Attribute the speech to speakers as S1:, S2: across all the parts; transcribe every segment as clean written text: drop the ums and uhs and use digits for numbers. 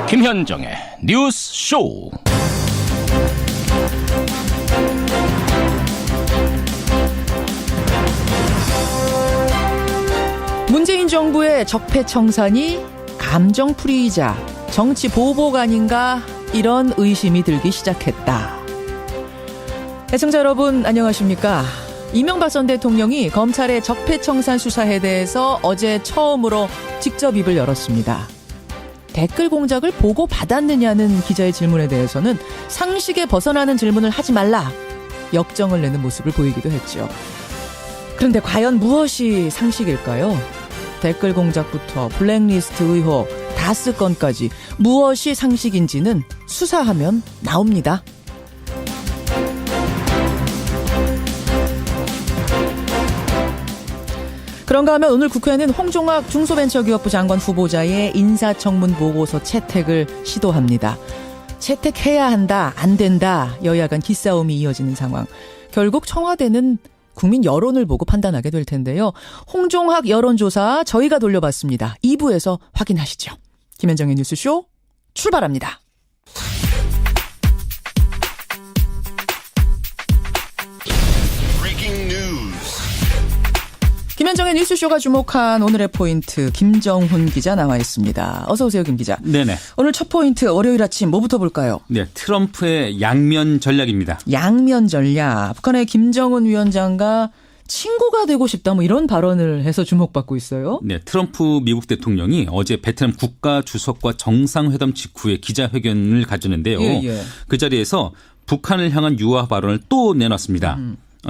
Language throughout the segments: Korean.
S1: 김현정의 뉴스 쇼.
S2: 문재인 정부의 적폐청산이 감정풀이이자 정치 보복 아닌가, 이런 의심이 들기 시작했다. 애청자 여러분 안녕하십니까? 이명박 전 대통령이 검찰의 적폐청산 수사에 대해서 어제 처음으로 직접 입을 열었습니다. 댓글 공작을 보고 받았느냐는 기자의 질문에 대해서는 상식에 벗어나는 질문을 하지 말라, 역정을 내는 모습을 보이기도 했죠. 그런데 과연 무엇이 상식일까요? 댓글 공작부터 블랙리스트 의혹, 다스 건까지 무엇이 상식인지는 수사하면 나옵니다. 그런가 하면 오늘 국회는 홍종학 중소벤처기업부 장관 후보자의 인사청문 보고서 채택을 시도합니다. 채택해야 한다, 안 된다, 여야 간 기싸움이 이어지는 상황. 결국 청와대는 국민 여론을 보고 판단하게 될 텐데요. 홍종학 여론조사 저희가 돌려봤습니다. 2부에서 확인하시죠. 김현정의 뉴스쇼 출발합니다. 김현정의 뉴스쇼가 주목한 오늘의 포인트, 김정훈 기자 나와 있습니다. 어서 오세요, 김 기자.
S3: 네네.
S2: 오늘 첫 포인트, 월요일 아침 뭐부터 볼까요?
S3: 네, 트럼프의 양면 전략입니다.
S2: 양면 전략. 북한의 김정은 위원장과 친구가 되고 싶다, 뭐 이런 발언을 해서 주목받고 있어요.
S3: 네, 트럼프 미국 대통령이 어제 베트남 국가 주석과 정상회담 직후에 기자회견을 가졌는데요.
S2: 예.
S3: 그 자리에서 북한을 향한 유화 발언을 또 내놨습니다.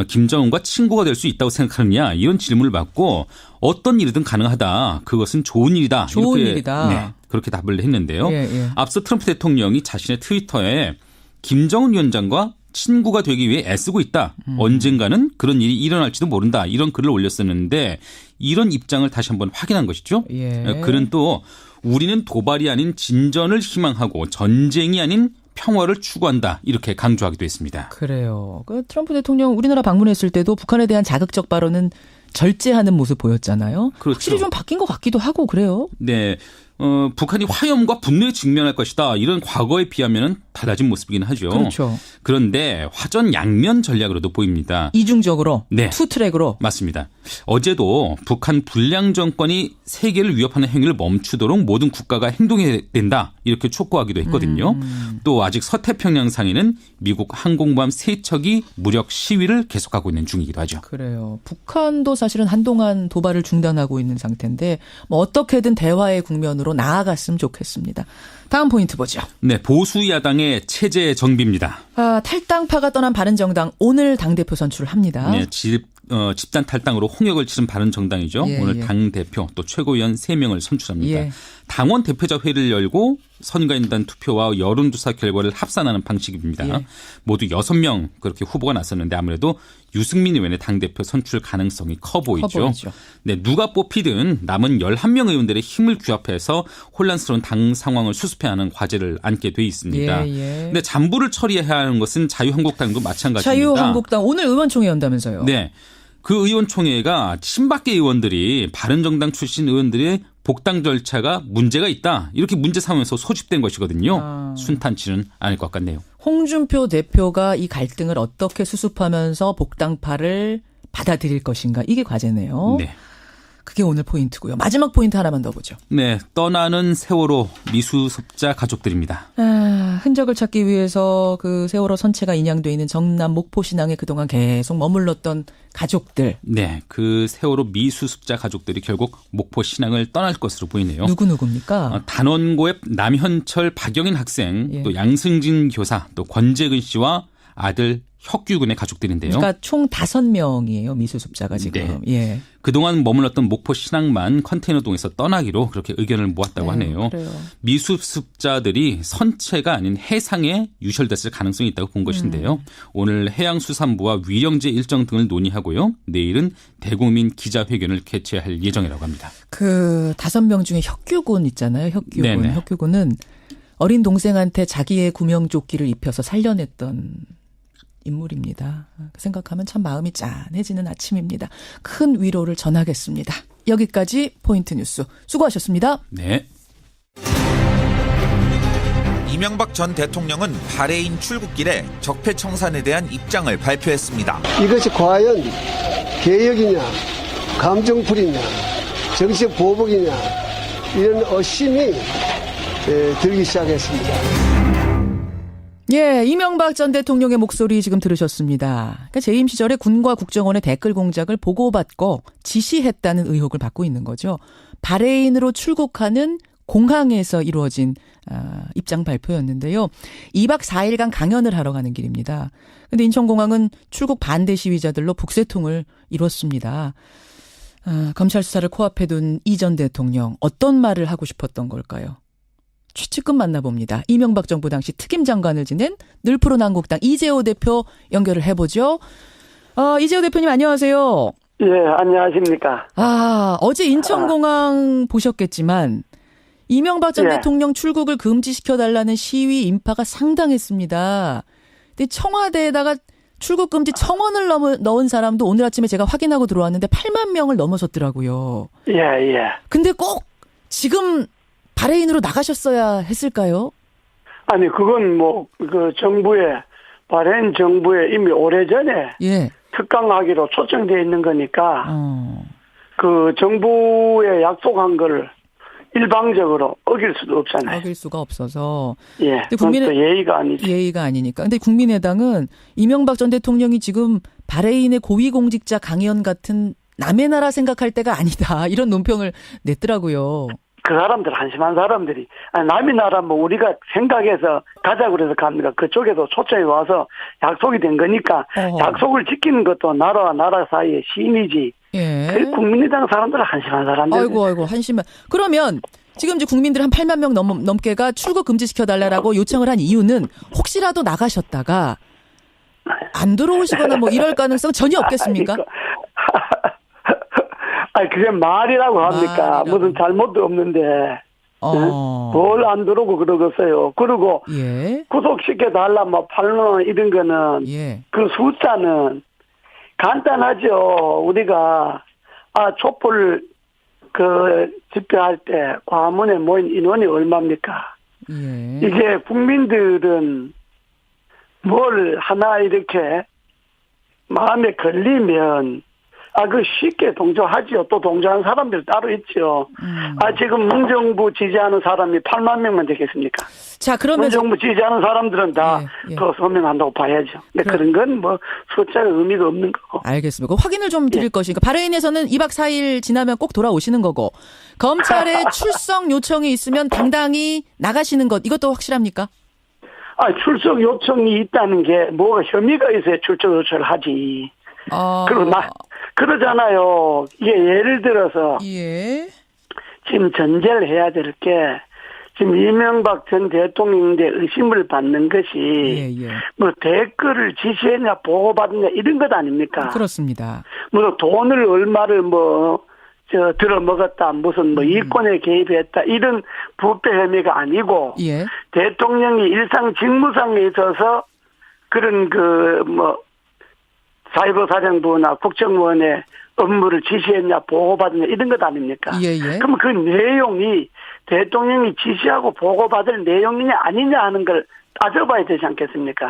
S3: 김정은과 친구가 될 수 있다고 생각하느냐, 이런 질문을 받고 어떤 일이든 가능하다, 그것은 좋은 일이다.
S2: 좋은
S3: 이렇게,
S2: 일이다.
S3: 네, 그렇게 답을 했는데요.
S2: 예.
S3: 앞서 트럼프 대통령이 자신의 트위터에 김정은 위원장과 친구가 되기 위해 애쓰고 있다. 언젠가는 그런 일이 일어날지도 모른다. 이런 글을 올렸었는데 이런 입장을 다시 한번 확인한 것이죠.
S2: 예.
S3: 글은 또 우리는 도발이 아닌 진전을 희망하고 전쟁이 아닌 평화를 추구한다, 이렇게 강조하기도 했습니다.
S2: 그래요. 그 트럼프 대통령 우리나라 방문했을 때도 북한에 대한 자극적 발언은 절제하는 모습 보였잖아요.
S3: 그렇죠.
S2: 확실히 좀 바뀐 것 같기도 하고 그래요.
S3: 네. 북한이 화염과 분노에 직면할 것이다, 이런 과거에 비하면 달라진 모습이긴 하죠.
S2: 그렇죠.
S3: 그런데 화전 양면 전략으로도 보입니다.
S2: 이중적으로,
S3: 네.
S2: 투 트랙으로.
S3: 맞습니다. 어제도 북한 불량 정권이 세계를 위협하는 행위를 멈추도록 모든 국가가 행동해야 된다, 이렇게 촉구하기도 했거든요. 또 아직 서태평양상에는 미국 항공모함 3척이 무력 시위를 계속하고 있는 중이기도 하죠.
S2: 그래요. 북한도 사실은 한동안 도발을 중단하고 있는 상태인데 뭐 어떻게든 대화의 국면으로 나아갔으면 좋겠습니다. 다음 포인트 보죠.
S3: 네, 보수 야당의 체제 정비입니다.
S2: 탈당파가 떠난 바른정당 오늘 당대표 선출을 합니다.
S3: 네, 집단 탈당으로 홍역을 치른 바른정당이죠.
S2: 예,
S3: 오늘
S2: 예.
S3: 당대표 또 최고위원 3명을 선출합니다.
S2: 예.
S3: 당원 대표자 회의를 열고 선거인단 투표와 여론조사 결과를 합산하는 방식입니다.
S2: 예.
S3: 모두 6명 그렇게 후보가 나섰는데 아무래도 유승민 의원의 당대표 선출 가능성이 커 보이죠. 네, 누가 뽑히든 남은 11명 의원들의 힘을 규합해서 혼란스러운 당 상황을 수습해야 하는 과제를 안게 돼 있습니다.
S2: 예.
S3: 근데 잔부를 처리해야 하는 것은 자유한국당도 마찬가지입니다.
S2: 자유한국당 오늘 의원총회 연다면서요.
S3: 네. 그 의원총회가 친박계 의원들이 바른정당 출신 의원들의 복당 절차가 문제가 있다, 이렇게 문제 삼으면서 소집된 것이거든요. 순탄치는 않을 것 같네요.
S2: 홍준표 대표가 이 갈등을 어떻게 수습하면서 복당파를 받아들일 것인가, 이게 과제네요.
S3: 네.
S2: 그게 오늘 포인트고요. 마지막 포인트 하나만 더 보죠.
S3: 네, 떠나는 세월호 미수습자 가족들입니다.
S2: 흔적을 찾기 위해서 그 세월호 선체가 인양돼 있는 정남 목포 신항에 그동안 계속 머물렀던 가족들.
S3: 네, 그 세월호 미수습자 가족들이 결국 목포 신항을 떠날 것으로 보이네요.
S2: 누구입니까?
S3: 단원고의 남현철 박영인 학생,
S2: 예.
S3: 또 양승진 교사, 또 권재근 씨와 아들 혁규군의 가족들인데요.
S2: 그러니까 총 5명이에요. 미수습자가 지금.
S3: 네.
S2: 예.
S3: 그동안 머물렀던 목포 신항만 컨테이너동에서 떠나기로 그렇게 의견을 모았다고 하네요.
S2: 그래요.
S3: 미수습자들이 선체가 아닌 해상에 유실됐을 가능성이 있다고 본 것인데요. 오늘 해양수산부와 위령제 일정 등을 논의하고요. 내일은 대국민 기자회견을 개최할 예정이라고 합니다.
S2: 그 5명 중에 혁규군 있잖아요. 혁규군.
S3: 네네.
S2: 혁규군은 어린 동생한테 자기의 구명조끼를 입혀서 살려냈던 인물입니다. 생각하면 참 마음이 짠해지는 아침입니다. 큰 위로를 전하겠습니다. 여기까지 포인트 뉴스. 수고하셨습니다.
S3: 네.
S4: 이명박 전 대통령은 바레인 출국길에 적폐청산에 대한 입장을 발표했습니다.
S5: 이것이 과연 개혁이냐, 감정풀이냐, 정치적 보복이냐 이런 의심이 들기 시작했습니다.
S2: 예, 이명박 전 대통령의 목소리 지금 들으셨습니다. 그러니까 재임 시절에 군과 국정원의 댓글 공작을 보고받고 지시했다는 의혹을 받고 있는 거죠. 바레인으로 출국하는 공항에서 이루어진 입장 발표였는데요. 2박 4일간 강연을 하러 가는 길입니다. 근데 인천공항은 출국 반대 시위자들로 북새통을 이뤘습니다. 검찰 수사를 코앞에 둔 이 전 대통령 어떤 말을 하고 싶었던 걸까요? 최측근 만나봅니다. 이명박 정부 당시 특임 장관을 지낸 늘푸른 한국당 이재호 대표 연결을 해보죠. 이재호 대표님 안녕하세요.
S6: 예, 안녕하십니까.
S2: 어제 인천공항 보셨겠지만 이명박 전 대통령 출국을 금지시켜달라는 시위 인파가 상당했습니다. 근데 청와대에다가 출국 금지 청원을 넣은 사람도 오늘 아침에 제가 확인하고 들어왔는데 8만 명을 넘어섰더라고요.
S6: 예.
S2: 근데 꼭 지금 바레인으로 나가셨어야 했을까요?
S6: 아니, 그건 바레인 정부에 이미 오래전에 특강하기로 초청되어 있는 거니까, 그 정부에 약속한 걸 일방적으로 어길 수도 없잖아요.
S2: 어길 수가 없어서.
S6: 예. 그건 또 예의가 아니죠.
S2: 예의가 아니니까. 근데 국민의당은 이명박 전 대통령이 지금 바레인의 고위공직자 강연 같은 남의 나라 생각할 때가 아니다. 이런 논평을 냈더라고요.
S6: 그 사람들 한심한 사람들이 남의 나라 우리가 생각해서 가자고 그래서 갑니다. 그쪽에도 초청이 와서 약속이 된 거니까 약속을 지키는 것도 나라와 나라 사이의 시민이지.
S2: 예.
S6: 국민의당 사람들은 한심한 사람들.
S2: 아이고 한심한. 그러면 지금 이제 국민들 한 8만 명 넘게가 출국 금지시켜달라고 요청을 한 이유는 혹시라도 나가셨다가 안 들어오시거나 이럴 가능성 전혀 없겠습니까?
S6: 그게 말이라고 합니까? 무슨 잘못도 없는데. 뭘 안 들어오고 그러겠어요. 그리고 구속시켜달라 8만 이런 거는 그 숫자는 간단하죠. 우리가 촛불 집회할 때 광화문에 모인 인원이 얼마입니까? 이게 국민들은 뭘 하나 이렇게 마음에 걸리면 쉽게 동조하지요. 또 동조하는 사람들 따로 있죠. 지금 문정부 지지하는 사람이 8만 명만 되겠습니까?
S2: 자, 그러면
S6: 문정부 지지하는 사람들은 다 더 서명한다고 봐야죠. 근데 그런 건 숫자가 의미가 없는 거고.
S2: 알겠습니다. 확인을 좀 드릴 것이니까 바레인에서는 2박 4일 지나면 꼭 돌아오시는 거고 검찰에 출석 요청이 있으면 당당히 나가시는 것 이것도 확실합니까?
S6: 출석 요청이 있다는 게 뭐가 혐의가 있어야 출석 요청을 하지. 그리고 그러잖아요. 이게 예를 들어서 지금 전제를 해야 될 게 지금 이명박 전 대통령에 의심을 받는 것이 댓글을 지시했냐 보고받느냐 이런 것 아닙니까?
S2: 그렇습니다.
S6: 돈을 얼마를 들어먹었다 무슨 이권에 개입했다 이런 부패 혐의가 아니고 대통령이 일상 직무상에 있어서 그런 사이버사령부나 국정원의 업무를 지시했냐 보고받느냐 이런 것 아닙니까? 그럼 그 내용이 대통령이 지시하고 보고받을 내용이냐 아니냐 하는 걸 따져봐야 되지 않겠습니까?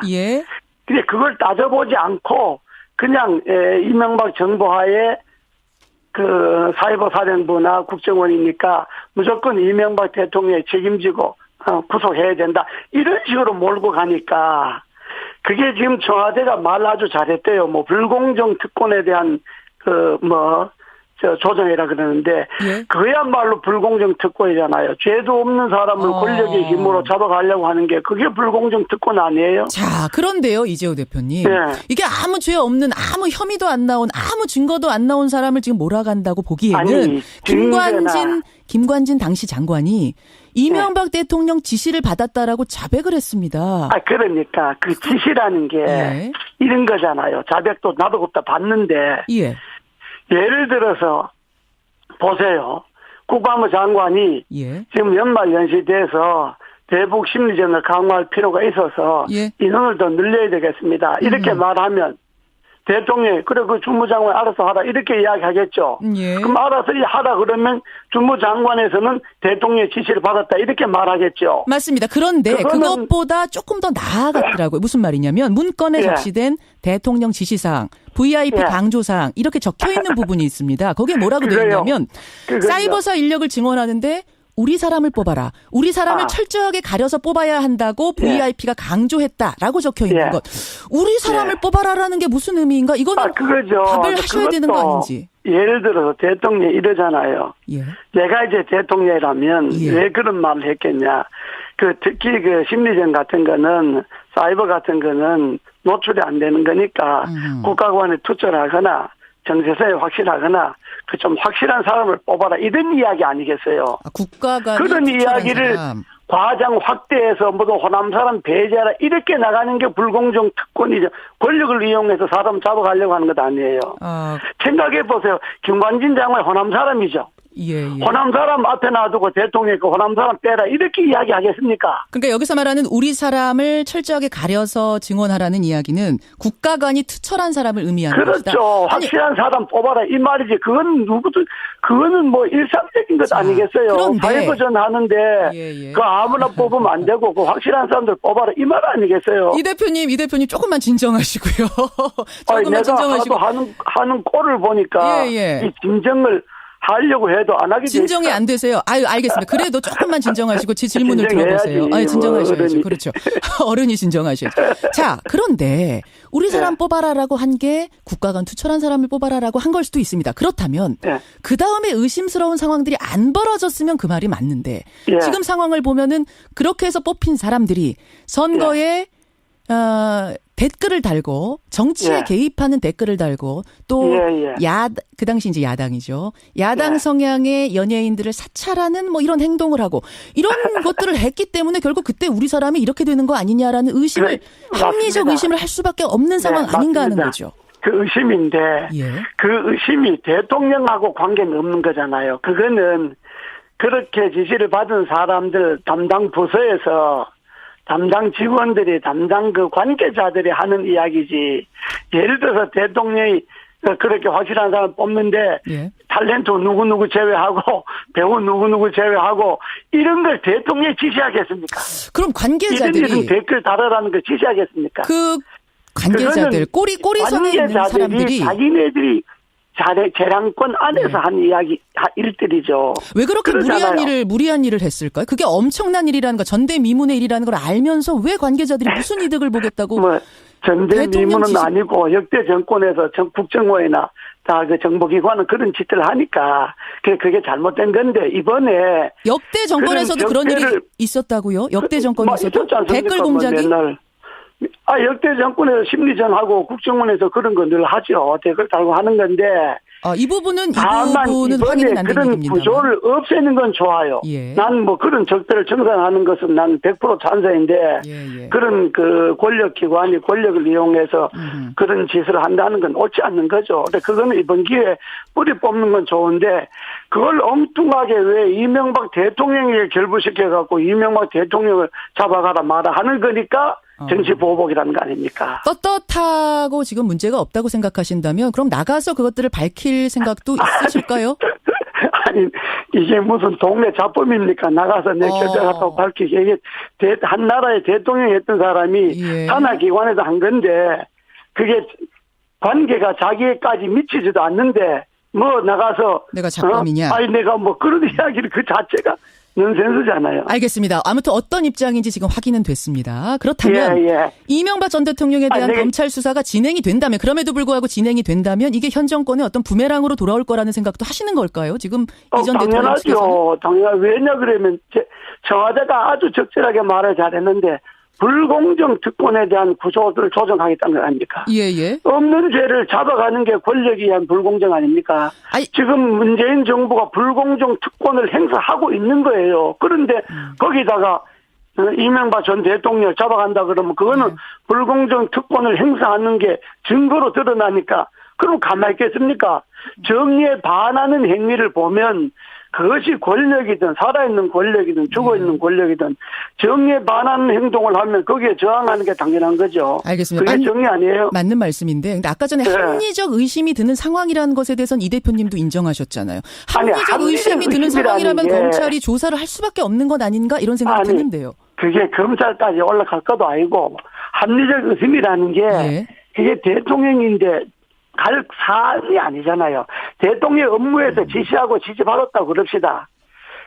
S6: 근데 그걸 따져보지 않고 그냥 이명박 정부 하에 사이버사령부나 국정원이니까 무조건 이명박 대통령이 책임지고 구속해야 된다 이런 식으로 몰고 가니까 그게 지금 청와대가 말 아주 잘했대요. 불공정 특권에 대한 조정이라 그러는데 그야말로 불공정 특권이잖아요. 죄도 없는 사람을 권력의 힘으로 잡아가려고 하는 게 그게 불공정 특권 아니에요?
S2: 자, 그런데요, 이재호 대표님. 이게 아무 죄 없는 아무 혐의도 안 나온 아무 증거도 안 나온 사람을 지금 몰아간다고 보기에는 김관진 당시 장관이 이명박 대통령 지시를 받았다라고 자백을 했습니다.
S6: 그러니까 그 지시라는 게 이런 거잖아요. 자백도 나도 그때 봤는데 예를 들어서 보세요. 국방부 장관이 지금 연말연시돼서 대북 심리전을 강화할 필요가 있어서 인원을 더 늘려야 되겠습니다. 이렇게 말하면 대통령이 그래 그 주무장관 알아서 하라 이렇게 이야기하겠죠.
S2: 예.
S6: 그럼 알아서 하라 그러면 주무장관에서는 대통령의 지시를 받았다 이렇게 말하겠죠.
S2: 맞습니다. 그런데 그것보다 조금 더 나아갔더라고요. 무슨 말이냐면 문건에 적시된 대통령 지시사항, VIP 강조사항 이렇게 적혀있는 부분이 있습니다. 거기에 뭐라고 되어 있냐면 사이버사 인력을 증원하는데 우리 사람을 뽑아라. 우리 사람을 철저하게 가려서 뽑아야 한다고 VIP가 강조했다라고 적혀 있는 것. 우리 사람을 뽑아라라는 게 무슨 의미인가? 이거는
S6: 그거죠.
S2: 답을 하셔야 되는 거 아닌지.
S6: 예를 들어서 대통령이 이러잖아요. 내가 이제 대통령이라면 왜 그런 말을 했겠냐. 특히 심리전 같은 거는 사이버 같은 거는 노출이 안 되는 거니까 국가관에 투자를 하거나 정세서에 확실하거나 좀 확실한 사람을 뽑아라 이런 이야기 아니겠어요.
S2: 국가가
S6: 그런 이야기를 과장 확대해서 모두 호남 사람 배제하라 이렇게 나가는 게 불공정 특권이죠. 권력을 이용해서 사람 잡아가려고 하는 것 아니에요. 생각해 보세요. 김관진 장관이 호남 사람이죠. 호남 사람 앞에 놔두고 대통령이 그 호남 사람 빼라 이렇게 이야기하겠습니까?
S2: 그러니까 여기서 말하는 우리 사람을 철저하게 가려서 증언하라는 이야기는 국가관이 투철한 사람을 의미하는 것이다.
S6: 그렇죠. 확실한 사람 뽑아라 이 말이지. 그거는 뭐 일상적인 것 아니겠어요. 사회보전 하는데 그 아무나 뽑으면 안 되고 그 확실한 사람들 뽑아라 이 말 아니겠어요.
S2: 이 대표님 조금만 진정하시고요. 조금만 진정하시고
S6: 하는 꼴을 보니까 이 진정을 하려고 해도 안 하게 되죠.
S2: 진정이 안 되세요. 알겠습니다. 그래도 조금만 진정하시고 제 질문을 들어보세요. 진정하셔야죠. 그렇죠. 어른이 진정하셔야죠. 자, 그런데 우리 사람 뽑아라라고 한 게 국가관 투철한 사람을 뽑아라라고 한 걸 수도 있습니다. 그렇다면 그 다음에 의심스러운 상황들이 안 벌어졌으면 그 말이 맞는데 지금 상황을 보면은 그렇게 해서 뽑힌 사람들이 선거에 댓글을 달고 정치에 개입하는 댓글을 달고 또 그 당시 이제 야당이죠. 야당 성향의 연예인들을 사찰하는 뭐 이런 행동을 하고 이런 것들을 했기 때문에 결국 그때 우리 사람이 이렇게 되는 거 아니냐라는 의심을 합리적 의심을 할 수밖에 없는 상황 아닌가 하는 거죠.
S6: 그 의심인데 그 의심이 대통령하고 관계는 없는 거잖아요. 그거는 그렇게 지시를 받은 사람들 담당 부서에서 담당 직원들이 담당 관계자들이 하는 이야기지. 예를 들어서 대통령이 그렇게 확실한 사람 뽑는데 탤런트 누구누구 제외하고 배우 누구누구 제외하고 이런 걸 대통령이 지시하겠습니까?
S2: 그럼 관계자들이
S6: 댓글 달아라는 걸 지시하겠습니까?
S2: 그 관계자들 꼬리선에 있는 사람들이
S6: 자기네들이 재량권 안에서 한 일들이죠.
S2: 왜 그렇게 무리한 일을 했을까요? 그게 엄청난 일이라는 거, 전대미문의 일이라는 걸 알면서 왜 관계자들이 무슨 이득을 보겠다고?
S6: 전대미문은 아니고 역대 정권에서 국정원이나 다 그 정보기관은 그런 짓을 하니까 그게 잘못된 건데 이번에
S2: 역대 정권에서도 그런 일이 있었다고요? 역대 정권에서도 댓글 공작이?
S6: 역대 정권에서 심리전하고 국정원에서 그런 거 늘 하죠. 댓글 달고 하는 건데.
S2: 이 부분은 확인은 안 된 얘기입니다.
S6: 구조를 없애는 건 좋아요. 난 뭐 그런 적들을 정산하는 것은 난 100% 찬성인데 그런 그 권력기관이 권력을 이용해서 그런 짓을 한다는 건 옳지 않는 거죠. 근데 그거는 이번 기회에 뿌리 뽑는 건 좋은데 그걸 엉뚱하게 왜 이명박 대통령에게 결부시켜갖고 이명박 대통령을 잡아가라 마라 하는 거니까 정치 보복이라는 거 아닙니까?
S2: 떳떳하고 지금 문제가 없다고 생각하신다면 그럼 나가서 그것들을 밝힐 생각도 있으실까요?
S6: 아니 이게 무슨 동네 잡범입니까? 나가서 내 결정하다고 밝히기. 이게 한 나라의 대통령이었던 사람이 산하기관에서 한 건데 그게 관계가 자기에까지 미치지도 않는데 뭐 나가서
S2: 내가 잡범이냐?
S6: 내가 뭐 그런 이야기를 그 자체가 넌센스잖아요.
S2: 알겠습니다. 아무튼 어떤 입장인지 지금 확인은 됐습니다. 그렇다면 이명박 전 대통령에 대한 검찰 수사가 진행이 된다면 그럼에도 불구하고 진행이 된다면 이게 현 정권의 어떤 부메랑으로 돌아올 거라는 생각도 하시는 걸까요? 지금 이전 대통령께서는.
S6: 당연하죠. 왜냐 그러면 청와대가 아주 적절하게 말을 잘했는데 불공정 특권에 대한 구조를 조정하겠다는 거 아닙니까? 없는 죄를 잡아가는 게 권력에 의한 불공정 아닙니까? 지금 문재인 정부가 불공정 특권을 행사하고 있는 거예요. 그런데 거기다가 이명박 전 대통령 잡아간다 그러면 그거는 불공정 특권을 행사하는 게 증거로 드러나니까 그럼 가만히 있겠습니까? 정의에 반하는 행위를 보면 그것이 권력이든 살아있는 권력이든 죽어있는 권력이든 정의에 반하는 행동을 하면 거기에 저항하는 게 당연한 거죠.
S2: 알겠습니다.
S6: 그게 정의 아니에요?
S2: 맞는 말씀인데 근데 아까 전에 합리적 의심이 드는 상황이라는 것에 대해서는 이 대표님도 인정하셨잖아요. 합리적 의심이 드는 상황이라면 검찰이 조사를 할 수밖에 없는 것 아닌가 이런 생각이 드는데요. 그게
S6: 검찰까지 올라갈 것도 아니고 합리적 의심이라는 게 그게 대통령인데 갈 사안이 아니잖아요. 대통령 업무에서 지시하고 지시받았다고 그럽시다.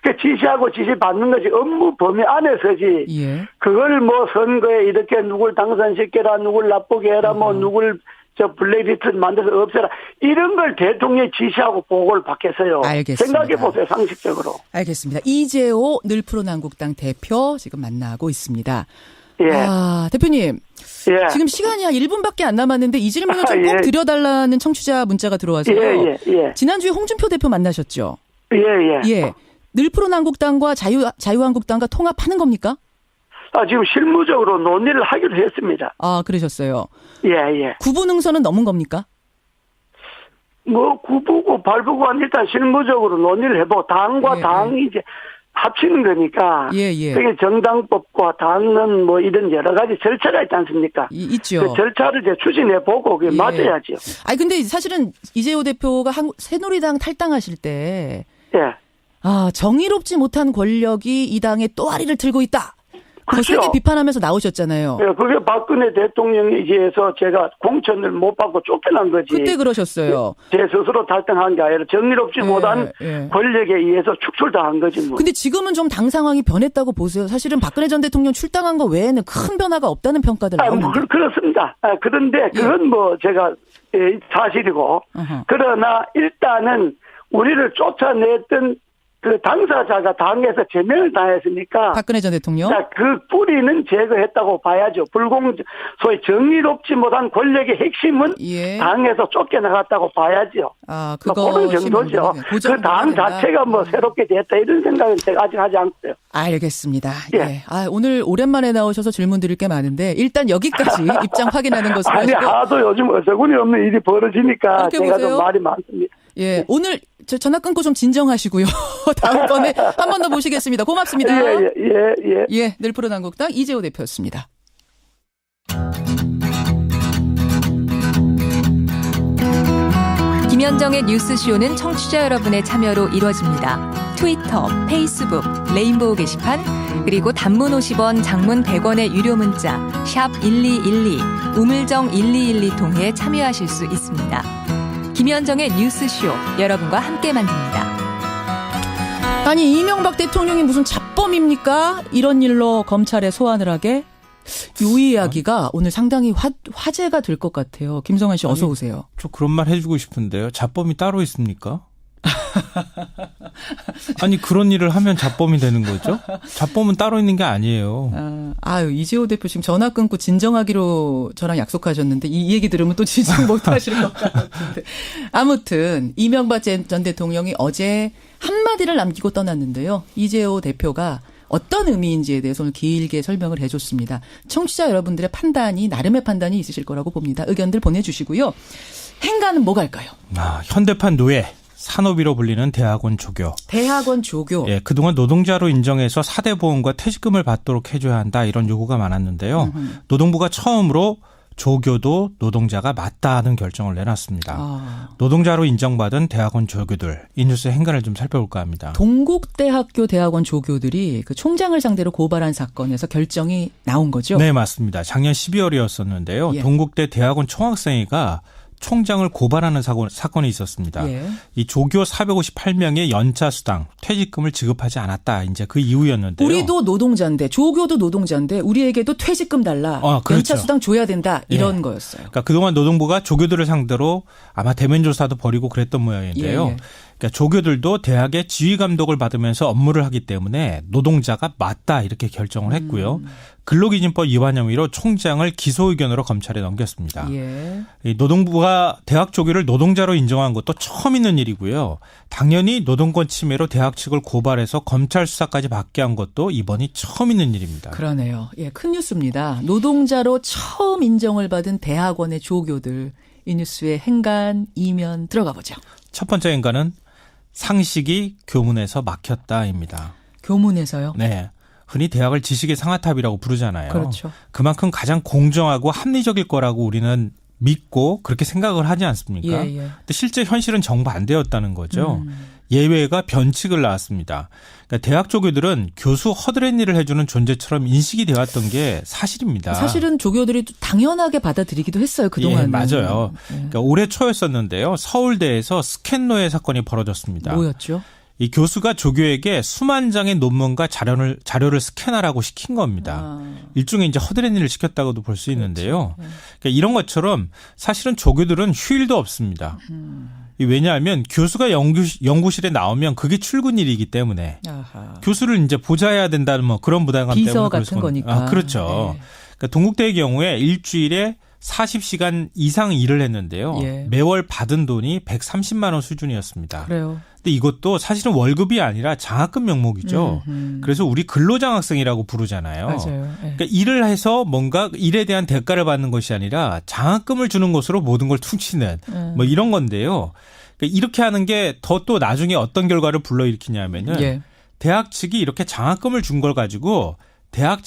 S6: 그 지시하고 지시받는 것이 업무 범위 안에서지. 그걸 뭐 선거에 이렇게 누굴 당선시켜라, 누굴 나쁘게 해라, 뭐 누굴 블랙리스트 만들어서 없애라. 이런 걸 대통령이 지시하고 보고를 받겠어요.
S2: 알겠습니다.
S6: 생각해보세요, 상식적으로.
S2: 알겠습니다. 이재호 늘푸른한국당 대표 지금 만나고 있습니다. 대표님. 지금 시간이 한 1분밖에 안 남았는데 이 질문을 좀 꼭 드려달라는 청취자 문자가 들어와서요. 지난주에 홍준표 대표 만나셨죠? 늘푸른한국당과 자유한국당과 통합하는 겁니까?
S6: 지금 실무적으로 논의를 하기로 했습니다.
S2: 그러셨어요?
S6: 예.
S2: 구분응선은 넘은 겁니까?
S6: 뭐 구부고 발부고는 일단 실무적으로 논의를 해보고 당과 당이 이제 합치는 거니까. 그게 정당법과 당은 뭐 이런 여러 가지 절차가 있지 않습니까?
S2: 있죠.
S6: 그 절차를 이제 추진해 보고 그게 맞아야죠.
S2: 근데 사실은 이재호 대표가 새누리당 탈당하실 때 정의롭지 못한 권력이 이 당의 또아리를 들고 있다.
S6: 그렇죠.
S2: 거세게 비판하면서 나오셨잖아요.
S6: 그게 박근혜 대통령에 의해서 제가 공천을 못 받고 쫓겨난 거지.
S2: 그때 그러셨어요.
S6: 제 스스로 탈당한 게 아니라 정의롭지 못한 권력에 의해서 축출당한 거지 뭐.
S2: 근데 지금은 좀 당 상황이 변했다고 보세요. 사실은 박근혜 전 대통령 출당한 거 외에는 큰 변화가 없다는 평가들 나오는데.
S6: 그렇습니다. 그런데 그건 뭐 제가 사실이고. 그러나 일단은 우리를 쫓아냈던 그 당사자가 당에서 제명을 당했으니까.
S2: 박근혜 전 대통령?
S6: 그 뿌리는 제거했다고 봐야죠. 소위 정의롭지 못한 권력의 핵심은 당에서 쫓겨나갔다고 봐야죠.
S2: 그런
S6: 정도죠. 그 당 자체가 뭐 새롭게 됐다 이런 생각은 제가 아직 하지 않고요.
S2: 알겠습니다. 오늘 오랜만에 나오셔서 질문 드릴 게 많은데 일단 여기까지 입장 확인하는 것으로 하시고.
S6: 하도 요즘 어처구니 없는 일이 벌어지니까 제가 좀 말이 많습니다.
S2: 오늘 전화 끊고 좀 진정하시고요. 다음번에 한 번 더 모시겠습니다. 고맙습니다. 늘푸른한국당 이재호 대표였습니다.
S7: 김현정의 뉴스쇼는 청취자 여러분의 참여로 이루어집니다. 트위터, 페이스북, 레인보우 게시판, 그리고 단문 50원, 장문 100원의 유료 문자 샵 1212, 우물정 1212 통해 참여하실 수 있습니다. 김현정의 뉴스쇼, 여러분과 함께 만듭니다.
S2: 아니 이명박 대통령이 무슨 잡범입니까? 이런 일로 검찰에 소환을 하게? 이 이야기가 오늘 상당히 화제가 될 것 같아요. 김성환 씨 어서 오세요.
S8: 저 그런 말 해주고 싶은데요. 잡범이 따로 있습니까? 아니 그런 일을 하면 잡범이 되는 거죠? 잡범은 따로 있는 게 아니에요.
S2: 이재호 대표 지금 전화 끊고 진정하기로 저랑 약속하셨는데 이 얘기 들으면 또 진정 못하실 것 같은데. 아무튼 이명박 전 대통령이 어제 한마디를 남기고 떠났는데요. 이재호 대표가 어떤 의미인지에 대해서 오늘 길게 설명을 해줬습니다. 청취자 여러분들의 판단이 나름의 판단이 있으실 거라고 봅니다. 의견들 보내주시고요. 행간은 뭐 갈까요?
S8: 현대판 노예. 산업이로 불리는 대학원 조교.
S2: 대학원 조교.
S8: 그동안 노동자로 인정해서 4대 보험과 퇴직금을 받도록 해줘야 한다 이런 요구가 많았는데요. 노동부가 처음으로 조교도 노동자가 맞다는 결정을 내놨습니다. 노동자로 인정받은 대학원 조교들. 이 뉴스의 행간을 좀 살펴볼까 합니다.
S2: 동국대학교 대학원 조교들이 그 총장을 상대로 고발한 사건에서 결정이 나온 거죠?
S8: 네, 맞습니다. 작년 12월이었었는데요. 동국대 대학원 총학생회가 총장을 고발하는 사건이 있었습니다. 이 조교 458명의 연차 수당, 퇴직금을 지급하지 않았다. 이제 그 이유였는데요.
S2: 우리도 노동자인데 조교도 노동자인데 우리에게도 퇴직금 달라.
S8: 그렇죠.
S2: 연차 수당 줘야 된다. 이런 거였어요.
S8: 그러니까 그동안 노동부가 조교들을 상대로 아마 대면 조사도 벌이고 그랬던 모양인데요. 그러니까 조교들도 대학의 지휘 감독을 받으면서 업무를 하기 때문에 노동자가 맞다 이렇게 결정을 했고요. 근로기준법 위반 혐의로 총장을 기소 의견으로 검찰에 넘겼습니다. 이 노동부가 대학 조교를 노동자로 인정한 것도 처음 있는 일이고요. 당연히 노동권 침해로 대학 측을 고발해서 검찰 수사까지 받게 한 것도 이번이 처음 있는 일입니다.
S2: 그러네요. 큰 뉴스입니다. 노동자로 처음 인정을 받은 대학원의 조교들. 이 뉴스의 행간 이면 들어가 보죠.
S8: 첫 번째 행간은 상식이 교문에서 막혔다입니다.
S2: 교문에서요?
S8: 네. 흔히 대학을 지식의 상아탑이라고 부르잖아요.
S2: 그렇죠.
S8: 그만큼 가장 공정하고 합리적일 거라고 우리는 믿고 그렇게 생각을 하지 않습니까?
S2: 예.
S8: 근데 실제 현실은 정반대였다는 거죠. 예외가 변칙을 낳았습니다. 그러니까 대학 조교들은 교수 허드렛 일을 해주는 존재처럼 인식이 되었던 게 사실입니다.
S2: 사실은 조교들이 당연하게 받아들이기도 했어요. 그동안은.
S8: 예, 맞아요.
S2: 예.
S8: 그러니까 올해 초였었는데요. 서울대에서 스캔노예 사건이 벌어졌습니다.
S2: 뭐였죠?
S8: 이 교수가 조교에게 수만 장의 논문과 자료를 스캔하라고 시킨 겁니다. 일종의 이제 허드렛 일을 시켰다고도 볼 수 있는데요. 그러니까 이런 것처럼 사실은 조교들은 휴일도 없습니다. 왜냐하면 교수가 연구실에 나오면 그게 출근일이기 때문에
S2: 아하.
S8: 교수를 이제 보좌해야 된다는 뭐 그런 부담감 때문에
S2: 비서 같은 거니까.
S8: 그렇죠.
S2: 네.
S8: 그러니까 동국대의 경우에 일주일에 40시간 이상 일을 했는데요.
S2: 예.
S8: 매월 받은 돈이 130만 원 수준이었습니다.
S2: 그래요.
S8: 근데 이것도 사실은 월급이 아니라 장학금 명목이죠. 그래서 우리 근로장학생이라고 부르잖아요.
S2: 맞아요. 네.
S8: 그러니까 일을 해서 뭔가 일에 대한 대가를 받는 것이 아니라 장학금을 주는 것으로 모든 걸 퉁치는 뭐 이런 건데요. 그러니까 이렇게 하는 게 더 또 나중에 어떤 결과를 불러일으키냐면은
S2: 예.
S8: 대학 측이 이렇게 장학금을 준 걸 가지고 대학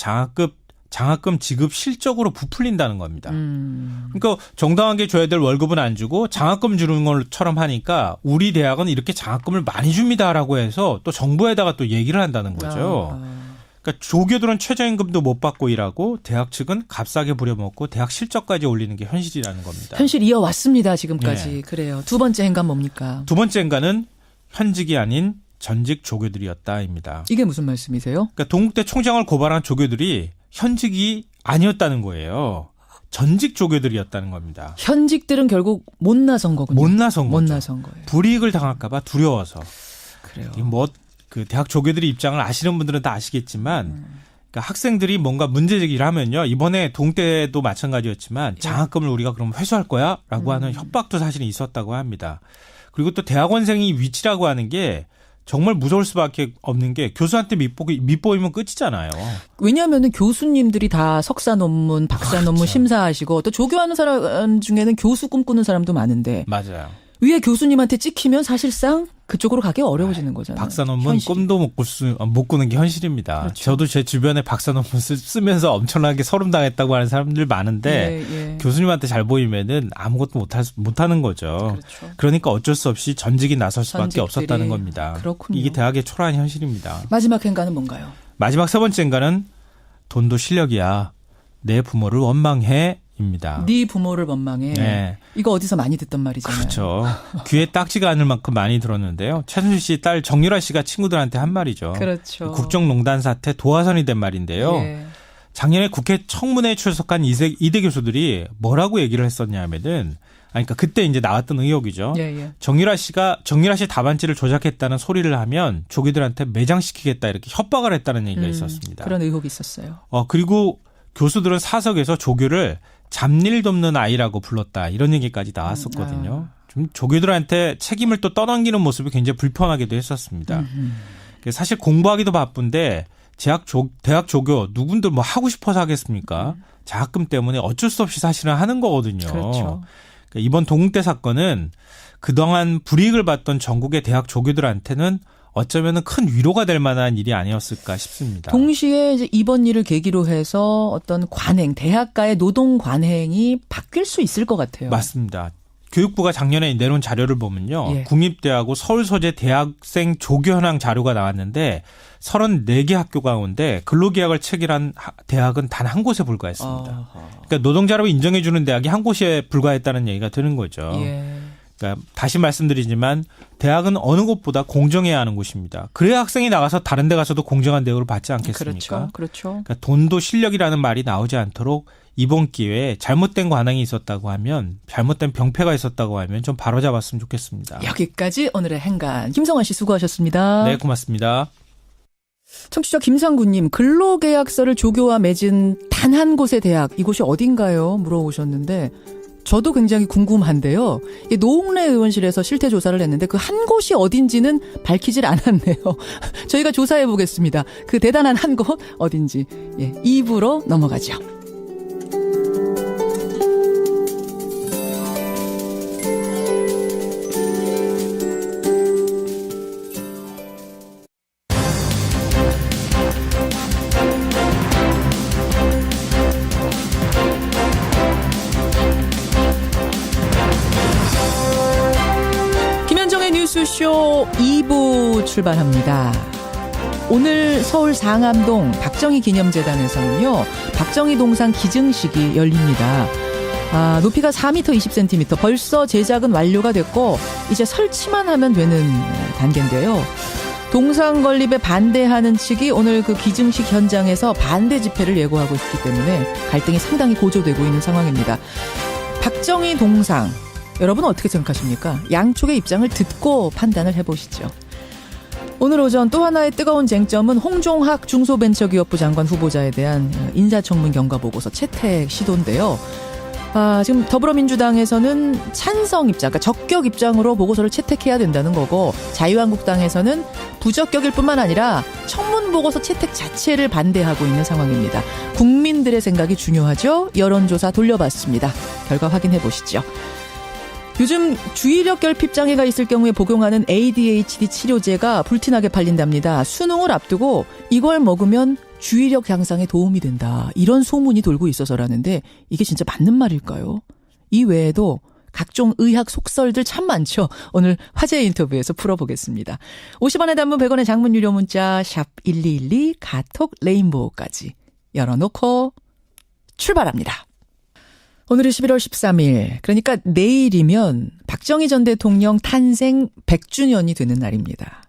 S8: 장학금 지급 실적으로 부풀린다는 겁니다. 그러니까 정당하게 줘야 될 월급은 안 주고 장학금 주는 것처럼 하니까 우리 대학은 이렇게 장학금을 많이 줍니다라고 해서 또 정부에다가 또 얘기를 한다는 거죠. 그러니까 조교들은 최저임금도 못 받고 일하고 대학 측은 값싸게 부려먹고 대학 실적까지 올리는 게 현실이라는 겁니다.
S2: 현실 이어왔습니다. 지금까지.
S8: 네.
S2: 그래요. 두 번째 행간 뭡니까?
S8: 두 번째 행간은 현직이 아닌 전직 조교들이었다입니다.
S2: 이게 무슨 말씀이세요?
S8: 그러니까 동국대 총장을 고발한 조교들이 현직이 아니었다는 거예요. 전직 조교들이었다는 겁니다.
S2: 현직들은 결국 못 나선 거군요.
S8: 못 나선 거죠.
S2: 못 나선 거예요.
S8: 불이익을 당할까 봐 두려워서.
S2: 그래요.
S8: 뭐 그 대학 조교들의 입장을 아시는 분들은 다 아시겠지만 그러니까 학생들이 뭔가 문제 제기를 하면요. 이번에 동대도 마찬가지였지만 장학금을 우리가 그럼 회수할 거야? 라고 하는 협박도 사실은 있었다고 합니다. 그리고 또 대학원생이 위치라고 하는 게 정말 무서울 수밖에 없는 게 교수한테 밑보이면 끝이잖아요.
S2: 왜냐하면 교수님들이 다 석사 논문, 박사 논문
S8: 그렇죠.
S2: 심사하시고 또 조교하는 사람 중에는 교수 꿈꾸는 사람도 많은데
S8: 맞아요.
S2: 위에 교수님한테 찍히면 사실상 그쪽으로 가기 어려워지는 거잖아요.
S8: 박사 논문
S2: 현실이.
S8: 꿈도 못 꾸는 게 현실입니다.
S2: 그렇죠.
S8: 저도 제 주변에 박사 논문 쓰면서 엄청나게 서름 당했다고 하는 사람들 많은데 교수님한테 잘 보이면은 아무것도 못하는 거죠.
S2: 그렇죠.
S8: 그러니까 어쩔 수 없이 전직이 나설 수밖에
S2: 전직들이.
S8: 없었다는 겁니다.
S2: 그렇군요.
S8: 이게 대학의 초라한 현실입니다.
S2: 마지막 행간은 뭔가요?
S8: 마지막 세 번째 행간은 돈도 실력이야. 내 부모를 원망해. 입니다.
S2: 네 부모를 원망해.
S8: 네.
S2: 이거 어디서 많이 듣던 말이잖아요.
S8: 그렇죠. 귀에 딱지가 않을 만큼 많이 들었는데요. 최순실 씨 딸 정유라 씨가 친구들한테 한 말이죠.
S2: 그렇죠.
S8: 국정농단 사태 도화선이 된 말인데요.
S2: 예.
S8: 작년에 국회 청문회에 출석한 이대 교수들이 뭐라고 얘기를 했었냐면은 그러니까 그때 이제 나왔던 의혹이죠.
S2: 예.
S8: 정유라 씨 답안지를 조작했다는 소리를 하면 조교들한테 매장시키겠다 이렇게 협박을 했다는 얘기가 있었습니다.
S2: 그런 의혹이 있었어요.
S8: 그리고 교수들은 사석에서 조교를 잡일 돕는 아이라고 불렀다. 이런 얘기까지 나왔었거든요. 좀 조교들한테 책임을 또 떠넘기는 모습이 굉장히 불편하기도 했었습니다. 사실 공부하기도 바쁜데 대학 조교 누군들 뭐 하고 싶어서 하겠습니까? 장학금 때문에 어쩔 수 없이 사실은 하는 거거든요.
S2: 그렇죠.
S8: 그러니까 이번 동국대 사건은 그동안 불이익을 받던 전국의 대학 조교들한테는 어쩌면 큰 위로가 될 만한 일이 아니었을까 싶습니다.
S2: 동시에 이제 이번 일을 계기로 해서 어떤 관행, 대학가의 노동 관행이 바뀔 수 있을 것 같아요.
S8: 맞습니다. 교육부가 작년에 내놓은 자료를 보면요.
S2: 예.
S8: 국립대하고 서울 소재 대학생 조교 현황 자료가 나왔는데 34개 학교 가운데 근로계약을 체결한 대학은 단 한 곳에 불과했습니다. 그러니까 노동자로 인정해 주는 대학이 한 곳에 불과했다는 얘기가 되는 거죠.
S2: 예.
S8: 그러니까 다시 말씀드리지만 대학은 어느 곳보다 공정해야 하는 곳입니다. 그래야 학생이 나가서 다른 데 가서도 공정한 대우를 받지 않겠습니까?
S2: 그렇죠.
S8: 그러니까 돈도 실력이라는 말이 나오지 않도록 이번 기회에 잘못된 관행이 있었다고 하면 잘못된 병폐가 있었다고 하면 좀 바로잡았으면 좋겠습니다.
S2: 여기까지 오늘의 행간. 김성환 씨 수고하셨습니다.
S8: 네, 고맙습니다.
S2: 청취자 김상구님, 근로계약서를 조교와 맺은 단 한 곳의 대학, 이곳이 어딘가요? 물어보셨는데 저도 굉장히 궁금한데요. 노웅래 의원실에서 실태 조사를 했는데 그 한 곳이 어딘지는 밝히질 않았네요. 저희가 조사해 보겠습니다. 그 대단한 한 곳 어딘지. 2부로 넘어가죠. 뉴스쇼 2부 출발합니다. 오늘 서울 상암동 박정희 기념재단에서는요, 박정희 동상 기증식이 열립니다. 높이가 4m 20cm, 벌써 제작은 완료가 됐고 이제 설치만 하면 되는 단계인데요. 동상 건립에 반대하는 측이 오늘 그 기증식 현장에서 반대 집회를 예고하고 있기 때문에 갈등이 상당히 고조되고 있는 상황입니다. 박정희 동상, 여러분 어떻게 생각하십니까? 양쪽의 입장을 듣고 판단을 해보시죠. 오늘 오전 또 하나의 뜨거운 쟁점은 홍종학 중소벤처기업부 장관 후보자에 대한 인사청문 경과보고서 채택 시도인데요. 지금 더불어민주당에서는 찬성 입장, 그러니까 적격 입장으로 보고서를 채택해야 된다는 거고, 자유한국당에서는 부적격일 뿐만 아니라 청문 보고서 채택 자체를 반대하고 있는 상황입니다. 국민들의 생각이 중요하죠. 여론조사 돌려봤습니다. 결과 확인해 보시죠. 요즘 주의력 결핍 장애가 있을 경우에 복용하는 ADHD 치료제가 불티나게 팔린답니다. 수능을 앞두고 이걸 먹으면 주의력 향상에 도움이 된다, 이런 소문이 돌고 있어서라는데 이게 진짜 맞는 말일까요? 이 외에도 각종 의학 속설들 참 많죠. 오늘 화제 인터뷰에서 풀어보겠습니다. 50원의 단문 100원의 장문 유료 문자 샵 1212 카톡 레인보우까지 열어놓고 출발합니다. 오늘이 11월 13일, 그러니까 내일이면 박정희 전 대통령 탄생 100주년이 되는 날입니다.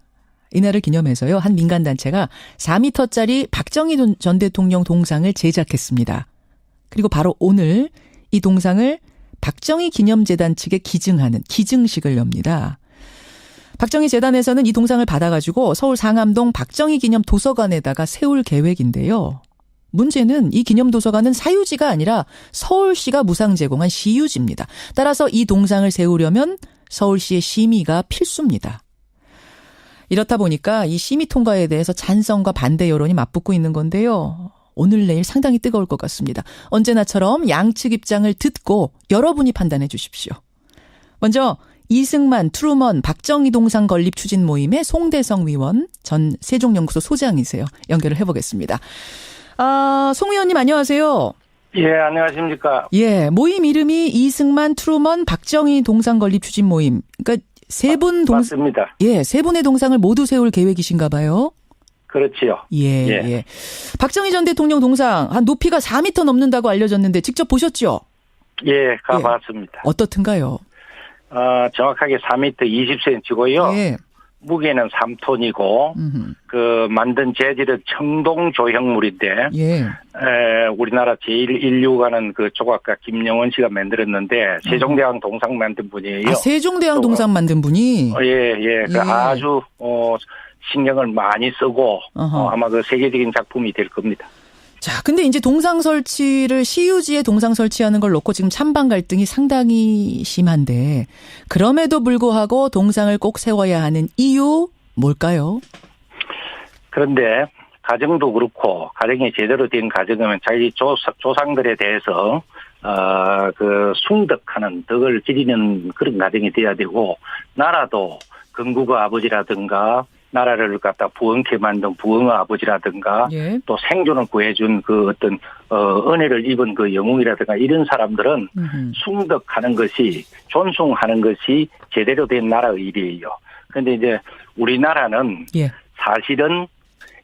S2: 이날을 기념해서요, 한 민간단체가 4m짜리 박정희 전 대통령 동상을 제작했습니다. 그리고 바로 오늘 이 동상을 박정희 기념재단 측에 기증하는 기증식을 엽니다. 박정희 재단에서는 이 동상을 받아가지고 서울 상암동 박정희 기념 도서관에다가 세울 계획인데요. 문제는 이 기념도서관은 사유지가 아니라 서울시가 무상 제공한 시유지입니다. 따라서 이 동상을 세우려면 서울시의 심의가 필수입니다. 이렇다 보니까 이 심의 통과에 대해서 찬성과 반대 여론이 맞붙고 있는 건데요. 오늘 내일 상당히 뜨거울 것 같습니다. 언제나처럼 양측 입장을 듣고 여러분이 판단해 주십시오. 먼저 이승만, 트루먼, 박정희 동상 건립 추진 모임의 송대성 위원, 전 세종연구소 소장이세요. 연결을 해보겠습니다. 송 의원님 안녕하세요.
S9: 예, 안녕하십니까.
S2: 예, 모임 이름이 이승만, 트루먼, 박정희 동상 건립 추진 모임. 그러니까 세 분
S9: 맞습니다.
S2: 예, 세 분의 동상을 모두 세울 계획이신가 봐요.
S9: 그렇지요.
S2: 예. 박정희 전 대통령 동상 한 높이가 4m 넘는다고 알려졌는데 직접 보셨죠?
S9: 예, 가봤습니다.
S2: 어떻든가요?
S9: 정확하게 4m 20cm고요. 예. 무게는 3톤이고 그 만든 재질은 청동 조형물인데, 예. 우리나라 제일 인류 가는 그 조각가 김영원 씨가 만들었는데 세종대왕 동상 만든 분이에요.
S2: 세종대왕 동상 만든 분이?
S9: 예. 그 아주 신경을 많이 쓰고 아마 그 세계적인 작품이 될 겁니다.
S2: 자, 근데 이제 동상 설치를 시유지에 동상 설치하는 걸 놓고 지금 찬반 갈등이 상당히 심한데, 그럼에도 불구하고 동상을 꼭 세워야 하는 이유 뭘까요?
S9: 그런데 가정도 그렇고, 가정이 제대로 된 가정이면 자기 조상들에 대해서 그 숭덕하는, 덕을 지리는 그런 가정이 돼야 되고, 나라도 건국의 아버지라든가 나라를 갖다 부흥케 만든 부흥의 아버지라든가, 예. 또 생존을 구해준 그 어떤 은혜를 입은 그 영웅이라든가 이런 사람들은 숭덕하는 것이, 존숭하는 것이 제대로 된 나라의 일이에요. 그런데 이제 우리나라는 예. 사실은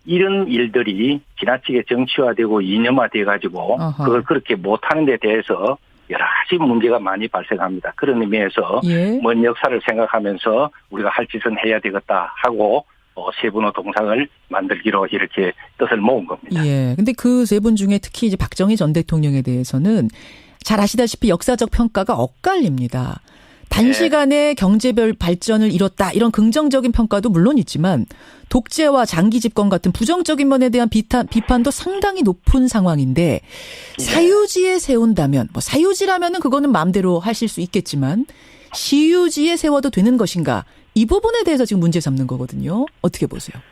S9: 이런 일들이 지나치게 정치화되고 이념화돼가지고 그걸 그렇게 못하는 데 대해서 여러 가지 문제가 많이 발생합니다. 그런 의미에서 예. 먼 역사를 생각하면서 우리가 할 짓은 해야 되겠다 하고 세 분의 동상을 만들기로 이렇게 뜻을 모은 겁니다.
S2: 예. 근데 그 세 분 중에 특히 이제 박정희 전 대통령에 대해서는 잘 아시다시피 역사적 평가가 엇갈립니다. 단시간에 경제별 발전을 이뤘다, 이런 긍정적인 평가도 물론 있지만 독재와 장기 집권 같은 부정적인 면에 대한 비판도 상당히 높은 상황인데, 사유지에 세운다면, 뭐 사유지라면은 그거는 마음대로 하실 수 있겠지만 시유지에 세워도 되는 것인가, 이 부분에 대해서 지금 문제 삼는 거거든요. 어떻게 보세요?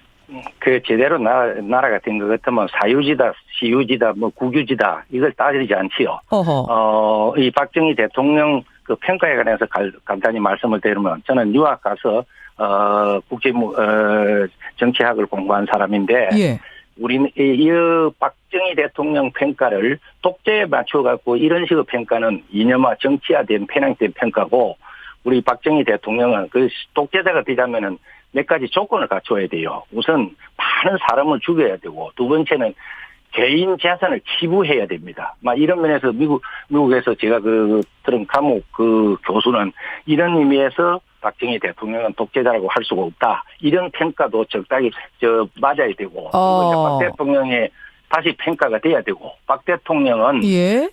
S9: 그 제대로 나라가 된 것 같으면 사유지다, 시유지다, 뭐 국유지다 이걸 따지지 않지요. 이 박정희 대통령 그 평가에 관해서 간단히 말씀을 드리면, 저는 유학 가서 국제 정치학을 공부한 사람인데, 예. 우리는 이 박정희 대통령 평가를 독재에 맞춰 갖고 이런 식의 평가는 이념화 정치화된 편향된 평가고, 우리 박정희 대통령은 그 독재자가 되자면은 몇 가지 조건을 갖춰야 돼요. 우선 많은 사람을 죽여야 되고, 두 번째는 개인 재산을 기부해야 됩니다. 막 이런 면에서 미국에서 제가 들은 감옥 교수는 이런 의미에서 박정희 대통령은 독재자라고 할 수가 없다. 이런 평가도 적당히 맞아야 되고, 그리고 박 대통령의 다시 평가가 돼야 되고, 박 대통령은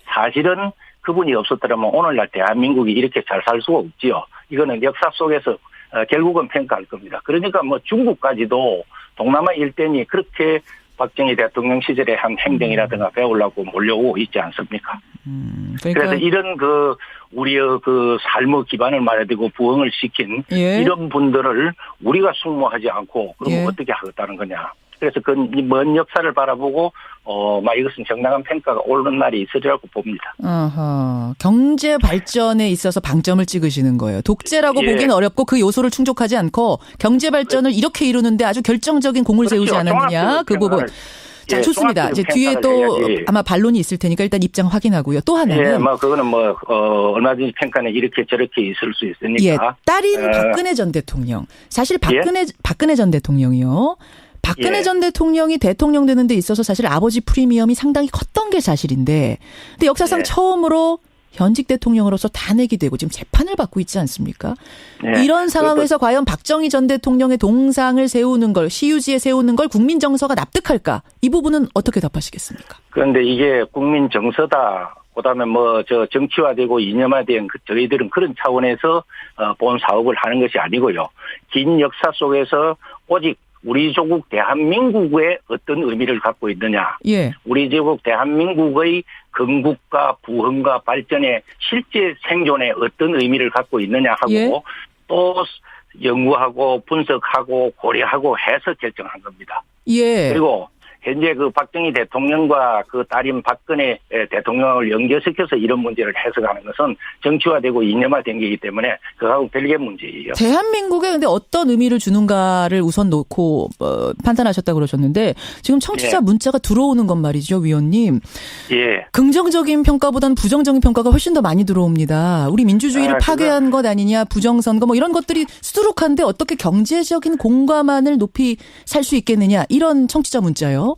S9: 사실은 그분이 없었더라면 오늘날 대한민국이 이렇게 잘 살 수가 없지요. 이거는 역사 속에서 결국은 평가할 겁니다. 그러니까 뭐 중국까지도 동남아 일대니 그렇게 박정희 대통령 시절에 한 행동이라든가 배우려고 몰려오고 있지 않습니까? 그러니까. 그래서 이런 우리의 삶의 기반을 말해야 되고 부흥을 시킨 이런 분들을 우리가 숙모하지 않고 그러면 어떻게 하겠다는 거냐. 그래서 먼 역사를 바라보고 이것은 정당한 평가가 오르는 날이 있으리라고 봅니다.
S2: 경제 발전에 있어서 방점을 찍으시는 거예요. 독재라고 보기는 어렵고 그 요소를 충족하지 않고 경제 발전을 이렇게 이루는데 아주 결정적인 공을 세우지 않았느냐. 그 부분. 자, 좋습니다. 이제 뒤에 또 해야지. 아마 반론이 있을 테니까 일단 입장 확인하고요. 또 하나는.
S9: 그거는 얼마든지 평가는 이렇게 저렇게 있을 수 있으니까.
S2: 딸인 박근혜 전 대통령. 사실 박근혜 전 대통령이요. 박근혜 전 대통령이 대통령 되는 데 있어서 사실 아버지 프리미엄이 상당히 컸던 게 사실인데, 근데 역사상 처음으로 현직 대통령으로서 탄핵이 되고 지금 재판을 받고 있지 않습니까? 이런 상황에서 과연 박정희 전 대통령의 동상을 세우는 걸, 시유지에 세우는 걸 국민 정서가 납득할까? 이 부분은 어떻게 답하시겠습니까?
S9: 그런데 이게 국민 정서다. 그다음에 정치화되고 이념화된 저희들은 그런 차원에서 본 사업을 하는 것이 아니고요. 긴 역사 속에서 오직 우리 조국 대한민국의 어떤 의미를 갖고 있느냐. 우리 조국 대한민국의 건국과 부흥과 발전의 실제 생존에 어떤 의미를 갖고 있느냐 하고 또 연구하고 분석하고 고려하고 해서 결정한 겁니다. 그리고 현재 박정희 대통령과 딸인 박근혜 대통령을 연결시켜서 이런 문제를 해석하는 것은 정치화되고 이념화된 게이기 때문에 그하고 별개 문제예요.
S2: 대한민국에 근데 어떤 의미를 주는가를 우선 놓고 판단하셨다고 그러셨는데 지금 청취자 문자가 들어오는 건 말이죠, 위원님. 긍정적인 평가보다는 부정적인 평가가 훨씬 더 많이 들어옵니다. 우리 민주주의를 파괴한 것 아니냐, 부정선거 이런 것들이 수두룩한데 어떻게 경제적인 공감만을 높이 살 수 있겠느냐, 이런 청취자 문자요.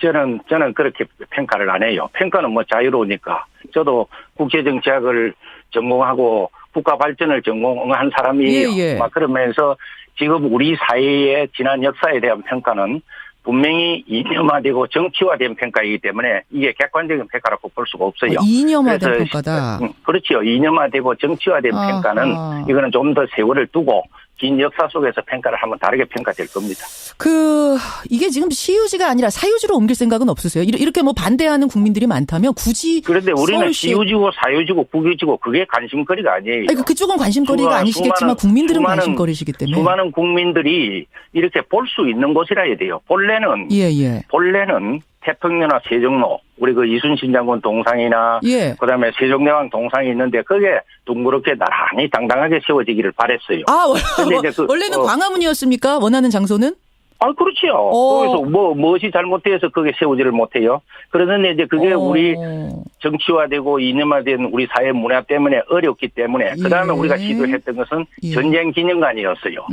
S9: 저는 그렇게 평가를 안 해요. 평가는 자유로우니까. 저도 국제정치학을 전공하고 국가 발전을 전공한 사람이에요. 그러면서 지금 우리 사회의 지난 역사에 대한 평가는 분명히 이념화되고 정치화된 평가이기 때문에 이게 객관적인 평가라고 볼 수가 없어요.
S2: 이념화된 평가다.
S9: 그렇죠. 이념화되고 정치화된 평가는 이거는 좀 더 세월을 두고 긴 역사 속에서 평가를 하면 다르게 평가될 겁니다.
S2: 이게 지금 시유지가 아니라 사유지로 옮길 생각은 없으세요? 이렇게 반대하는 국민들이 많다면 굳이.
S9: 그런데 우리는 시유지고 사유지고 국유지고 그게 관심거리가 아니에요.
S2: 그쪽은 관심거리가 아니시겠지만 국민들은 관심거리시기 때문에.
S9: 수많은 국민들이 이렇게 볼 수 있는 곳이라 해야 돼요. 본래는 태평로나 세종로, 우리 이순신 장군 동상이나 그다음에 세종대왕 동상이 있는데 그게 둥그렇게 나란히 당당하게 세워지기를 바랬어요.
S2: 원래는 광화문이었습니까? 원하는 장소는?
S9: 그렇죠. 거기서 무엇이 잘못돼서 그게 세우지를 못해요. 그러는데 이제 그게 우리 정치화되고 이념화된 우리 사회 문화 때문에 어렵기 때문에 그다음에 우리가 시도했던 것은 전쟁 기념관이었어요.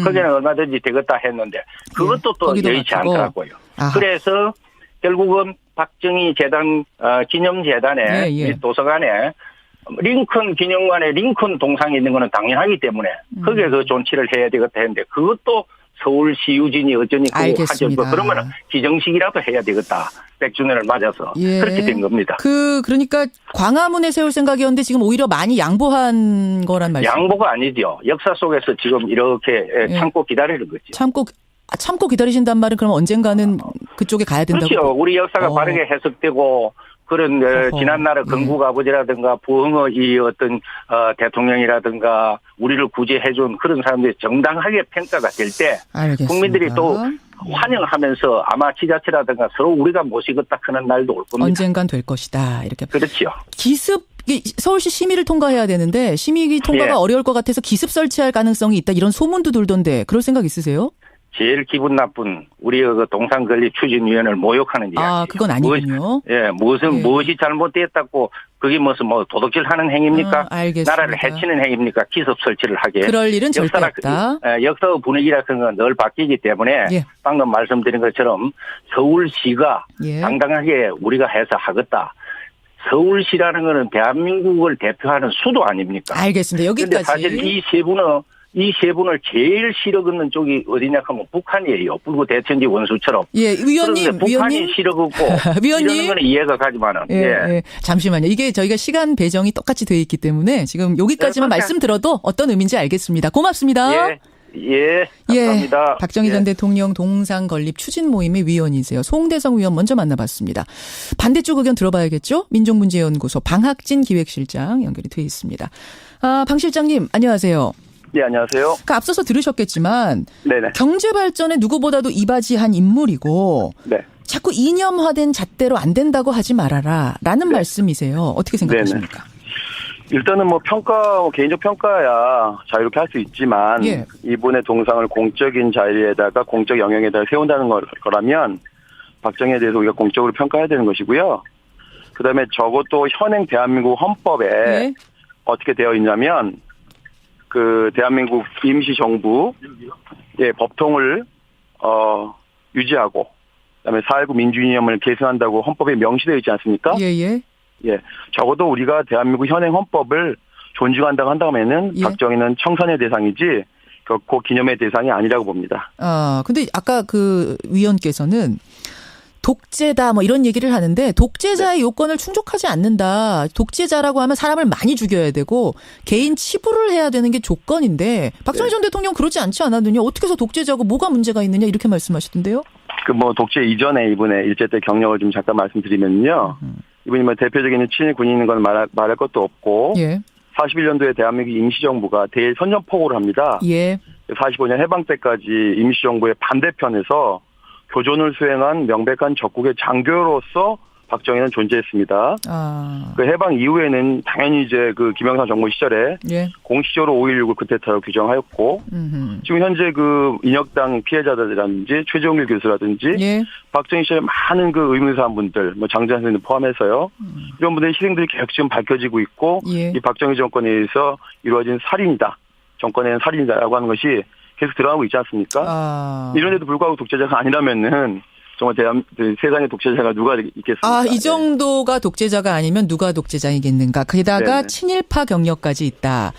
S9: 거기는 얼마든지 되겠다 했는데 그것도 또 여의치 않더라고요. 그래서 결국은 박정희 재단 기념재단에 도서관에 링컨 기념관에 링컨 동상이 있는 거는 당연하기 때문에 거기에 존치를 해야 되겠다 했는데 그것도 서울시유진이 어쩌니 하죠. 그러면 기정식이라도 해야 되겠다. 100주년을 맞아서 그렇게 된 겁니다.
S2: 그러니까 광화문에 세울 생각이었는데 지금 오히려 많이 양보한 거란 말이죠.
S9: 양보가 아니죠. 역사 속에서 지금 이렇게 참고 기다리는 거죠.
S2: 참고 기다리신단 말은 그럼 언젠가는 그쪽에 가야 된다고?
S9: 그렇죠. 우리 역사가 바르게 해석되고 그런 지난날의 건국 아버지라든가 부흥의 이 어떤 대통령이라든가 우리를 구제해준 그런 사람들이 정당하게 평가가 될 때 국민들이 또 환영하면서 아마 지자체라든가 서로 우리가 모시겠다 하는 날도 올 겁니다.
S2: 언젠간 될 것이다. 이렇게.
S9: 그렇죠.
S2: 기습 서울시 심의를 통과해야 되는데 심의 통과가 어려울 것 같아서 기습 설치할 가능성이 있다. 이런 소문도 돌던데 그럴 생각 있으세요?
S9: 제일 기분 나쁜 우리의 그 동상 건립 추진위원회를 모욕하는 이야기.
S2: 아, 그건 아니군요.
S9: 무엇이 잘못됐다고 그게 무슨 도둑질 하는 행위입니까?
S2: 알겠습니다.
S9: 나라를 해치는 행위입니까? 기습 설치를 하게.
S2: 그럴 일은 절대 없다.
S9: 역사 분위기라는 건 늘 바뀌기 때문에 방금 말씀드린 것처럼 서울시가 당당하게 우리가 해서 하겠다. 서울시라는 것은 대한민국을 대표하는 수도 아닙니까?
S2: 알겠습니다. 여기까지.
S9: 사실 이 세 분을 제일 싫어하는 쪽이 어디냐 하면 북한이에요. 불구 대천지 원수처럼.
S2: 예, 위원님.
S9: 북한이 싫어하고
S2: 위원님.
S9: 이러는 건 이해가 가지만은.
S2: 잠시만요. 이게 저희가 시간 배정이 똑같이 돼 있기 때문에 지금 여기까지만 말씀 들어도 어떤 의미인지 알겠습니다. 고맙습니다.
S9: 감사합니다.
S2: 박정희 전 대통령 동상 건립 추진 모임의 위원이세요. 송대성 위원 먼저 만나봤습니다. 반대쪽 의견 들어봐야겠죠? 민족문제연구소 방학진 기획실장 연결이 돼 있습니다. 방 실장님 안녕하세요.
S10: 네, 안녕하세요.
S2: 앞서서 들으셨겠지만
S10: 네네.
S2: 경제 발전에 누구보다도 이바지한 인물이고 자꾸 이념화된 잣대로 안 된다고 하지 말아라라는 말씀이세요. 어떻게 생각하십니까?
S10: 일단은 개인적 평가야 자유롭게 할 수 있지만 이분의 동상을 공적인 자리에다가 공적 영역에다가 세운다는 거라면 박정희에 대해서 우리가 공적으로 평가해야 되는 것이고요. 그다음에 적어도 현행 대한민국 헌법에 어떻게 되어 있냐면 그 대한민국 임시정부의 법통을 유지하고 그다음에 4.19 민주이념을 계승한다고 헌법에 명시되어 있지 않습니까? 적어도 우리가 대한민국 현행 헌법을 존중한다고 한다면은 박정희는 청산의 대상이지 결코 기념의 대상이 아니라고 봅니다.
S2: 근데 아까 그 위원께서는 독재다 이런 얘기를 하는데 독재자의 요건을 충족하지 않는다. 독재자라고 하면 사람을 많이 죽여야 되고 개인 치부를 해야 되는 게 조건인데 박정희 전 대통령 그러지 않지 않았느냐. 어떻게 해서 독재자고 뭐가 문제가 있느냐 이렇게 말씀하시던데요.
S10: 독재 이전에 이분의 일제 때 경력을 좀 잠깐 말씀드리면요. 이분이 대표적인 친일 군인인 건 말할 것도 없고 41년도에 대한민국 임시정부가 대일 선전포고를 합니다. 45년 해방 때까지 임시정부의 반대편에서 교전을 수행한 명백한 적국의 장교로서 박정희는 존재했습니다. 그 해방 이후에는 당연히 이제 그 김영삼 정부 시절에 공식적으로 5.16을 쿠데타로 규정하였고 지금 현재 그 인혁당 피해자들이라든지 최종일 교수라든지 박정희 시절에 많은 그 의문사한 분들, 장재환 선생님 포함해서요. 이런 분들의 희생들이 계속 지금 밝혀지고 있고 이 박정희 정권에 의해서 이루어진 살인이다. 정권에는 살인이다라고 하는 것이 계속 드러나고 있지 않습니까? 이런데도 불구하고 독재자가 아니라면은 정말 세상에 독재자가 누가 있겠습니까?
S2: 이 정도가 독재자가 아니면 누가 독재자이겠는가. 게다가 친일파 경력까지 있다.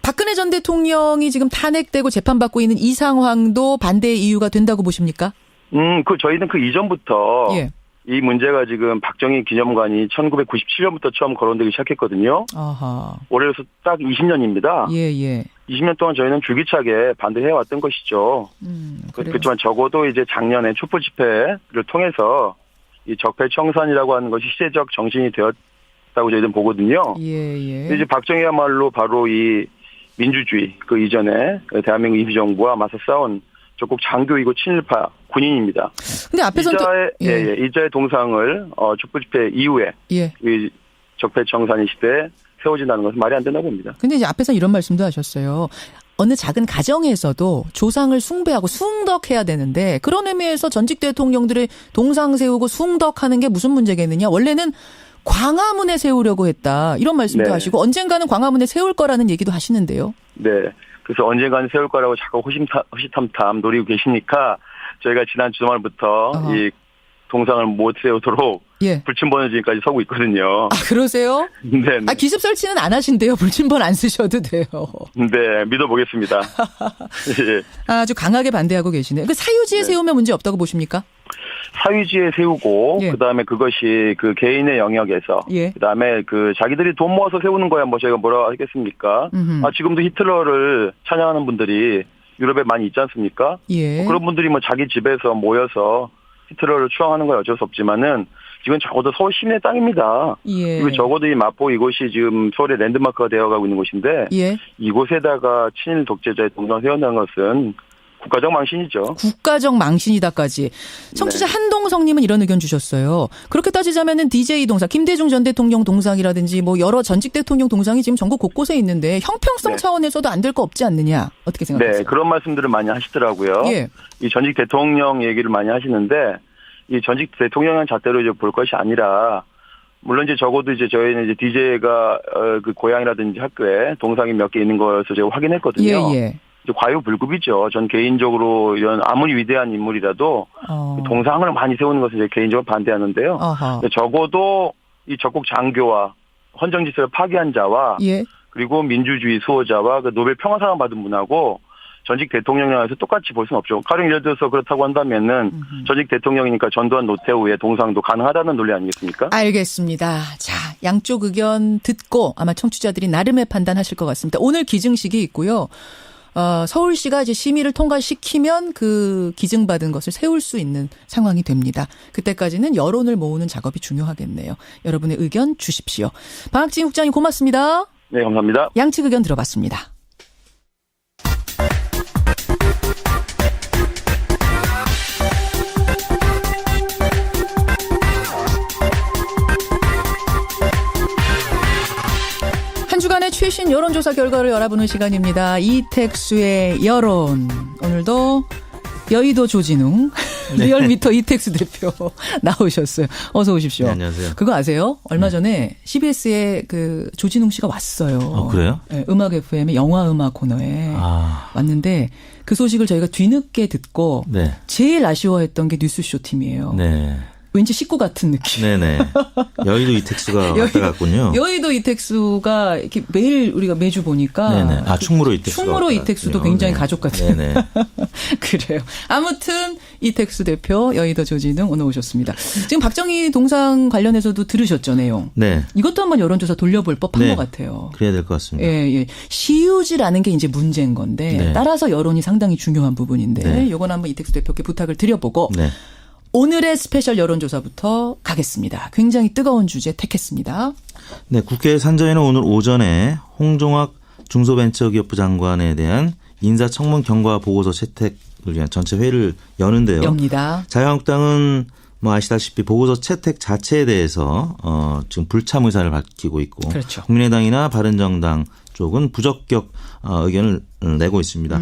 S2: 박근혜 전 대통령이 지금 탄핵되고 재판받고 있는 이 상황도 반대의 이유가 된다고 보십니까?
S10: 저희는 그 이전부터 이 문제가 지금 박정희 기념관이 1997년부터 처음 거론되기 시작했거든요. 올해로서 딱 20년입니다. 20년 동안 저희는 줄기차게 반대해왔던 것이죠. 그렇지만 적어도 이제 작년에 촛불 집회를 통해서 이 적폐청산이라고 하는 것이 시대적 정신이 되었다고 저희는 보거든요. 이제 박정희야말로 바로 이 민주주의 그 이전에 대한민국 임시정부와 맞서 싸운 적국 장교이고 친일파 군인입니다.
S2: 근데 앞에서
S10: 이자의 동상을 촛불 집회 이후에 이 적폐청산의 시대에 세워진다는 것은 말이 안 된다고 봅니다.
S2: 근데 이제 앞에서 이런 말씀도 하셨어요. 어느 작은 가정에서도 조상을 숭배하고 숭덕해야 되는데 그런 의미에서 전직 대통령들의 동상 세우고 숭덕하는 게 무슨 문제겠느냐. 원래는 광화문에 세우려고 했다. 이런 말씀도 하시고 언젠가는 광화문에 세울 거라는 얘기도 하시는데요.
S10: 그래서 언젠가는 세울 거라고 자꾸 호시탐탐 노리고 계시니까 저희가 지난 주말부터 이 동상을 못 세우도록 불침번호 지금까지 서고 있거든요.
S2: 그러세요? 기습 설치는 안 하신대요. 불침번 안 쓰셔도 돼요.
S10: 믿어보겠습니다.
S2: 아주 강하게 반대하고 계시네요. 그 사유지에 세우면 문제 없다고 보십니까?
S10: 사유지에 세우고 그다음에 그것이 그 개인의 영역에서 그다음에 그 자기들이 돈 모아서 세우는 거야 저희가 뭐라 하겠습니까? 지금도 히틀러를 찬양하는 분들이 유럽에 많이 있지 않습니까? 그런 분들이 자기 집에서 모여서 히틀러를 추앙하는 건 어쩔 수 없지만은 이건 적어도 서울 시민의 땅입니다. 그리고 적어도 이 마포 이곳이 지금 서울의 랜드마크가 되어가고 있는 곳인데 이곳에다가 친일 독재자의 동상 세운다는 것은 국가적 망신이죠.
S2: 국가적 망신이다까지. 청취자 한동성님은 이런 의견 주셨어요. 그렇게 따지자면은 DJ 동상, 김대중 전 대통령 동상이라든지 뭐 여러 전직 대통령 동상이 지금 전국 곳곳에 있는데 형평성 차원에서도 안 될 거 없지 않느냐. 어떻게 생각하세요?
S10: 네, 그런 말씀들을 많이 하시더라고요.
S2: 예.
S10: 이 전직 대통령 얘기를 많이 하시는데 이 전직 대통령의 잣대로 이제 볼 것이 아니라 물론 이제 적어도 이제 저희는 이제 DJ가 그 고향이라든지 학교에 동상이 몇 개 있는 거여서 제가 확인했거든요.
S2: 예.
S10: 과유불급이죠. 전 개인적으로 이런 아무리 위대한 인물이라도 동상을 많이 세우는 것을 제 개인적으로 반대하는데요. 적어도 이 적국 장교와 헌정 질서를 파괴한 자와 그리고 민주주의 수호자와 그 노벨 평화상을 받은 분하고 전직 대통령이라서 똑같이 볼 수는 없죠. 가령 예를 들어서 그렇다고 한다면은 전직 대통령이니까 전두환 노태우의 동상도 가능하다는 논리 아니겠습니까?
S2: 알겠습니다. 자, 양쪽 의견 듣고 아마 청취자들이 나름의 판단하실 것 같습니다. 오늘 기증식이 있고요. 서울시가 이제 심의를 통과시키면 그 기증받은 것을 세울 수 있는 상황이 됩니다. 그때까지는 여론을 모으는 작업이 중요하겠네요. 여러분의 의견 주십시오. 방학진 국장님 고맙습니다.
S10: 네, 감사합니다.
S2: 양측 의견 들어봤습니다. 한 주간의 최신 여론조사 결과를 알아보는 시간입니다. 이택수의 여론. 오늘도 여의도 조진웅 리얼미터 이택수 대표 나오셨어요. 어서 오십시오.
S11: 네, 안녕하세요.
S2: 그거 아세요? 얼마 전에 CBS에 그 조진웅 씨가 왔어요.
S11: 그래요?
S2: 네, 음악 FM의 영화 음악 코너에 왔는데 그 소식을 저희가 뒤늦게 듣고 제일 아쉬워했던 게 뉴스쇼 팀이에요.
S11: 네.
S2: 왠지 식구 같은 느낌.
S11: 네네. 여의도 이택수가 왔다 갔군요.
S2: 여의도 이택수가 이렇게 매일 우리가 매주 보니까.
S11: 네네. 충무로 이택수가.
S2: 충무로 이택수도 굉장히 가족 같아요.
S11: 네네.
S2: 그래요. 아무튼 이택수 대표 여의도 조진웅 오늘 오셨습니다. 지금 박정희 동상 관련해서도 들으셨죠, 내용.
S11: 네.
S2: 이것도 한번 여론조사 돌려볼 법한 것 같아요.
S11: 그래야 될 것 같습니다.
S2: 예. 시유지라는 게 이제 문제인 건데 따라서 여론이 상당히 중요한 부분인데 요건 한번 이택수 대표께 부탁을 드려보고. 오늘의 스페셜 여론조사부터 가겠습니다. 굉장히 뜨거운 주제 택했습니다.
S11: 네, 국회 산전에는 오늘 오전에 홍종학 중소벤처기업부 장관에 대한 인사청문 경과 보고서 채택을 위한 전체 회의를 여는데요.
S2: 엽니다.
S11: 자유한국당은 뭐 아시다시피 보고서 채택 자체에 대해서 지금 불참 의사를 밝히고 있고,
S2: 그렇죠.
S11: 국민의당이나 바른정당 쪽은 부적격 의견을 내고 있습니다.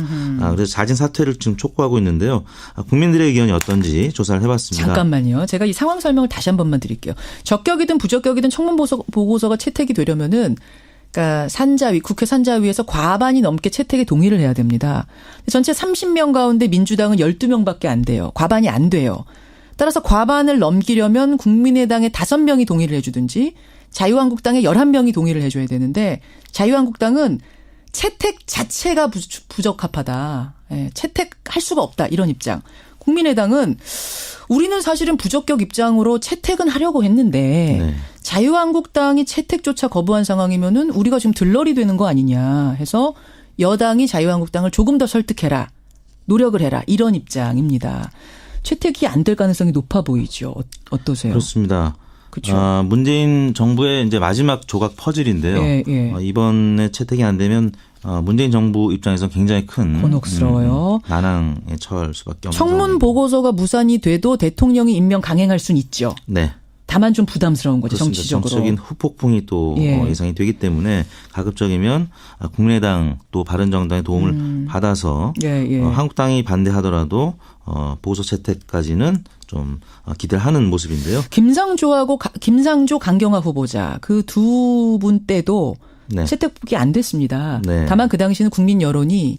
S11: 그래서 자진 사퇴를 지금 촉구하고 있는데요. 국민들의 의견이 어떤지 조사를 해봤습니다.
S2: 잠깐만요. 제가 이 상황 설명을 다시 한 번만 드릴게요. 적격이든 부적격이든 청문 보고서가 채택이 되려면은 그러니까 산자위, 국회 산자위에서 과반이 넘게 채택에 동의를 해야 됩니다. 전체 30명 가운데 민주당은 12명밖에 안 돼요. 과반이 안 돼요. 따라서 과반을 넘기려면 국민의당에 5명이 동의를 해주든지 자유한국당에 11명이 동의를 해줘야 되는데 자유한국당은 채택 자체가 부적합하다. 채택할 수가 없다. 이런 입장. 국민의당은 우리는 사실은 부적격 입장으로 채택은 하려고 했는데 자유한국당이 채택조차 거부한 상황이면은 우리가 지금 들러리 되는 거 아니냐 해서 여당이 자유한국당을 조금 더 설득해라. 노력을 해라. 이런 입장입니다. 채택이 안 될 가능성이 높아 보이죠. 어떠세요?
S11: 그렇습니다.
S2: 그렇죠.
S11: 문재인 정부의 이제 마지막 조각 퍼즐인데요. 이번에 채택이 안 되면 문재인 정부 입장에서 굉장히 큰
S2: 곤혹스러워요.
S11: 난항에 처할 수밖에 없는
S2: 청문
S11: 상황입니다.
S2: 보고서가 무산이 돼도 대통령이 임명 강행할 수는 있죠.
S11: 네.
S2: 다만 좀 부담스러운 거죠.
S11: 그렇습니다.
S2: 정치적으로.
S11: 정치적인 후폭풍이 또 예상이 되기 때문에 가급적이면 국민의당 또 바른정당의 도움을 받아서 한국당이 반대하더라도 보고서 채택까지는 좀 기대를 하는 모습인데요.
S2: 김상조 강경화 후보자 그 두 분 때도 채택이 안 됐습니다. 다만 그 당시는 국민 여론이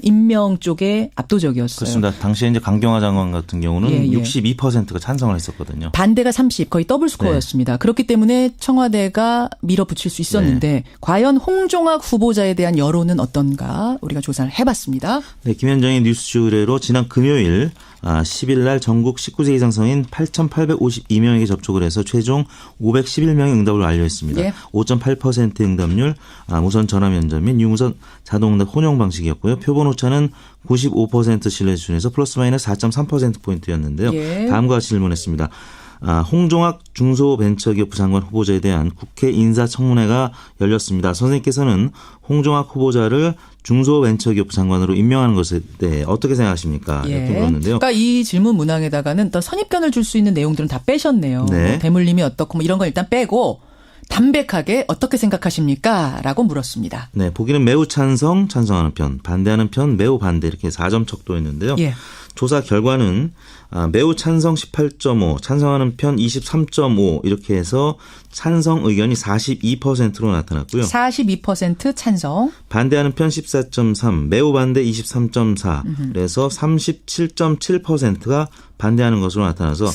S2: 임명 쪽에 압도적이었어요.
S11: 그렇습니다. 당시에 이제 강경화 장관 같은 경우는 62%가 찬성을 했었거든요.
S2: 반대가 30, 거의 더블 스코어였습니다. 그렇기 때문에 청와대가 밀어붙일 수 있었는데 과연 홍종학 후보자에 대한 여론은 어떤가 우리가 조사를 해봤습니다.
S11: 네, 김현정의 뉴스쇼 의뢰로 지난 금요일 10일 날 전국 19세 이상 성인 8,852명에게 접촉을 해서 최종 511명의 응답을 완료했습니다. 5.8% 응답률, 무선 전화 면접 및 유무선 자동응답 혼용 방식이었고요. 표본 오차는 95% 신뢰 수준에서 플러스 마이너스 4.3%포인트였는데요. 다음과 같이 질문했습니다. 홍종학 중소벤처기업 부장관 후보자에 대한 국회 인사청문회가 열렸습니다. 선생님께서는 홍종학 후보자를 중소벤처기업 부장관으로 임명하는 것에 대해 어떻게 생각하십니까? 이렇게 물었는데요.
S2: 그러니까 이 질문 문항에다가는 또 선입견을 줄 수 있는 내용들은 다 빼셨네요. 네. 뭐 대물림이 어떻고 뭐 이런 건 일단 빼고 담백하게 어떻게 생각하십니까? 라고 물었습니다.
S11: 네, 보기는 매우 찬성하는 편, 반대하는 편, 매우 반대 이렇게 4점 척도했는데요. 예. 조사 결과는 매우 찬성 18.5, 찬성하는 편 23.5 이렇게 해서 찬성 의견이 42%로 나타났고요.
S2: 42% 찬성.
S11: 반대하는 편 14.3, 매우 반대 23.4. 그래서 37.7%가 반대하는 것으로 나타나서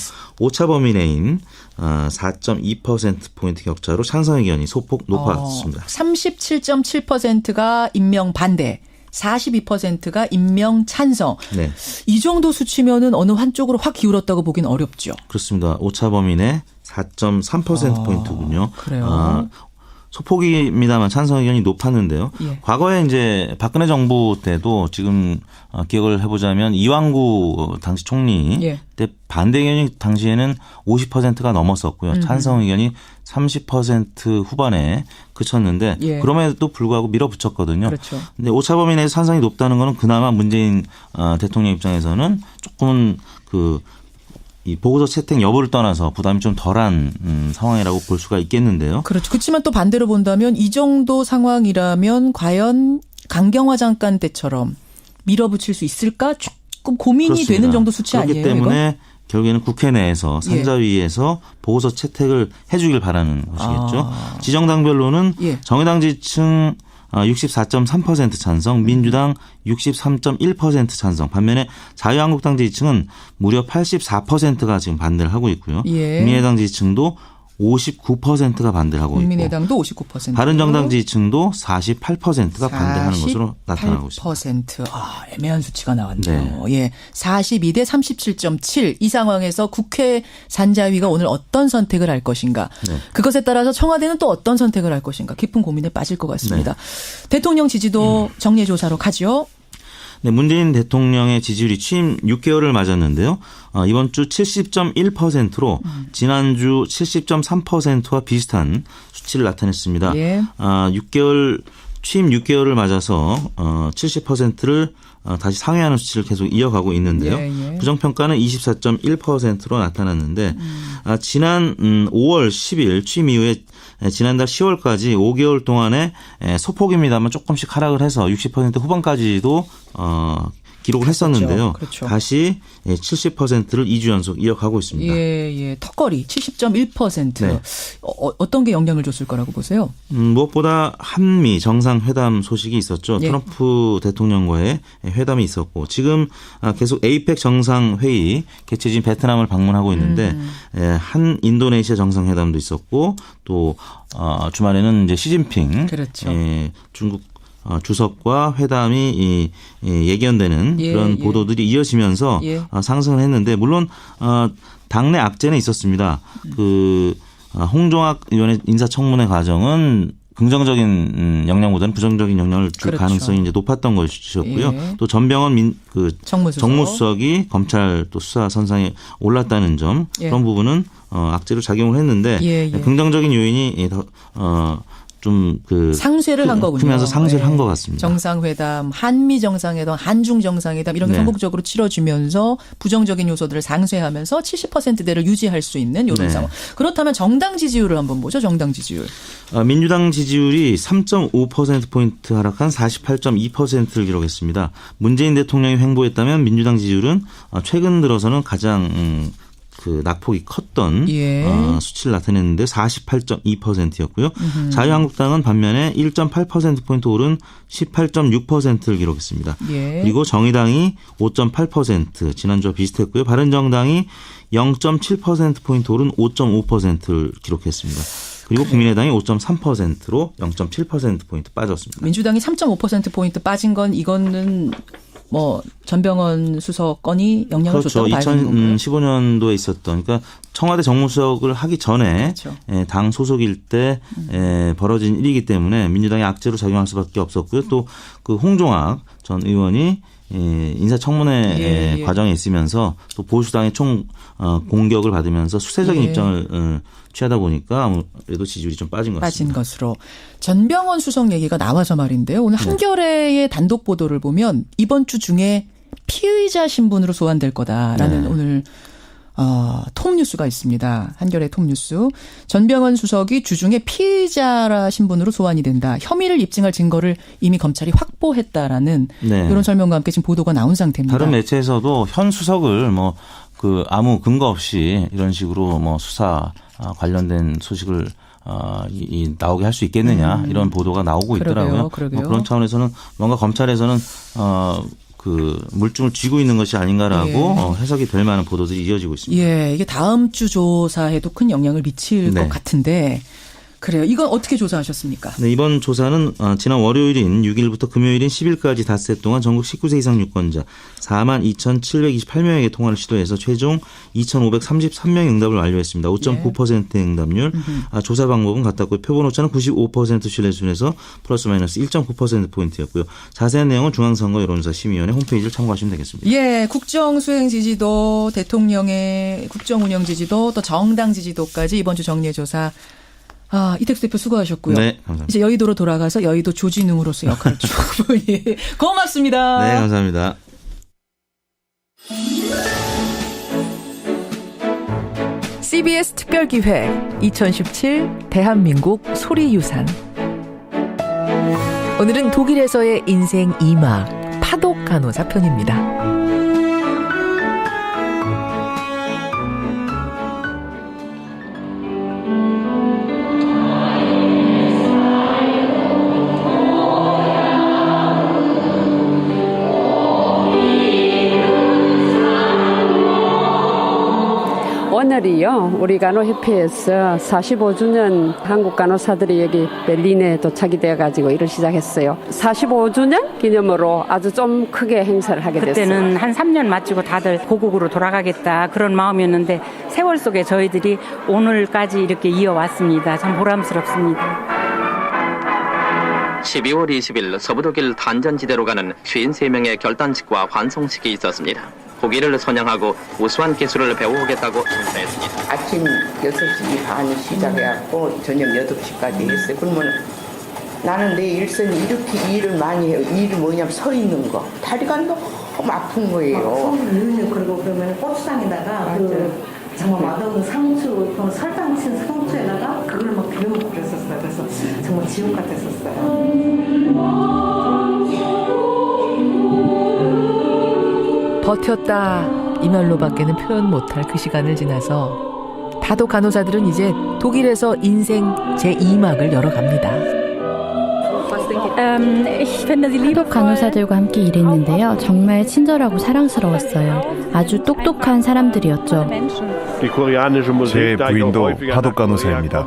S11: 오차 범위 내인 4.2%포인트 격차로 찬성 의견이 소폭 높았습니다.
S2: 37.7%가 임명 반대. 42%가 임명 찬성.
S11: 네.
S2: 이 정도 수치면은 어느 한쪽으로 확 기울었다고 보긴 어렵죠.
S11: 그렇습니다. 오차 범위 내 4.3%포인트군요.
S2: 그래요.
S11: 소폭입니다만 찬성 의견이 높았는데요. 예. 과거에 이제 박근혜 정부 때도 지금 기억을 해보자면 이완구 당시 총리 때 반대 의견이 당시에는 50%가 넘었었고요. 찬성 의견이 30% 후반에 그쳤는데 그럼에도 불구하고 밀어붙였거든요.
S2: 그렇죠.
S11: 근데 오차 범위 내에서 찬성이 높다는 거는 그나마 문재인 대통령 입장에서는 조금은 이 보고서 채택 여부를 떠나서 부담이 좀 덜한 상황이라고 볼 수가 있겠는데요.
S2: 그렇죠. 그렇지만 또 반대로 본다면 이 정도 상황이라면 과연 강경화 장관 때처럼 밀어붙일 수 있을까? 조금 고민이
S11: 그렇습니다.
S2: 되는 정도 수치
S11: 그렇기
S2: 아니에요?
S11: 때문에
S2: 이건?
S11: 결국에는 국회 내에서 산자위에서 보고서 채택을 해 주길 바라는 것이겠죠. 지정당별로는 정의당 지층 64.3% 찬성, 민주당 63.1% 찬성. 반면에 자유한국당 지지층은 무려 84%가 지금 반대를 하고 있고요. 국민의당 지지층도 59%가 반대를 하고 있고.
S2: 국민의당도 59%.
S11: 바른정당 지지층도 48%가 반대하는 것으로 나타나고 있습니다.
S2: 48%. 애매한 수치가 나왔네요. 네. 42대 37.7. 이 상황에서 국회 산자위가 오늘 어떤 선택을 할 것인가. 네. 그것에 따라서 청와대는 또 어떤 선택을 할 것인가. 깊은 고민에 빠질 것 같습니다. 네. 대통령 지지도 정례조사로 가죠.
S11: 네, 문재인 대통령의 지지율이 취임 6개월을 맞았는데요. 이번 주 70.1%로 지난주 70.3%와 비슷한 수치를 나타냈습니다. 취임 6개월을 맞아서 70%를 다시 상회하는 수치를 계속 이어가고 있는데요. 부정평가는 24.1%로 나타났는데 지난 5월 10일 취임 이후에 지난달 10월까지 5개월 동안에 소폭입니다만 조금씩 하락을 해서 60% 후반까지도 기록을 했었는데요.
S2: 그렇죠.
S11: 다시 70%를 2주 연속 이어가고 있습니다.
S2: 턱걸이 70.1%. 네. 어떤 게 영향을 줬을 거라고 보세요?
S11: 무엇보다 한미 정상회담 소식이 있었죠. 트럼프 대통령과의 회담이 있었고 지금 계속 에이펙 정상회의 개최진 베트남을 방문하고 있는데 한 인도네시아 정상회담도 있었고 또 주말에는 이제 시진핑
S2: 그렇죠.
S11: 중국 주석과 회담이 예견되는 그런 보도들이 이어지면서 상승을 했는데 물론 당내 악재는 있었습니다. 홍종학 의원의 인사청문회 과정은 긍정적인 영향보다는 부정적인 영향을 줄 가능성이 이제 높았던 것이었고요. 또 전병헌 정무수석이 검찰 또 수사 선상에 올랐다는 점 그런 부분은 악재로 작용을 했는데 긍정적인 요인이 좀
S2: 상쇄를 한 거군요.
S11: 크면서 상쇄를 한 것 같습니다.
S2: 정상회담, 한미 정상회담, 한중 정상회담 이런 게 성공적으로 치러지면서 부정적인 요소들을 상쇄하면서 70%대를 유지할 수 있는 이런 상황. 그렇다면 정당 지지율을 한번 보죠. 정당 지지율.
S11: 민주당 지지율이 3.5%포인트 하락한 48.2%를 기록했습니다. 문재인 대통령이 횡보했다면 민주당 지지율은 최근 들어서는 가장 낙폭이 컸던 수치를 나타냈는데 48.2%였고요. 자유한국당은 반면에 1.8%포인트 오른 18.6%를 기록했습니다. 그리고 정의당이 5.8% 지난주와 비슷했고요. 바른정당이 0.7%포인트 오른 5.5%를 기록했습니다. 그리고 국민의당이 5.3%로 0.7%포인트 빠졌습니다.
S2: 민주당이 3.5%포인트 빠진 건 이거는 전병헌 수석 건이 영향을 줬다고 봐야 되는 건가요?
S11: 2015년도에 있었던 그러니까 청와대 정무수석을 하기 전에 당 소속일 때 벌어진 일이기 때문에 민주당의 악재로 작용할 수밖에 없었고요. 또 홍종학 전 의원이 인사청문회 과정에 있으면서 또 보수당의 총 공격을 받으면서 수세적인 입장을 취하다 보니까 아무래도 지지율이 좀 빠진 것 같습니다.
S2: 것으로. 전병헌 수석 얘기가 나와서 말인데요. 오늘 한겨레의 단독 보도를 보면 이번 주 중에 피의자 신분으로 소환될 거다라는 오늘 톱뉴스가 있습니다. 한겨레 톱뉴스. 전병헌 수석이 주중에 피의자 신분으로 소환이 된다. 혐의를 입증할 증거를 이미 검찰이 확보했다라는 이런 설명과 함께 지금 보도가 나온 상태입니다.
S11: 다른 매체에서도 현 수석을 아무 근거 없이 이런 식으로 수사 관련된 소식을 나오게 할 수 있겠느냐 이런 보도가 나오고 있더라고요. 그런 차원에서는 뭔가 검찰에서는 물증을 쥐고 있는 것이 아닌가라고 해석이 될 만한 보도들이 이어지고 있습니다.
S2: 이게 다음 주 조사에도 큰 영향을 미칠 것 같은데 그래요. 이건 어떻게 조사하셨습니까?
S11: 네, 이번 조사는 지난 월요일인 6일부터 금요일인 10일까지 닷새 동안 전국 19세 이상 유권자 42,728명에게 통화를 시도해서 최종 2,533명의 응답을 완료했습니다. 5.9%의 응답률. 조사 방법은 같았고요. 표본 오차는 95% 신뢰 수준에서 플러스 마이너스 1.9%포인트였고요. 자세한 내용은 중앙선거 여론조사 심의위원회 홈페이지를 참고하시면 되겠습니다.
S2: 국정 수행 지지도, 대통령의 국정 운영 지지도, 또 정당 지지도까지 이번 주 정리해 조사 이택수 대표 수고하셨고요.
S11: 네, 감사합니다.
S2: 이제 여의도로 돌아가서 여의도 조진웅으로서 역할을 충분히. 고맙습니다.
S11: 네, 감사합니다.
S2: CBS 특별기획 2017 대한민국 소리유산. 오늘은 독일에서의 인생 2막 파독 간호사 편입니다.
S12: 오늘이요, 우리 간호협회에서 45주년 한국 간호사들이 여기 베를린에 도착이 되어가지고 일을 시작했어요. 45주년 기념으로 아주 좀 크게 행사를 하게 됐어요.
S13: 그때는 한 3년 마치고 다들 고국으로 돌아가겠다 그런 마음이었는데 세월 속에 저희들이 오늘까지 이렇게 이어왔습니다. 참 보람스럽습니다.
S14: 12월 20일 서부독일 단전지대로 가는 53명의 결단식과 환송식이 있었습니다. 독일을 선양하고 우수한 기술을 배워오겠다고 선포했습니다.
S15: 아침 6시 반 시작해갖고 저녁 8시까지 했어요. 그러면 나는 내 일선이 이렇게 일을 많이 해요. 일이 뭐냐면 서 있는 거. 다리가 너무 아픈 거예요.
S16: 그리고 그러면 고추장에다가 정말 맛없는 상추, 설탕 친 상추에다가 그걸 막 비벼 먹고 그랬었어요. 그래서 정말 지옥 같았었어요.
S2: 버텼다 이 말로밖에는 표현 못할 그 시간을 지나서 파독 간호사들은 이제 독일에서 인생 제2막을 열어갑니다.
S17: 파독 간호사들과 함께 일했는데요. 정말 친절하고 사랑스러웠어요. 아주 똑똑한 사람들이었죠.
S18: 제 부인도 파독 간호사입니다.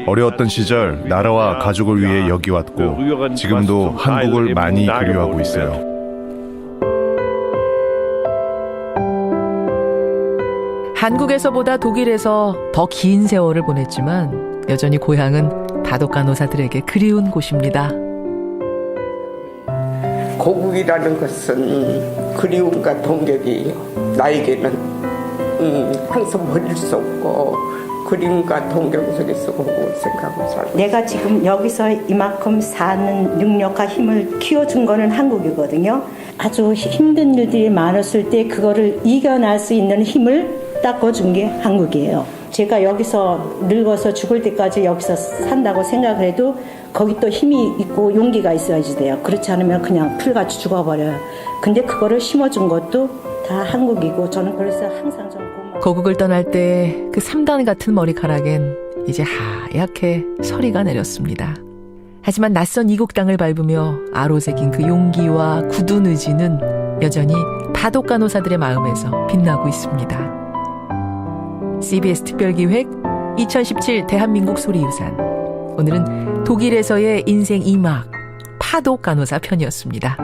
S18: 어려웠던 시절 나라와 가족을 위해 여기 왔고 지금도 한국을 많이 그리워하고 있어요.
S2: 한국에서보다 독일에서 더 긴 세월을 보냈지만 여전히 고향은 파독 간호사들에게 그리운 곳입니다.
S15: 고국이라는 것은 그리움과 동경이에요. 나에게는 항상 버릴 수 없고 그림과 동경 속에서 고국을 생각하고 살고.
S19: 내가 지금 여기서 이만큼 사는 능력과 힘을 키워준 거는 한국이거든요. 아주 힘든 일들이 많았을 때 그거를 이겨낼 수 있는 힘을 닦아준 게 한국이에요. 제가 여기서 늙어서 죽을 때까지 여기서 산다고 생각을 해도 거기 또 힘이 있고 용기가 있어야지 돼요. 그렇지 않으면 그냥 풀같이 죽어버려요. 근데 그거를 심어준 것도 다 한국이고 저는 그래서 항상 좀 고마워요.
S2: 고국을 떠날 때 그 3단 같은 머리카락엔 이제 하얗게 서리가 내렸습니다. 하지만 낯선 이국 땅을 밟으며 아로새긴 그 용기와 굳은 의지는 여전히 파독 간호사들의 마음에서 빛나고 있습니다. CBS 특별기획 2017 대한민국 소리유산. 오늘은 독일에서의 인생 2막 파독 간호사 편이었습니다.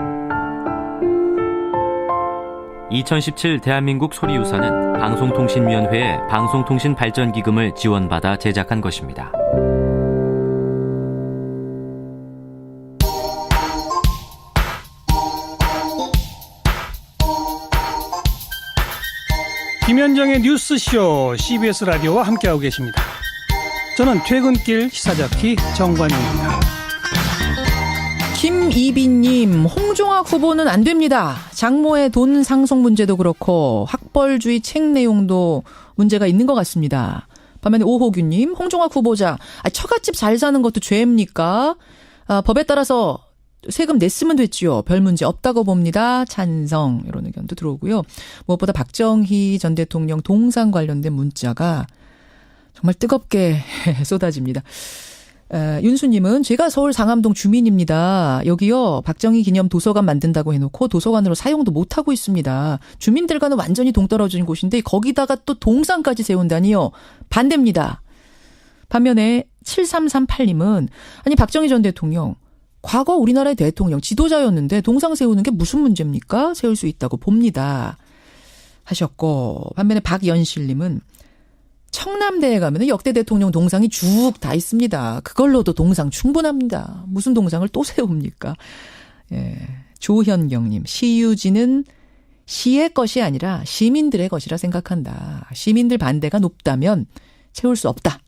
S20: 2017 대한민국 소리유산은 방송통신위원회의 방송통신발전기금을 지원받아 제작한 것입니다.
S21: 김현정의 뉴스쇼 CBS 라디오와 함께하고 계십니다. 저는 퇴근길 시사자키 정관용입니다.
S2: 김이빈님, 홍종학 후보는 안 됩니다. 장모의 돈 상속 문제도 그렇고 학벌주의 책 내용도 문제가 있는 것 같습니다. 반면에 오호규님, 홍종학 후보자, 처갓집 잘 사는 것도 죄입니까? 법에 따라서 세금 냈으면 됐지요. 별 문제 없다고 봅니다. 찬성. 이런 의견도 들어오고요. 무엇보다 박정희 전 대통령 동상 관련된 문자가 정말 뜨겁게 쏟아집니다. 윤수님은 제가 서울 상암동 주민입니다. 여기요 박정희 기념 도서관 만든다고 해놓고 도서관으로 사용도 못하고 있습니다. 주민들과는 완전히 동떨어진 곳인데 거기다가 또 동상까지 세운다니요. 반대입니다. 반면에 7338님은 아니 박정희 전 대통령 과거 우리나라의 대통령 지도자였는데 동상 세우는 게 무슨 문제입니까? 세울 수 있다고 봅니다. 하셨고 반면에 박연실님은 청남대에 가면 역대 대통령 동상이 쭉 다 있습니다. 그걸로도 동상 충분합니다. 무슨 동상을 또 세웁니까? 예. 조현경님, 시유지는 시의 것이 아니라 시민들의 것이라 생각한다. 시민들 반대가 높다면 세울 수 없다.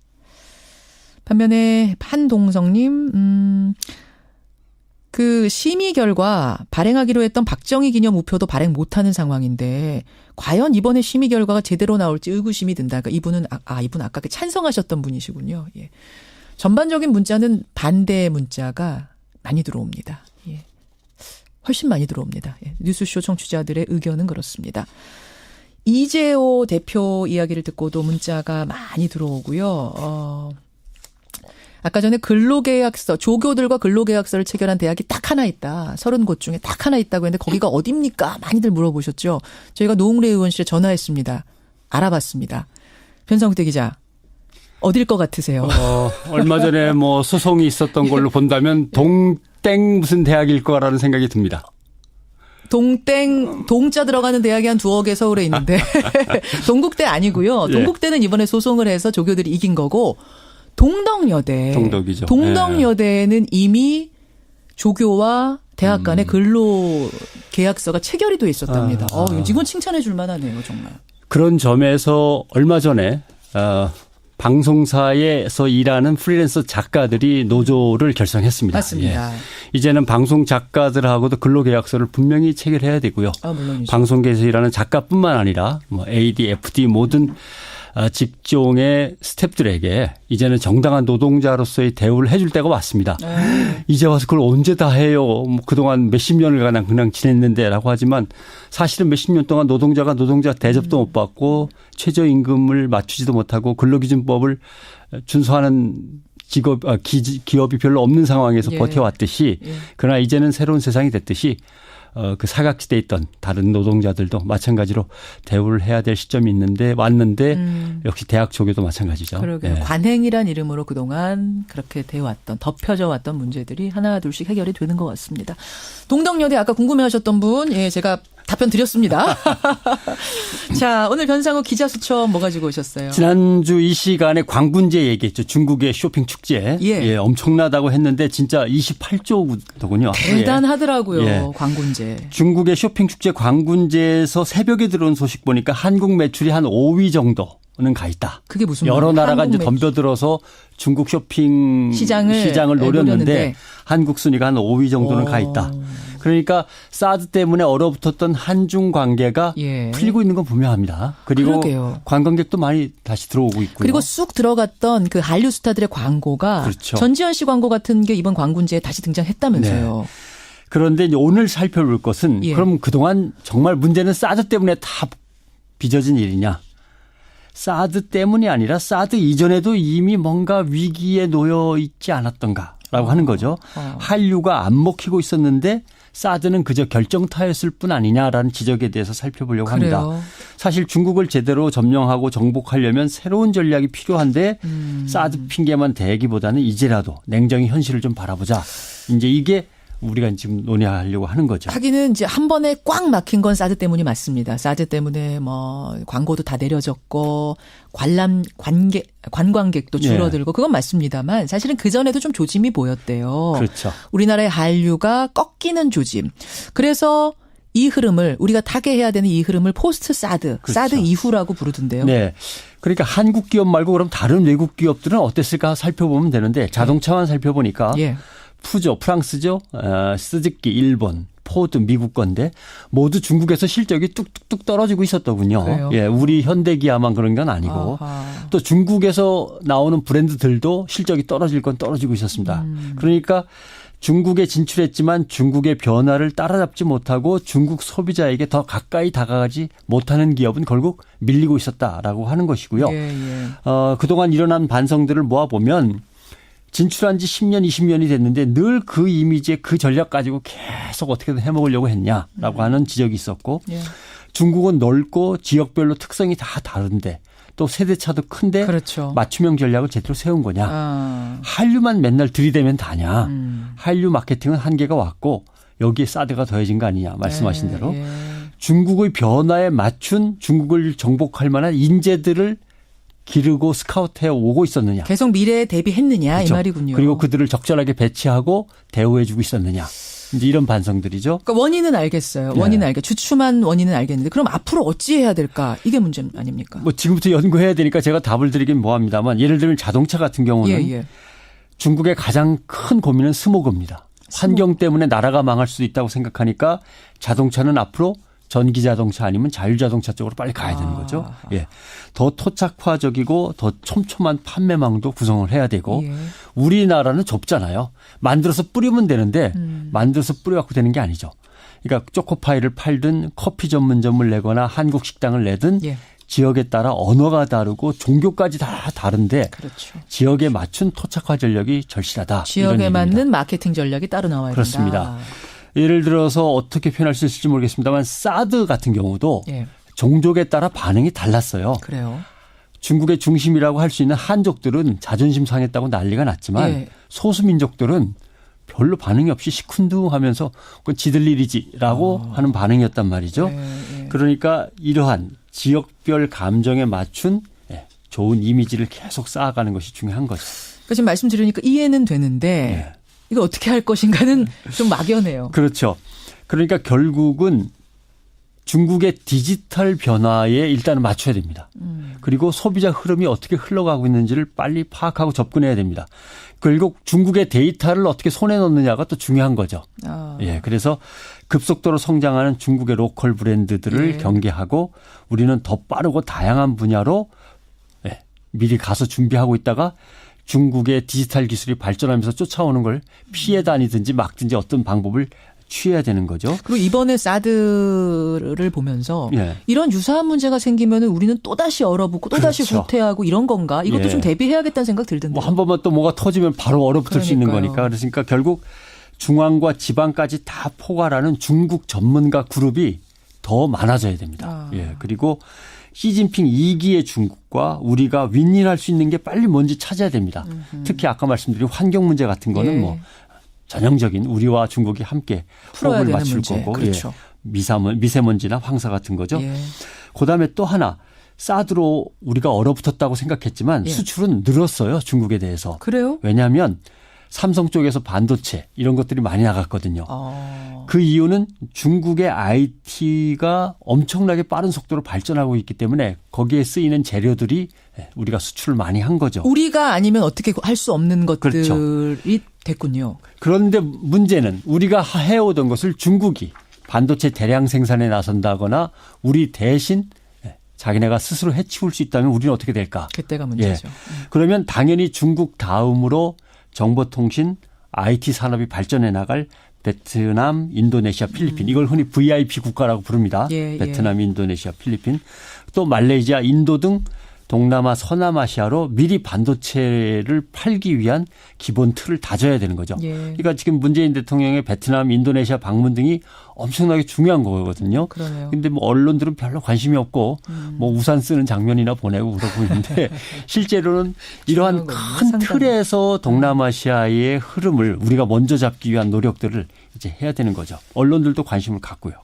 S2: 반면에 한동성님, 그 심의 결과 발행하기로 했던 박정희 기념 우표도 발행 못하는 상황인데 과연 이번에 심의 결과가 제대로 나올지 의구심이 든다. 그러니까 이분 아까 찬성하셨던 분이시군요. 예. 전반적인 문자는 반대 문자가 많이 들어옵니다. 예. 훨씬 많이 들어옵니다. 예. 뉴스쇼 청취자들의 의견은 그렇습니다. 이재호 대표 이야기를 듣고도 문자가 많이 들어오고요. 아까 전에 근로계약서, 조교들과 근로계약서를 체결한 대학이 딱 하나 있다. 30곳 중에 딱 하나 있다고 했는데 거기가 어딥니까? 많이들 물어보셨죠. 저희가 노웅래 의원실에 전화했습니다. 알아봤습니다. 변성태 기자, 어딜 것 같으세요?
S22: 얼마 전에 뭐 소송이 있었던 걸로 본다면 동땡 무슨 대학일 거라는 생각이 듭니다.
S2: 동자 들어가는 대학이 한 2억 개 서울에 있는데 동국대 아니고요. 동국대는 이번에 소송을 해서 조교들이 이긴 거고 동덕여대.
S22: 동덕이죠.
S2: 동덕여대는 이미 조교와 대학 간의 근로 계약서가 체결이 돼 있었답니다. 이건 칭찬해 줄 만하네요, 정말.
S22: 그런 점에서 얼마 전에 방송사에서 일하는 프리랜서 작가들이 노조를 결성했습니다.
S2: 맞습니다.
S22: 예. 이제는 방송 작가들하고도 근로계약서를 분명히 체결해야 되고요.
S2: 물론이죠.
S22: 방송계에서 일하는 작가뿐만 아니라 뭐 AD, FD 모든 직종의 스태프들에게 이제는 정당한 노동자로서의 대우를 해줄 때가 왔습니다. 이제 와서 그걸 언제 다 해요. 뭐 그동안 몇십 년을 그냥 지냈는데 라고 하지만 사실은 몇십 년 동안 노동자가 노동자 대접도 못 받고 최저임금을 맞추지도 못하고 근로기준법을 준수하는 기업이 별로 없는 상황에서 버텨왔듯이 그러나 이제는 새로운 세상이 됐듯이 그 사각지대에 있던 다른 노동자들도 마찬가지로 대우를 해야 될 시점이 왔는데 역시 대학 조교도 마찬가지죠.
S2: 그러게요. 네. 관행이란 이름으로 그동안 그렇게 돼왔던 덮여져 왔던 문제들이 하나 둘씩 해결이 되는 것 같습니다. 동덕여대 아까 궁금해하셨던 분, 제가 답변 드렸습니다. 자, 오늘 변상욱 기자 수첩 뭐 가지고 오셨어요?
S22: 지난주 이 시간에 광군제 얘기했죠. 중국의 쇼핑 축제. 엄청나다고 했는데 진짜 28조더군요.
S2: 대단하더라고요. 광군제.
S22: 중국의 쇼핑 축제 광군제에서 새벽에 들어온 소식 보니까 한국 매출이 한 5위 정도는 가 있다.
S2: 그게 무슨
S22: 여러 나라가 이제 덤벼들어서 중국 쇼핑 시장을 노렸는데 한국 순위가 한 5위 정도는 가 있다. 그러니까 사드 때문에 얼어붙었던 한중 관계가 풀리고 있는 건 분명합니다. 그리고 관광객도 많이 다시 들어오고 있고요.
S2: 그리고 쑥 들어갔던 그 한류 스타들의 광고가 전지현 씨 광고 같은 게 이번 광군제에 다시 등장했다면서요.
S22: 네. 그런데 이제 오늘 살펴볼 것은 그럼 그동안 정말 문제는 사드 때문에 다 빚어진 일이냐. 사드 때문이 아니라 사드 이전에도 이미 뭔가 위기에 놓여 있지 않았던가라고 하는 거죠. 한류가 안 먹히고 있었는데 사드는 그저 결정타였을 뿐 아니냐라는 지적에 대해서 살펴보려고 합니다. 사실 중국을 제대로 점령하고 정복하려면 새로운 전략이 필요한데 사드 핑계만 대기보다는 이제라도 냉정히 현실을 좀 바라보자. 이제 이게 우리가 지금 논의하려고 하는 거죠.
S2: 하기는 이제 한 번에 꽉 막힌 건 사드 때문이 맞습니다. 사드 때문에 뭐 광고도 다 내려졌고 관광객도 줄어들고 그건 맞습니다만 사실은 그전에도 좀 조짐이 보였대요.
S22: 그렇죠.
S2: 우리나라의 한류가 꺾이는 조짐. 그래서 이 흐름을 우리가 타개해야 되는 이 흐름을 포스트 사드,
S22: 그렇죠.
S2: 사드 이후라고 부르던데요.
S22: 네. 그러니까 한국 기업 말고 그럼 다른 외국 기업들은 어땠을까 살펴보면 되는데 자동차만 살펴보니까 푸조 프랑스죠, 스즈키 일본, 포드 미국 건데 모두 중국에서 실적이 뚝뚝뚝 떨어지고 있었더군요.
S2: 그래요?
S22: 예, 우리 현대기아만 그런 건 아니고 또 중국에서 나오는 브랜드들도 실적이 떨어질 건 떨어지고 있었습니다. 그러니까 중국에 진출했지만 중국의 변화를 따라잡지 못하고 중국 소비자에게 더 가까이 다가가지 못하는 기업은 결국 밀리고 있었다라고 하는 것이고요. 그동안 일어난 반성들을 모아보면 진출한 지 10년, 20년이 됐는데 늘 그 이미지에 그 전략 가지고 계속 어떻게든 해먹으려고 했냐라고 하는 지적이 있었고 중국은 넓고 지역별로 특성이 다 다른데 또 세대차도 큰데 맞춤형 전략을 제대로 세운 거냐. 한류만 맨날 들이대면 다냐. 한류 마케팅은 한계가 왔고 여기에 사드가 더해진 거 아니냐 말씀하신 대로. 중국의 변화에 맞춘 중국을 정복할 만한 인재들을 기르고 스카우트해 오고 있었느냐.
S2: 계속 미래에 대비했느냐
S22: 그렇죠.
S2: 이 말이군요.
S22: 그리고 그들을 적절하게 배치하고 대우해 주고 있었느냐. 이제 이런 반성들이죠.
S2: 그러니까 원인은 알겠어요. 원인은 주춤한 원인은 알겠는데 그럼 앞으로 어찌 해야 될까? 이게 문제 아닙니까?
S22: 뭐 지금부터 연구해야 되니까 제가 답을 드리긴 뭐합니다만 예를 들면 자동차 같은 경우는 중국의 가장 큰 고민은 스모그입니다. 환경 때문에 나라가 망할 수도 있다고 생각하니까 자동차는 앞으로 전기 자동차 아니면 자율자동차 쪽으로 빨리 가야 되는 거죠. 예. 더 토착화적이고 더 촘촘한 판매망도 구성을 해야 되고 우리나라는 좁잖아요. 만들어서 뿌리면 되는데 만들어서 뿌려갖고 되는 게 아니죠. 그러니까 초코파이를 팔든 커피 전문점을 내거나 한국 식당을 내든 지역에 따라 언어가 다르고 종교까지 다 다른데 지역에 맞춘 토착화 전략이 절실하다.
S2: 지역에 맞는 마케팅 전략이 따로 나와야 된다.
S22: 그렇습니다. 예를 들어서 어떻게 표현할 수 있을지 모르겠습니다만 사드 같은 경우도 종족에 따라 반응이 달랐어요.
S2: 그래요.
S22: 중국의 중심이라고 할 수 있는 한족들은 자존심 상했다고 난리가 났지만 소수민족들은 별로 반응이 없이 시큰둥하면서 그건 지들 일이지라고 하는 반응이었단 말이죠. 그러니까 이러한 지역별 감정에 맞춘 좋은 이미지를 계속 쌓아가는 것이 중요한 거죠.
S2: 그러니까 지금 말씀 들으니까 이해는 되는데 이거 어떻게 할 것인가는 좀 막연해요.
S22: 그렇죠. 그러니까 결국은 중국의 디지털 변화에 일단은 맞춰야 됩니다. 그리고 소비자 흐름이 어떻게 흘러가고 있는지를 빨리 파악하고 접근해야 됩니다. 결국 중국의 데이터를 어떻게 손에 넣느냐가 또 중요한 거죠. 예, 그래서 급속도로 성장하는 중국의 로컬 브랜드들을 경계하고 우리는 더 빠르고 다양한 분야로 미리 가서 준비하고 있다가 중국의 디지털 기술이 발전하면서 쫓아오는 걸 피해 다니든지 막든지 어떤 방법을 취해야 되는 거죠.
S2: 그리고 이번에 사드를 보면서 이런 유사한 문제가 생기면 우리는 또다시 얼어붙고 또다시 후퇴하고 이런 건가? 이것도 좀 대비해야겠다는 생각 들던데요.
S22: 뭐 한 번만 또 뭐가 터지면 바로 얼어붙을 수 있는 거니까. 그러니까 결국 중앙과 지방까지 다 포괄하는 중국 전문가 그룹이 더 많아져야 됩니다. 그리고 시진핑 2기의 중국과 우리가 윈윈할 수 있는 게 빨리 뭔지 찾아야 됩니다. 특히 아까 말씀드린 환경 문제 같은 거는 뭐 전형적인 우리와 중국이 함께 호흡을 맞출 문제. 거고
S2: 그렇죠.
S22: 미세먼지나 황사 같은 거죠. 그다음에 또 하나 사드로 우리가 얼어붙었다고 생각했지만 수출은 늘었어요. 중국에 대해서.
S2: 그래요?
S22: 왜냐하면 삼성 쪽에서 반도체 이런 것들이 많이 나갔거든요. 그 이유는 중국의 IT가 엄청나게 빠른 속도로 발전하고 있기 때문에 거기에 쓰이는 재료들이 우리가 수출을 많이 한 거죠.
S2: 우리가 아니면 어떻게 할 수 없는 것들이 됐군요.
S22: 그런데 문제는 우리가 해오던 것을 중국이 반도체 대량 생산에 나선다거나 우리 대신 자기네가 스스로 해치울 수 있다면 우리는 어떻게 될까?
S2: 그때가 문제죠.
S22: 그러면 당연히 중국 다음으로 정보통신, IT 산업이 발전해 나갈 베트남, 인도네시아, 필리핀 이걸 흔히 VIP 국가라고 부릅니다. 베트남, 인도네시아, 필리핀 또 말레이시아, 인도 등 동남아, 서남아시아로 미리 반도체를 팔기 위한 기본 틀을 다져야 되는 거죠. 그러니까 지금 문재인 대통령의 베트남, 인도네시아 방문 등이 엄청나게 중요한 거거든요. 그런데 뭐 언론들은 별로 관심이 없고 뭐 우산 쓰는 장면이나 보내고 그러고 있는데 실제로는 이러한 큰 틀에서 동남아시아의 흐름을 우리가 먼저 잡기 위한 노력들을 이제 해야 되는 거죠. 언론들도 관심을 갖고요.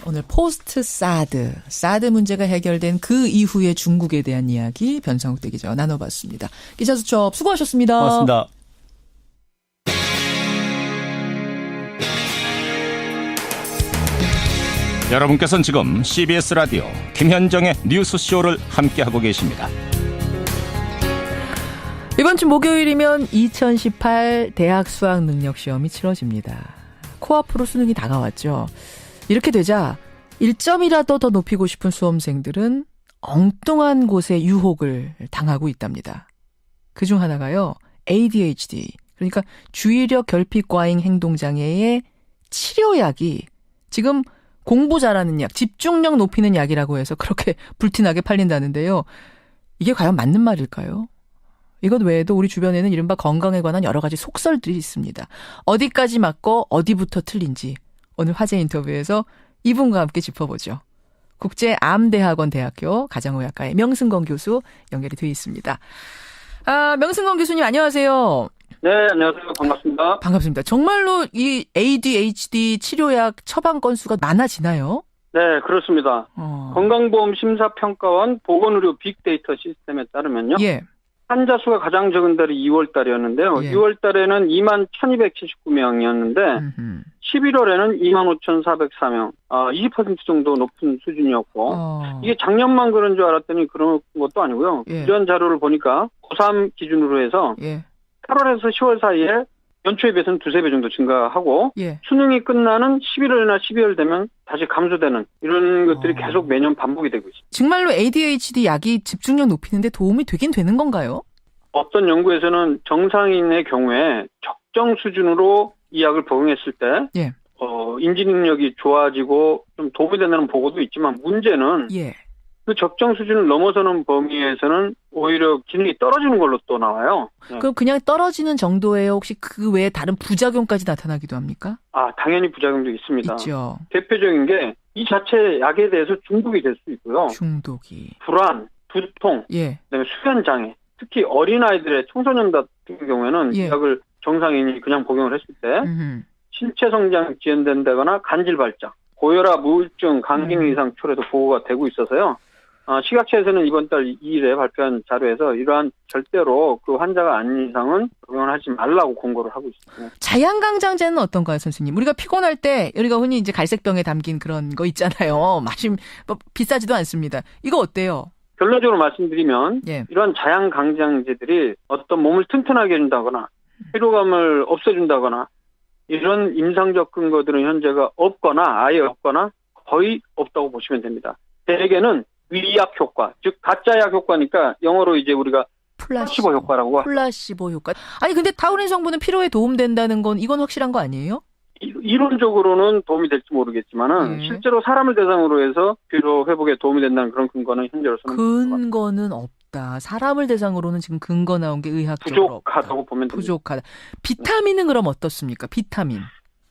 S2: 오늘 포스트 사드 문제가 해결된 그 이후의 중국에 대한 이야기 변상욱 대기자와 나눠봤습니다. 기자수첩 수고하셨습니다.
S22: 고맙습니다.
S1: 여러분께서는 지금 CBS 라디오 김현정의 뉴스쇼를 함께하고 계십니다.
S2: 이번 주 목요일이면 2018 대학 수학능력시험이 치러집니다. 코앞으로 수능이 다가왔죠. 이렇게 되자 1점이라도 더 높이고 싶은 수험생들은 엉뚱한 곳에 유혹을 당하고 있답니다. 그중 하나가요. ADHD, 그러니까 주의력 결핍 과잉 행동장애의 치료약이 지금 공부 잘하는 약, 집중력 높이는 약이라고 해서 그렇게 불티나게 팔린다는데요. 이게 과연 맞는 말일까요? 이것 외에도 우리 주변에는 이른바 건강에 관한 여러 가지 속설들이 있습니다. 어디까지 맞고 어디부터 틀린지 오늘 화제 인터뷰에서 이분과 함께 짚어보죠. 국제암대학원 대학교 가정의학과의 명승건 교수 연결이 되어 있습니다. 명승건 교수님 안녕하세요.
S3: 네, 안녕하세요. 반갑습니다.
S2: 반갑습니다. 정말로 이 ADHD 치료약 처방 건수가 많아지나요?
S3: 네, 그렇습니다. 건강보험심사평가원 보건의료 빅데이터 시스템에 따르면요.
S2: 예.
S3: 환자 수가 가장 적은 달이 2월 달이었는데요.
S2: 예.
S3: 2월 달에는 21,279명이었는데 11월에는 25,404명, 20% 정도 높은 수준이었고 이게 작년만 그런 줄 알았더니 그런 것도 아니고요.
S2: 예.
S3: 이런 자료를 보니까 고3 기준으로 해서 8월에서 10월 사이에 연초에 비해서는 2-3배 정도 증가하고 수능이 끝나는 11월이나 12월 되면 다시 감소되는 이런 것들이 계속 매년 반복이 되고 있습니다.
S2: 정말로 ADHD 약이 집중력 높이는 데 도움이 되긴 되는 건가요?
S3: 어떤 연구에서는 정상인의 경우에 적정 수준으로 이 약을 복용했을 때 인지 능력이 좋아지고 좀 도움이 된다는 보고도 있지만 문제는 그 적정 수준을 넘어서는 범위에서는 오히려 기능이 떨어지는 걸로 또 나와요.
S2: 그럼 그냥 떨어지는 정도예요? 혹시 그 외에 다른 부작용까지 나타나기도 합니까?
S3: 당연히 부작용도 있습니다.
S2: 있죠.
S3: 대표적인 게 이 자체 약에 대해서 중독이 될 수 있고요.
S2: 중독이.
S3: 불안, 두통, 그다음에 수면 장애. 특히 어린아이들의 청소년 같은 경우에는 이 약을 정상인이 그냥 복용을 했을 때 신체 성장 지연된다거나 간질 발작, 고혈압, 우울증, 간기능 이상 초래도 보고가 되고 있어서요. 식약처에서는 이번 달 2일에 발표한 자료에서 이러한 절대로 그 환자가 아닌 이상은 복용을 하지 말라고 권고를 하고 있습니다.
S2: 자양강장제는 어떤가요, 선생님? 우리가 피곤할 때 우리가 흔히 이제 갈색병에 담긴 그런 거 있잖아요. 비싸지도 않습니다. 이거 어때요?
S3: 결론적으로 말씀드리면 이런 자양강장제들이 어떤 몸을 튼튼하게 해준다거나 피로감을 없애준다거나 이런 임상적 근거들은 현재가 없거나 아예 없거나 거의 없다고 보시면 됩니다. 대개는 위약 효과, 즉 가짜약 효과니까 영어로 이제 우리가 플라시보 효과라고 하죠.
S2: 플라시보 효과. 아니 근데 타우린 성분은 피로에 도움된다는 건 이건 확실한 거 아니에요?
S3: 이론적으로는 도움이 될지 모르겠지만은 실제로 사람을 대상으로 해서 피로 회복에 도움이 된다는 그런 근거는 현재로서는
S2: 근거는 없다. 사람을 대상으로는 지금 근거 나온 게 의학적으로
S3: 부족하다고 보면 됩니다.
S2: 부족하다. 비타민은 그럼 어떻습니까?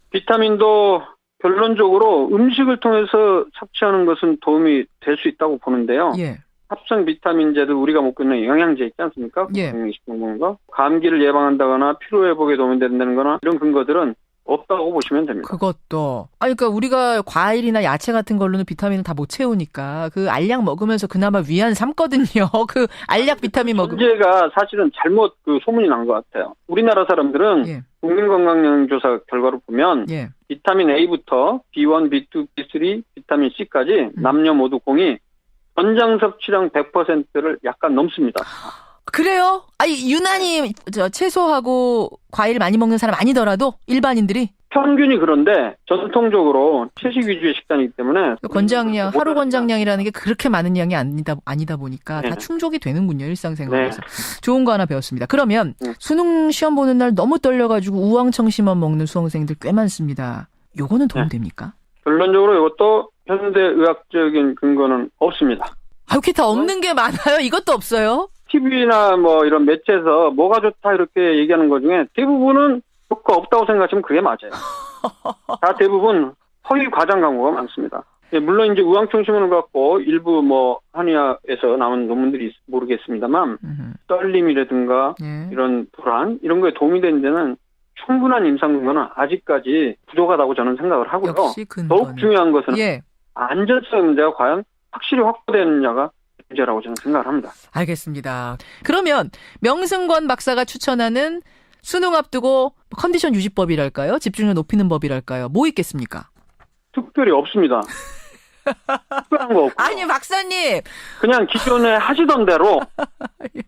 S3: 비타민도 결론적으로 음식을 통해서 섭취하는 것은 도움이 될 수 있다고 보는데요. 합성 비타민제도 우리가 먹고 있는 영양제 있지 않습니까? 식품 먹는 거. 감기를 예방한다거나 피로 회복에 도움이 된다는 거나 이런 근거들은 없다고 보시면 됩니다.
S2: 그것도. 그러니까 우리가 과일이나 야채 같은 걸로는 비타민을 다 못 채우니까 그 알약 먹으면서 그나마 위안 삼거든요. 그 알약 비타민 먹으면.
S3: 문제가 사실은 잘못 소문이 난 것 같아요. 우리나라 사람들은 국민건강영양조사 결과로 보면 비타민 A부터 B1, B2, B3, 비타민 C까지 남녀 모두 공이 권장 섭취량 100%를 약간 넘습니다.
S2: 그래요? 유난히 채소하고 과일 많이 먹는 사람 아니더라도 일반인들이?
S3: 평균이 그런데 전통적으로 채식 위주의 식단이기 때문에
S2: 권장량, 하루 권장량이라는 게 그렇게 많은 양이 아니다 보니까 다 충족이 되는군요. 일상생활에서. 좋은 거 하나 배웠습니다. 그러면 수능 시험 보는 날 너무 떨려가지고 우황청심원 먹는 수험생들 꽤 많습니다. 요거는 도움됩니까?
S3: 결론적으로 이것도 현대의학적인 근거는 없습니다.
S2: 이렇게 다 없는 게 많아요? 이것도 없어요?
S3: TV나 이런 매체에서 뭐가 좋다 이렇게 얘기하는 것 중에 대부분은 효과 없다고 생각하시면 그게 맞아요. 다 대부분 허위 과장 광고가 많습니다. 물론 이제 우황청심원을 갖고 일부 한의학에서 나온 논문들이 모르겠습니다만 떨림이라든가 이런 불안 이런 거에 도움이 되는 데는 충분한 임상 근거는 아직까지 부족하다고 저는 생각을 하고요. 더욱 중요한 것은 안전성 문제가 과연 확실히 확보되느냐가 문제라고 저는 생각을 합니다.
S2: 알겠습니다. 그러면 명승건 박사가 추천하는 수능 앞두고 컨디션 유지법이랄까요? 집중력 높이는 법이랄까요? 뭐 있겠습니까?
S3: 특별히 없습니다. 특별한 거 없고.
S2: 아니 박사님.
S3: 그냥 기존에 하시던 대로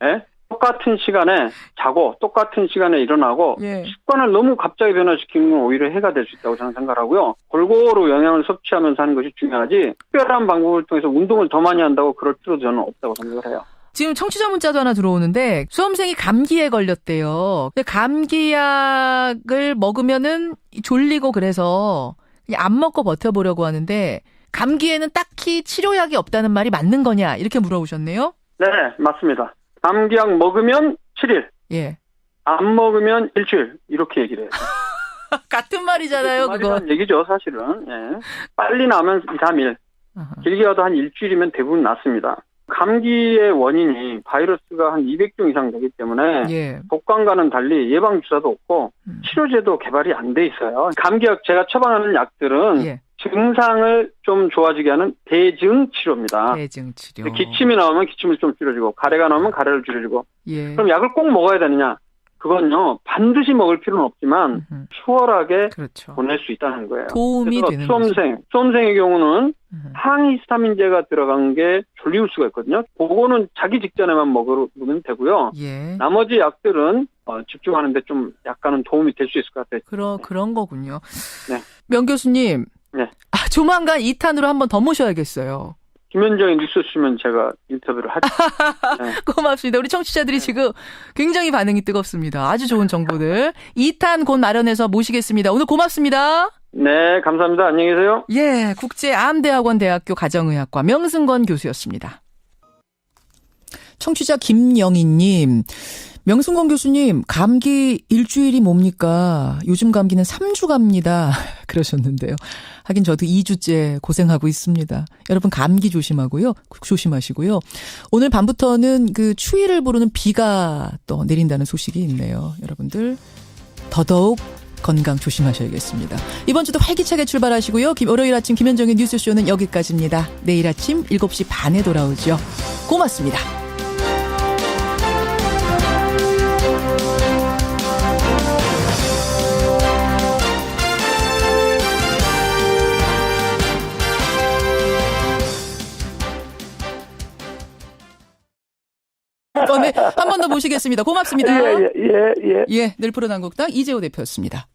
S3: 예? 똑같은 시간에 자고 똑같은 시간에 일어나고
S2: 예.
S3: 습관을 너무 갑자기 변화시키는 건 오히려 해가 될 수 있다고 저는 생각하고요. 골고루 영양을 섭취하면서 하는 것이 중요하지 특별한 방법을 통해서 운동을 더 많이 한다고 그럴 필요도 저는 없다고 생각을 해요.
S2: 지금 청취자 문자도 하나 들어오는데 수험생이 감기에 걸렸대요. 근데 감기약을 먹으면은 졸리고 그래서 그냥 안 먹고 버텨보려고 하는데 감기에는 딱히 치료약이 없다는 말이 맞는 거냐 이렇게 물어보셨네요.
S3: 네, 맞습니다. 감기약 먹으면 7일,
S2: 예,
S3: 안 먹으면 일주일 이렇게 얘기를 해요.
S2: 같은 말이잖아요. 그거.
S3: 얘기죠, 사실은. 예. 빨리 나면 2, 3일, 길게 가도 한 일주일이면 대부분 낫습니다. 감기의 원인이 바이러스가 한 200종 이상 되기 때문에
S2: 예.
S3: 독감과는 달리 예방주사도 없고 치료제도 개발이 안 돼 있어요. 감기약 제가 처방하는 약들은
S2: 예.
S3: 증상을 좀 좋아지게 하는 대증 치료입니다.
S2: 대증 치료.
S3: 기침이 나오면 기침을 좀 줄여주고 가래가 나오면 가래를 줄여주고
S2: 예.
S3: 그럼 약을 꼭 먹어야 되느냐? 그건요 반드시 먹을 필요는 없지만 수월하게
S2: 그렇죠.
S3: 보낼 수 있다는 거예요.
S2: 도움이 되는
S3: 수험생의 경우는 항히스타민제가 들어간 게 졸리울 수가 있거든요. 그거는 자기 직전에만 먹으면 되고요.
S2: 예.
S3: 나머지 약들은 집중하는데 좀 약간은 도움이 될 수 있을 것 같아요.
S2: 그런 거군요.
S3: 네.
S2: 명 교수님.
S3: 네.
S2: 조만간 2탄으로 한 번 더 모셔야겠어요.
S3: 김현정의 뉴스 쓰면 제가 인터뷰를 하죠.
S2: 네. 고맙습니다. 우리 청취자들이 지금 굉장히 반응이 뜨겁습니다. 아주 좋은 정보들. 2탄 곧 마련해서 모시겠습니다. 오늘 고맙습니다.
S3: 네, 감사합니다. 안녕히 계세요.
S2: 예, 국제암대학원 대학교 가정의학과 명승건 교수였습니다. 청취자 김영희님. 명승건 교수님, 감기 일주일이 뭡니까? 요즘 감기는 3주 갑니다. 그러셨는데요. 하긴 저도 2주째 고생하고 있습니다. 여러분 감기 조심하시고요. 오늘 밤부터는 그 추위를 부르는 비가 또 내린다는 소식이 있네요. 여러분들 더더욱 건강 조심하셔야겠습니다. 이번 주도 활기차게 출발하시고요. 월요일 아침 김현정의 뉴스쇼는 여기까지입니다. 내일 아침 7시 반에 돌아오죠. 고맙습니다. 한 번 더 모시겠습니다. 고맙습니다. 예, 늘 푸른 한국당 이재호 대표였습니다.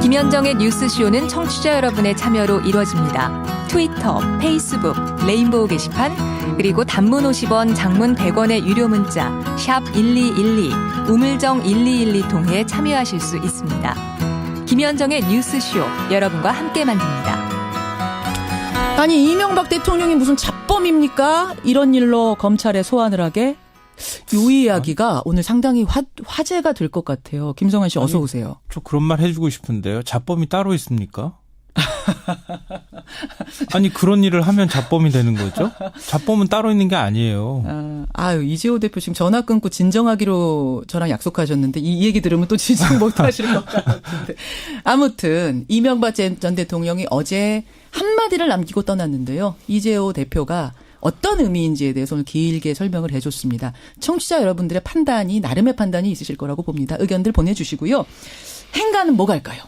S7: 김현정의 뉴스쇼는 청취자 여러분의 참여로 이루어집니다. 트위터, 페이스북, 레인보우 게시판, 그리고 단문 50원, 장문 100원의 유료 문자 샵 1212, 우물정 1212 통해 참여하실 수 있습니다. 김현정의 뉴스쇼, 여러분과 함께 만듭니다.
S2: 아니 이명박 대통령이 무슨 잡범입니까? 이런 일로 검찰에 소환을 하게? 요 이야기가 오늘 상당히 화제가 될 것 같아요. 김성환 씨 어서 오세요.
S8: 저 그런 말 해주고 싶은데요. 잡범이 따로 있습니까? 아니 그런 일을 하면 잡범이 되는 거죠? 잡범은 따로 있는 게 아니에요.
S2: 이재호 대표 지금 전화 끊고 진정하기로 저랑 약속하셨는데 이 얘기 들으면 또 진정 못 하실 것 같은데. 아무튼 이명박 전 대통령이 어제 한마디를 남기고 떠났는데요. 이재호 대표가 어떤 의미인지에 대해서 오늘 길게 설명을 해줬습니다. 청취자 여러분들의 판단이 나름의 판단이 있으실 거라고 봅니다. 의견들 보내주시고요. 행간은 뭐 갈까요?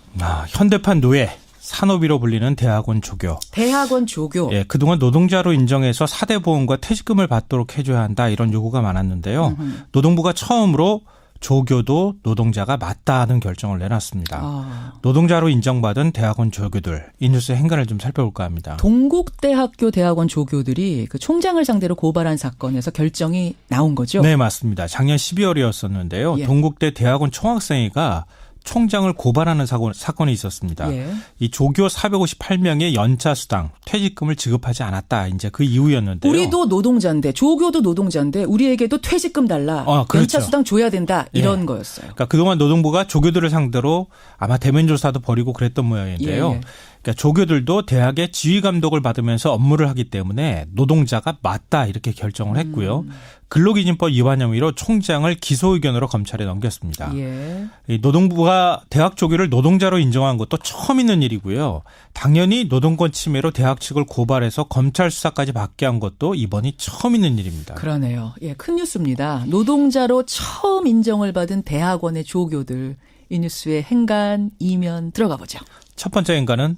S8: 현대판 노예. 산업이로 불리는 대학원 조교.
S2: 대학원 조교.
S8: 예, 그동안 노동자로 인정해서 4대 보험과 퇴직금을 받도록 해줘야 한다 이런 요구가 많았는데요. 노동부가 처음으로 조교도 노동자가 맞다는 결정을 내놨습니다. 노동자로 인정받은 대학원 조교들. 이 뉴스의 행간을 좀 살펴볼까 합니다.
S2: 동국대학교 대학원 조교들이 그 총장을 상대로 고발한 사건에서 결정이 나온 거죠?
S8: 네, 맞습니다. 작년 12월이었었는데요.
S2: 예.
S8: 동국대 대학원 총학생회가 총장을 고발하는 사건이 있었습니다.
S2: 예.
S8: 이 조교 458명의 연차 수당, 퇴직금을 지급하지 않았다. 이제 그 이유였는데요.
S2: 우리도 노동자인데 조교도 노동자인데 우리에게도 퇴직금 달라.
S8: 그렇죠.
S2: 연차 수당 줘야 된다. 이런
S8: 예.
S2: 거였어요.
S8: 그러니까 그동안 노동부가 조교들을 상대로 아마 대면 조사도 벌이고 그랬던 모양인데요.
S2: 예.
S8: 그러니까 조교들도 대학의 지휘 감독을 받으면서 업무를 하기 때문에 노동자가 맞다 이렇게 결정을 했고요. 근로기준법 위반 혐의로 총장을 기소 의견으로 검찰에 넘겼습니다.
S2: 예.
S8: 이 노동부가 대학 조교를 노동자로 인정한 것도 처음 있는 일이고요. 당연히 노동권 침해로 대학 측을 고발해서 검찰 수사까지 받게 한 것도 이번이 처음 있는 일입니다.
S2: 그러네요. 예, 큰 뉴스입니다. 노동자로 처음 인정을 받은 대학원의 조교들. 이 뉴스의 행간 2면 들어가 보죠.
S8: 첫 번째 행간은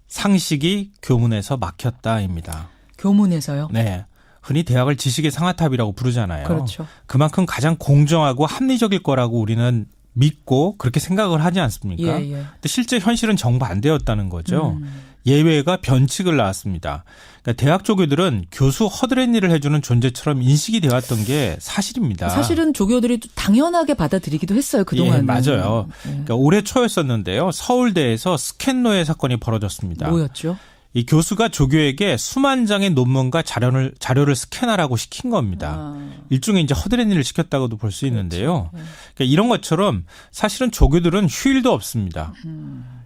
S8: 상식이 교문에서 막혔다입니다.
S2: 교문에서요?
S8: 네. 흔히 대학을 지식의 상아탑이라고 부르잖아요.
S2: 그렇죠.
S8: 그만큼 가장 공정하고 합리적일 거라고 우리는 믿고 그렇게 생각을 하지 않습니까?
S2: 예.
S8: 근데 실제 현실은 정반대였다는 거죠. 예외가 변칙을 낳았습니다. 그러니까 대학 조교들은 교수 허드렛 일을 해주는 존재처럼 인식이 되었던 게 사실입니다.
S2: 사실은 조교들이 당연하게 받아들이기도 했어요. 그동안은.
S8: 예, 맞아요. 그러니까 올해 초였었는데요. 서울대에서 스캔노예 사건이 벌어졌습니다.
S2: 뭐였죠?
S8: 이 교수가 조교에게 수만 장의 논문과 자료를 스캔하라고 시킨 겁니다. 일종의 이제 허드렛 일을 시켰다고도 볼 수 있는데요. 그러니까 이런 것처럼 사실은 조교들은 휴일도 없습니다.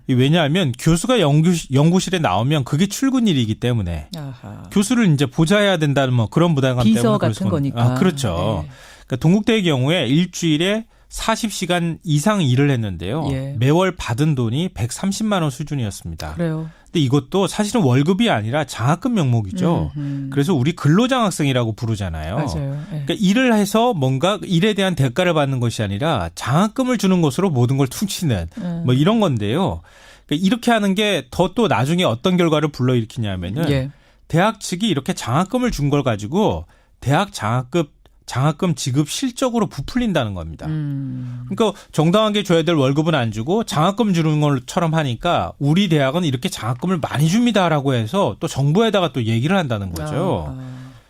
S8: 왜냐하면 교수가 연구실에 나오면 그게 출근일이기 때문에
S2: 아하.
S8: 교수를 이제 보좌해야 된다는 뭐 그런 부담감 때문에
S2: 비서 같은 거니까.
S8: 그렇죠.
S2: 네.
S8: 그러니까 동국대의 경우에 일주일에 40시간 이상 일을 했는데요.
S2: 예.
S8: 매월 받은 돈이 130만 원 수준이었습니다.
S2: 그래요.
S8: 근데 이것도 사실은 월급이 아니라 장학금 명목이죠. 그래서 우리 근로장학생이라고 부르잖아요.
S2: 맞아요. 네.
S8: 그러니까 일을 해서 뭔가 일에 대한 대가를 받는 것이 아니라 장학금을 주는 것으로 모든 걸 퉁치는 뭐 이런 건데요. 그러니까 이렇게 하는 게 더 또 나중에 어떤 결과를 불러일으키냐면은
S2: 예.
S8: 대학 측이 이렇게 장학금을 준 걸 가지고 대학 장학금 지급 실적으로 부풀린다는 겁니다. 그러니까 정당하게 줘야 될 월급은 안 주고 장학금 주는 것처럼 하니까 우리 대학은 이렇게 장학금을 많이 줍니다라고 해서 또 정부에다가 또 얘기를 한다는 거죠.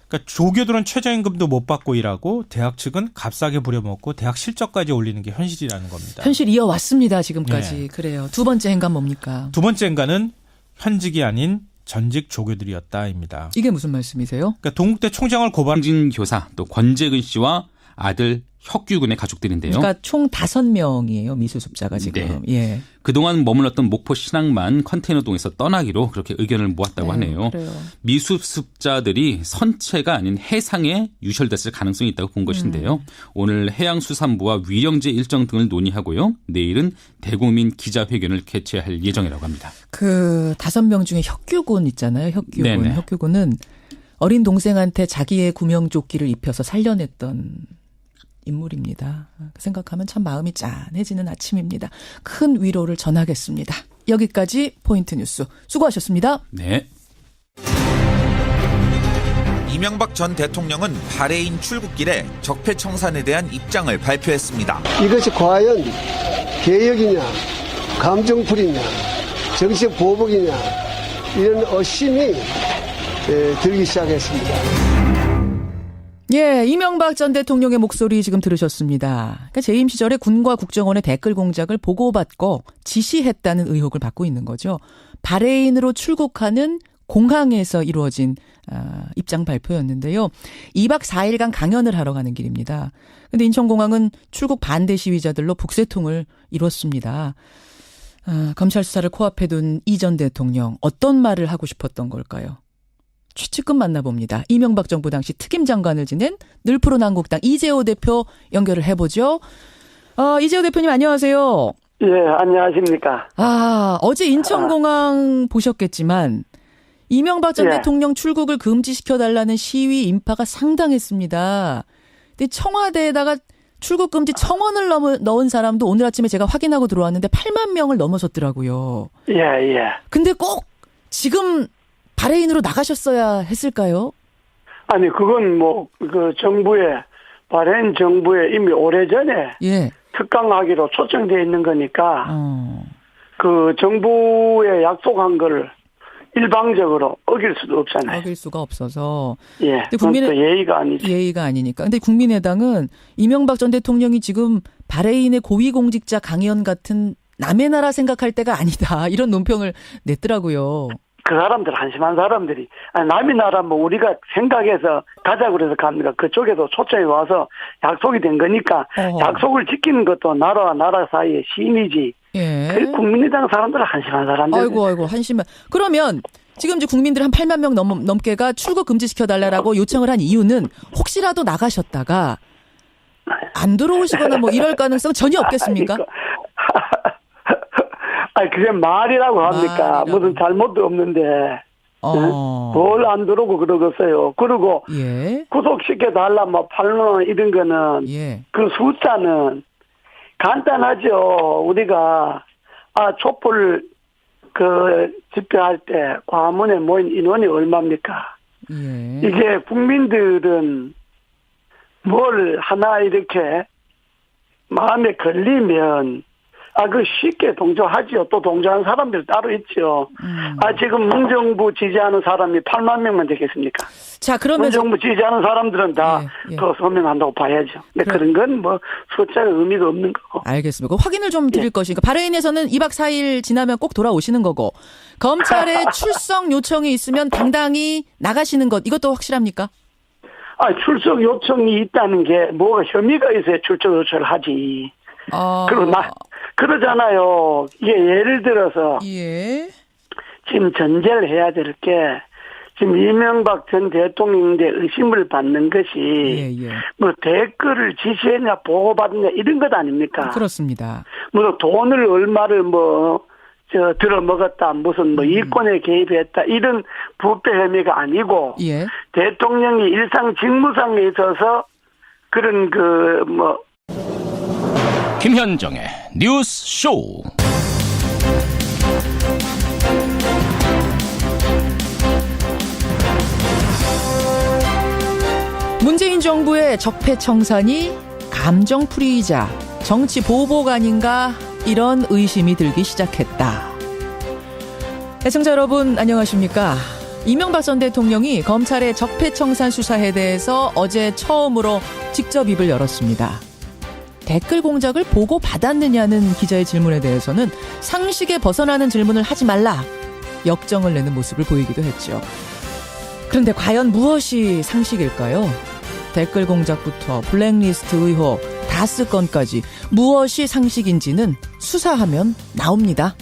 S8: 그러니까 조교들은 최저임금도 못 받고 일하고 대학 측은 값싸게 부려먹고 대학 실적까지 올리는 게 현실이라는 겁니다.
S2: 현실 이어왔습니다. 지금까지.
S8: 네.
S2: 그래요. 두 번째 행간 뭡니까?
S8: 두 번째 행간은 현직이 아닌 전직 조교들이었다입니다.
S2: 이게 무슨 말씀이세요?
S8: 그러니까 동국대 총장을 고발한
S4: 교사 또 권재근 씨와 아들 혁규군의 가족들인데요.
S2: 그러니까 총 5명이에요. 미수습자가 지금.
S4: 네.
S2: 예.
S4: 그동안 머물렀던 목포 신항만 컨테이너동에서 떠나기로 그렇게 의견을 모았다고 하네요.
S2: 그래요.
S4: 미수습자들이 선체가 아닌 해상에 유실됐을 가능성이 있다고 본 것인데요. 오늘 해양수산부와 위령제 일정 등을 논의하고요. 내일은 대국민 기자회견을 개최할 예정이라고 합니다.
S2: 그 5명 중에 혁규군 있잖아요. 혁규군.
S4: 네네.
S2: 혁규군은 어린 동생한테 자기의 구명조끼를 입혀서 살려냈던 인물입니다. 생각하면 참 마음이 짠해지는 아침입니다. 큰 위로를 전하겠습니다. 여기까지 포인트 뉴스 수고하셨습니다.
S4: 네.
S5: 이명박 전 대통령은 바레인 출국길에 적폐청산에 대한 입장을 발표했습니다.
S23: 이것이 과연 개혁이냐, 감정풀이냐, 정치적 보복이냐 이런 의심이 들기 시작했습니다.
S2: 예, 이명박 전 대통령의 목소리 지금 들으셨습니다. 그러니까 재임 시절에 군과 국정원의 댓글 공작을 보고받고 지시했다는 의혹을 받고 있는 거죠. 바레인으로 출국하는 공항에서 이루어진 입장 발표였는데요. 2박 4일간 강연을 하러 가는 길입니다. 근데 인천공항은 출국 반대 시위자들로 북새통을 이뤘습니다. 검찰 수사를 코앞에 둔 이 전 대통령 어떤 말을 하고 싶었던 걸까요? 최측근 만나봅니다. 이명박 정부 당시 특임 장관을 지낸 늘푸른 한국당 이재호 대표 연결을 해보죠. 이재호 대표님 안녕하세요.
S6: 예, 안녕하십니까.
S2: 어제 인천공항 보셨겠지만 이명박 전 대통령 출국을 금지시켜달라는 시위 인파가 상당했습니다. 근데 청와대에다가 출국 금지 청원을 넣은 사람도 오늘 아침에 제가 확인하고 들어왔는데 8만 명을 넘어섰더라고요.
S6: 예.
S2: 근데 꼭 지금 바레인으로 나가셨어야 했을까요?
S6: 아니, 그건 바레인 정부에 이미 오래전에 특강하기로 초청되어 있는 거니까, 그 정부에 약속한 걸 일방적으로 어길 수도 없잖아요.
S2: 어길 수가 없어서.
S6: 예. 그건 또 예의가 아니죠.
S2: 예의가 아니니까. 근데 국민의당은 이명박 전 대통령이 지금 바레인의 고위공직자 강연 같은 남의 나라 생각할 때가 아니다. 이런 논평을 냈더라고요.
S6: 그 사람들, 한심한 사람들이, 남의 나라 우리가 생각해서 가자고 그래서 갑니다. 그쪽에도 초청이 와서 약속이 된 거니까, 약속을 지키는 것도 나라와 나라 사이의 시민이지.
S2: 예.
S6: 국민의당 사람들은 한심한 사람들.
S2: 아이고, 한심한. 그러면, 지금 이제 국민들 한 8만 명 넘게가 출국 금지시켜달라고 요청을 한 이유는, 혹시라도 나가셨다가, 안 들어오시거나 이럴 가능성 전혀 없겠습니까?
S6: 그게 말이라고 합니까? 무슨 잘못도 없는데. 뭘 안 들어오고 그러겠어요. 그리고, 구속시켜달라, 8만 원 이런 거는, 그 숫자는, 간단하죠. 우리가 촛불 집회할 때 광화문에 모인 인원이 얼마입니까? 이게 국민들은 뭘 하나 이렇게 마음에 걸리면 쉽게 동조하지요. 또 동조하는 사람들 따로 있죠. 지금 문정부 지지하는 사람이 8만 명만 되겠습니까?
S2: 자, 그러면
S6: 문정부 지지하는 사람들은 다 더 서명한다고 봐야죠. 근데 그런 건 숫자가 의미가 없는 거고.
S2: 알겠습니다. 확인을 좀 드릴 것이니까 바레인에서는 2박 4일 지나면 꼭 돌아오시는 거고 검찰에 출석 요청이 있으면 당당히 나가시는 것 이것도 확실합니까?
S6: 출석 요청이 있다는 게 뭐가 혐의가 있어야 출석 요청을 하지. 그러잖아요. 이게 예를 들어서 지금 전제를 해야 될 게 지금 이명박 전 대통령에 의심을 받는 것이 댓글을 지시했냐 보고받느냐 이런 것 아닙니까?
S2: 그렇습니다.
S6: 돈을 얼마를 들어먹었다 무슨 이권에 개입했다 이런 부패 혐의가 아니고 대통령이 일상 직무상에 있어서 그런
S1: 김현정의 뉴스 쇼.
S2: 문재인 정부의 적폐청산이 감정풀이이자 정치 보복 아닌가 이런 의심이 들기 시작했다. 애청자 여러분 안녕하십니까? 이명박 전 대통령이 검찰의 적폐청산 수사에 대해서 어제 처음으로 직접 입을 열었습니다. 댓글 공작을 보고 받았느냐는 기자의 질문에 대해서는 상식에 벗어나는 질문을 하지 말라 역정을 내는 모습을 보이기도 했죠. 그런데 과연 무엇이 상식일까요? 댓글 공작부터 블랙리스트 의혹, 다스 건까지 무엇이 상식인지는 수사하면 나옵니다.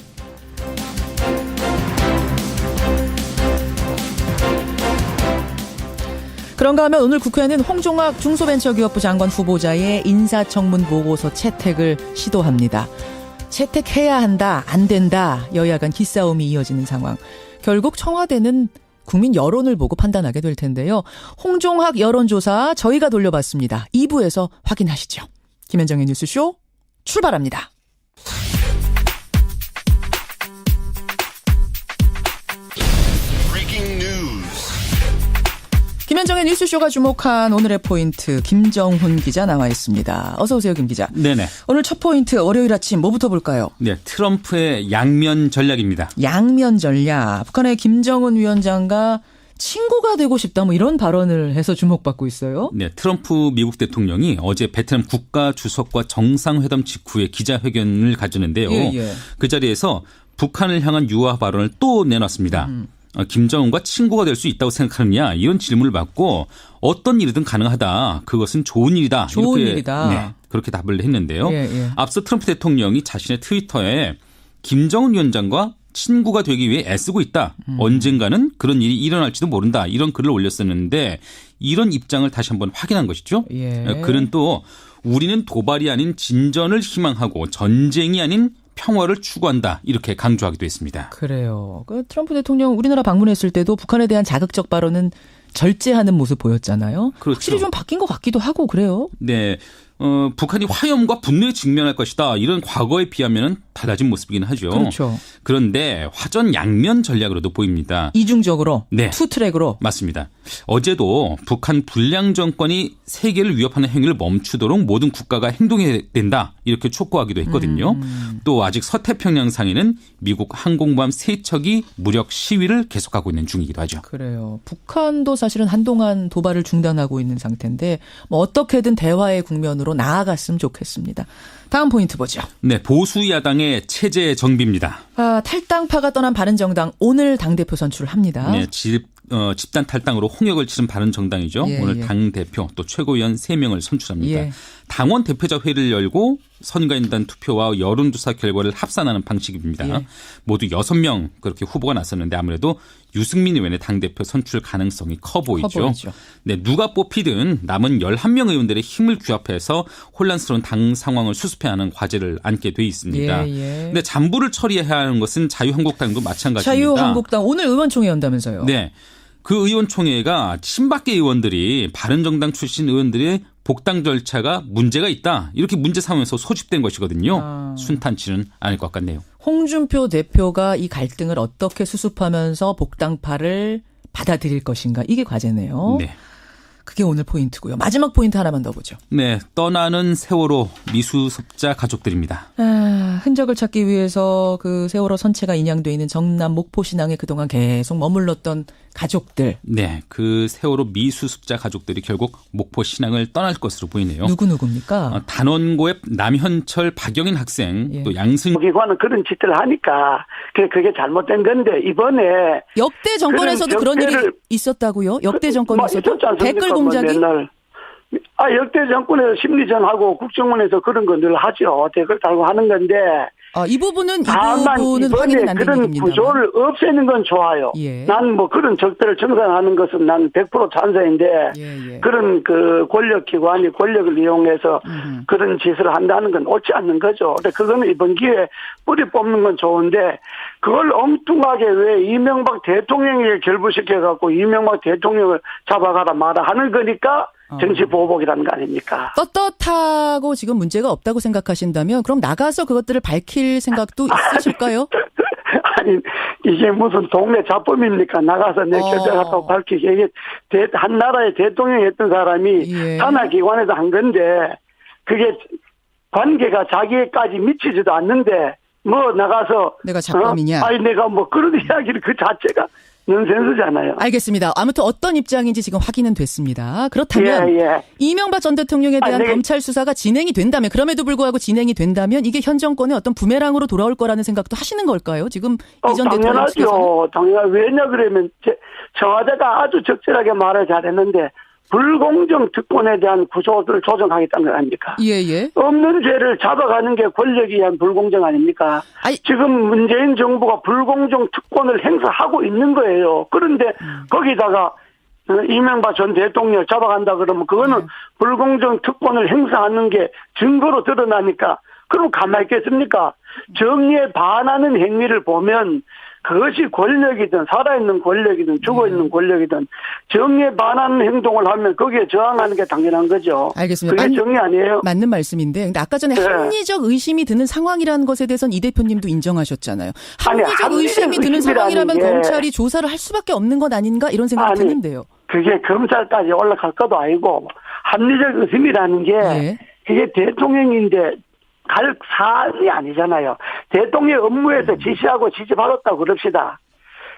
S2: 그런가 하면 오늘 국회는 홍종학 중소벤처기업부 장관 후보자의 인사청문 보고서 채택을 시도합니다. 채택해야 한다, 안 된다, 여야 간 기싸움이 이어지는 상황. 결국 청와대는 국민 여론을 보고 판단하게 될 텐데요. 홍종학 여론조사 저희가 돌려봤습니다. 2부에서 확인하시죠. 김현정의 뉴스쇼 출발합니다. 김현정의 뉴스쇼가 주목한 오늘의 포인트 김정훈 기자 나와 있습니다. 어서 오세요, 김 기자.
S4: 네네.
S2: 오늘 첫 포인트 월요일 아침 뭐부터 볼까요?
S4: 네, 트럼프의 양면 전략입니다.
S2: 양면 전략. 북한의 김정은 위원장과 친구가 되고 싶다 뭐 이런 발언을 해서 주목받고 있어요.
S4: 네, 트럼프 미국 대통령이 어제 베트남 국가 주석과 정상회담 직후에 기자회견을 가졌는데요. 그 자리에서 북한을 향한 유화 발언을 또 내놨습니다. 김정은과 친구가 될 수 있다고 생각하느냐 이런 질문을 받고 어떤 일이든 가능하다. 그것은 좋은 일이다.
S2: 좋은 일이다.
S4: 네, 그렇게 답을 했는데요. 앞서 트럼프 대통령이 자신의 트위터에 김정은 위원장과 친구가 되기 위해 애쓰고 있다. 언젠가는 그런 일이 일어날지도 모른다. 이런 글을 올렸었는데 이런 입장을 다시 한번 확인한 것이죠. 글은 또 우리는 도발이 아닌 진전을 희망하고 전쟁이 아닌 평화를 추구한다 이렇게 강조하기도 했습니다.
S2: 그래요. 트럼프 대통령 우리나라 방문했을 때도 북한에 대한 자극적 발언은 절제하는 모습 보였잖아요.
S4: 그렇죠.
S2: 확실히 좀 바뀐 것 같기도 하고 그래요.
S4: 네. 북한이 화염과 분노에 직면할 것이다. 이런 과거에 비하면 달라진 모습이긴 하죠.
S2: 그렇죠.
S4: 그런데 화전 양면 전략으로도 보입니다.
S2: 이중적으로.
S4: 네.
S2: 투트랙으로.
S4: 맞습니다. 어제도 북한 불량 정권이 세계를 위협하는 행위를 멈추도록 모든 국가가 행동해야 된다. 이렇게 촉구하기도 했거든요. 또 아직 서태평양상에는 미국 항공모함 3척이 무력 시위를 계속하고 있는 중이기도 하죠.
S2: 그래요. 북한도 사실은 한동안 도발을 중단하고 있는 상태인데 뭐 어떻게든 대화의 국면으로 나아갔으면 좋겠습니다. 다음 포인트 보죠.
S4: 네, 보수 야당의 체제 정비입니다.
S2: 탈당파가 떠난 바른정당 오늘 당대표 선출을 합니다.
S4: 네, 집단 탈당으로 홍역을 치른 바른정당이죠. 오늘 당대표 또 최고위원 3명을 선출합니다. 당원 대표자 회의를 열고 선거인단 투표와 여론조사 결과를 합산하는 방식입니다. 모두 6명 그렇게 후보가 나섰는데 아무래도 유승민 의원의 당대표 선출 가능성이 커 보이죠. 네, 누가 뽑히든 남은 11명 의원들의 힘을 규합해서 혼란스러운 당 상황을 수습해야 하는 과제를 안게 돼 있습니다. 근데 잔부를 처리해야 하는 것은 자유한국당도 마찬가지입니다.
S2: 자유한국당 오늘 의원총회 연다면서요.
S4: 네. 그 의원총회가 친박계 의원들이 바른정당 출신 의원들의 복당 절차가 문제가 있다. 이렇게 문제 삼으면서 소집된 것이거든요. 순탄치는 않을 것 같네요.
S2: 홍준표 대표가 이 갈등을 어떻게 수습하면서 복당파를 받아들일 것인가. 이게 과제네요.
S4: 네.
S2: 그게 오늘 포인트고요. 마지막 포인트 하나만 더 보죠.
S4: 네, 떠나는 세월호 미수습자 가족들입니다.
S2: 흔적을 찾기 위해서 그 세월호 선체가 인양돼 있는 정남 목포 신항에 그동안 계속 머물렀던 가족들.
S4: 네, 그 세월호 미수습자 가족들이 결국 목포 신항을 떠날 것으로 보이네요.
S2: 누구입니까?
S4: 단원고의 남현철, 박영인 학생, 또 양승
S6: 기관은 그런 짓을 하니까 그게 잘못된 건데 이번에
S2: 역대 정권에서도 그런 일이 있었다고요? 역대 정권에서도 댓글 공작이?
S6: 역대 정권에서 심리전하고 국정원에서 그런 거 늘 하죠. 댓글 달고 하는 건데.
S2: 이 부분은 확인은 안 된
S6: 그런
S2: 얘기입니다.
S6: 구조를 없애는 건 좋아요. 난 뭐 그런 적들을 정산하는 것은 난 100% 찬성인데 그런 그 권력기관이 권력을 이용해서 그런 짓을 한다는 건 옳지 않는 거죠. 근데 그거는 이번 기회에 뿌리 뽑는 건 좋은데 그걸 엉뚱하게 왜 이명박 대통령에게 결부시켜갖고 이명박 대통령을 잡아가라 마라 하는 거니까 정치 보복이라는 거 아닙니까?
S2: 떳떳하고 지금 문제가 없다고 생각하신다면 그럼 나가서 그것들을 밝힐 생각도 있으실까요?
S6: 아니 이게 무슨 동네 잡범입니까? 나가서 내 결정했다고 밝히기. 이게 한 나라의 대통령이었던 사람이 산하기관에서 한 건데 그게 관계가 자기에까지 미치지도 않는데 뭐 나가서
S2: 내가 잡범이냐?
S6: 내가 뭐 그런 이야기를 그 자체가 넌센스잖아요.
S2: 알겠습니다. 아무튼 어떤 입장인지 지금 확인은 됐습니다. 그렇다면 이명박 전 대통령에 대한 검찰 수사가 진행이 된다면 그럼에도 불구하고 진행이 된다면 이게 현 정권의 어떤 부메랑으로 돌아올 거라는 생각도 하시는 걸까요? 지금 이전 대통령께서는.
S6: 당연하죠. 왜냐 그러면 청와대가 아주 적절하게 말을 잘했는데 불공정 특권에 대한 구조를 조정하겠다는 거 아닙니까? 없는 죄를 잡아가는 게 권력에 의한 불공정 아닙니까? 지금 문재인 정부가 불공정 특권을 행사하고 있는 거예요. 그런데 거기다가 이명박 전 대통령 잡아간다 그러면 그거는 불공정 특권을 행사하는 게 증거로 드러나니까 그럼 가만히 있겠습니까? 정의에 반하는 행위를 보면 그것이 권력이든 살아있는 권력이든 죽어있는 권력이든 정의에 반하는 행동을 하면 거기에 저항하는 게 당연한 거죠.
S2: 알겠습니다.
S6: 그게 정의 아니에요?
S2: 맞는 말씀인데 근데 아까 전에 합리적 의심이 드는 상황이라는 것에 대해서는 이 대표님도 인정하셨잖아요. 합리적 의심이 드는 상황이라면 검찰이 조사를 할 수밖에 없는 것 아닌가 이런 생각이 드는데요.
S6: 그게 검찰까지 올라갈 것도 아니고 합리적 의심이라는 게 그게 대통령인데 갈 사안이 아니잖아요. 대통령 업무에서 지시하고 지시받았다고 그럽시다.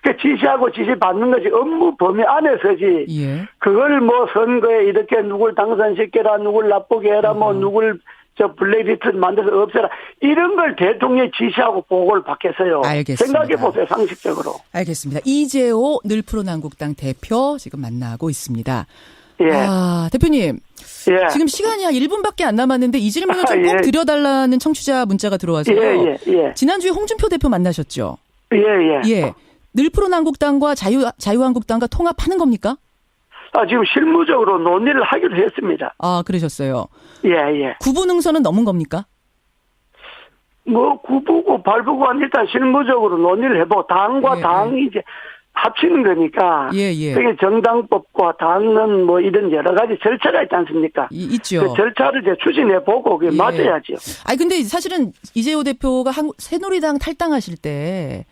S6: 그 지시하고 지시받는 것이 업무 범위 안에서지. 그걸 뭐 선거에 이렇게 누굴 당선시켜라, 누굴 나쁘게 해라, 뭐 누굴 블랙리스트 만들어서 없애라. 이런 걸 대통령이 지시하고 보고를 받겠어요.
S2: 알겠습니다.
S6: 생각해보세요, 상식적으로.
S2: 알겠습니다. 이재호 늘프로난국당 대표 지금 만나고 있습니다. 대표님. 지금 시간이 한 1분밖에 안 남았는데 이 질문을 좀 꼭 드려달라는 청취자 문자가 들어와서요. 지난주에 홍준표 대표 만나셨죠? 늘프로난국당과 자유한국당과 통합하는 겁니까?
S6: 지금 실무적으로 논의를 하기로 했습니다.
S2: 그러셨어요?
S6: 구분응선은
S2: 넘은 겁니까?
S6: 뭐 구부고 발부고는 일단 실무적으로 논의를 해보고 당과 당이 이제 합치는 거니까. 그게 정당법과 당은 뭐 이런 여러 가지 절차가 있지 않습니까?
S2: 있죠.
S6: 그 절차를 이제 추진해보고 그게 맞아야죠.
S2: 근데 사실은 이재호 대표가 새누리당 탈당하실 때.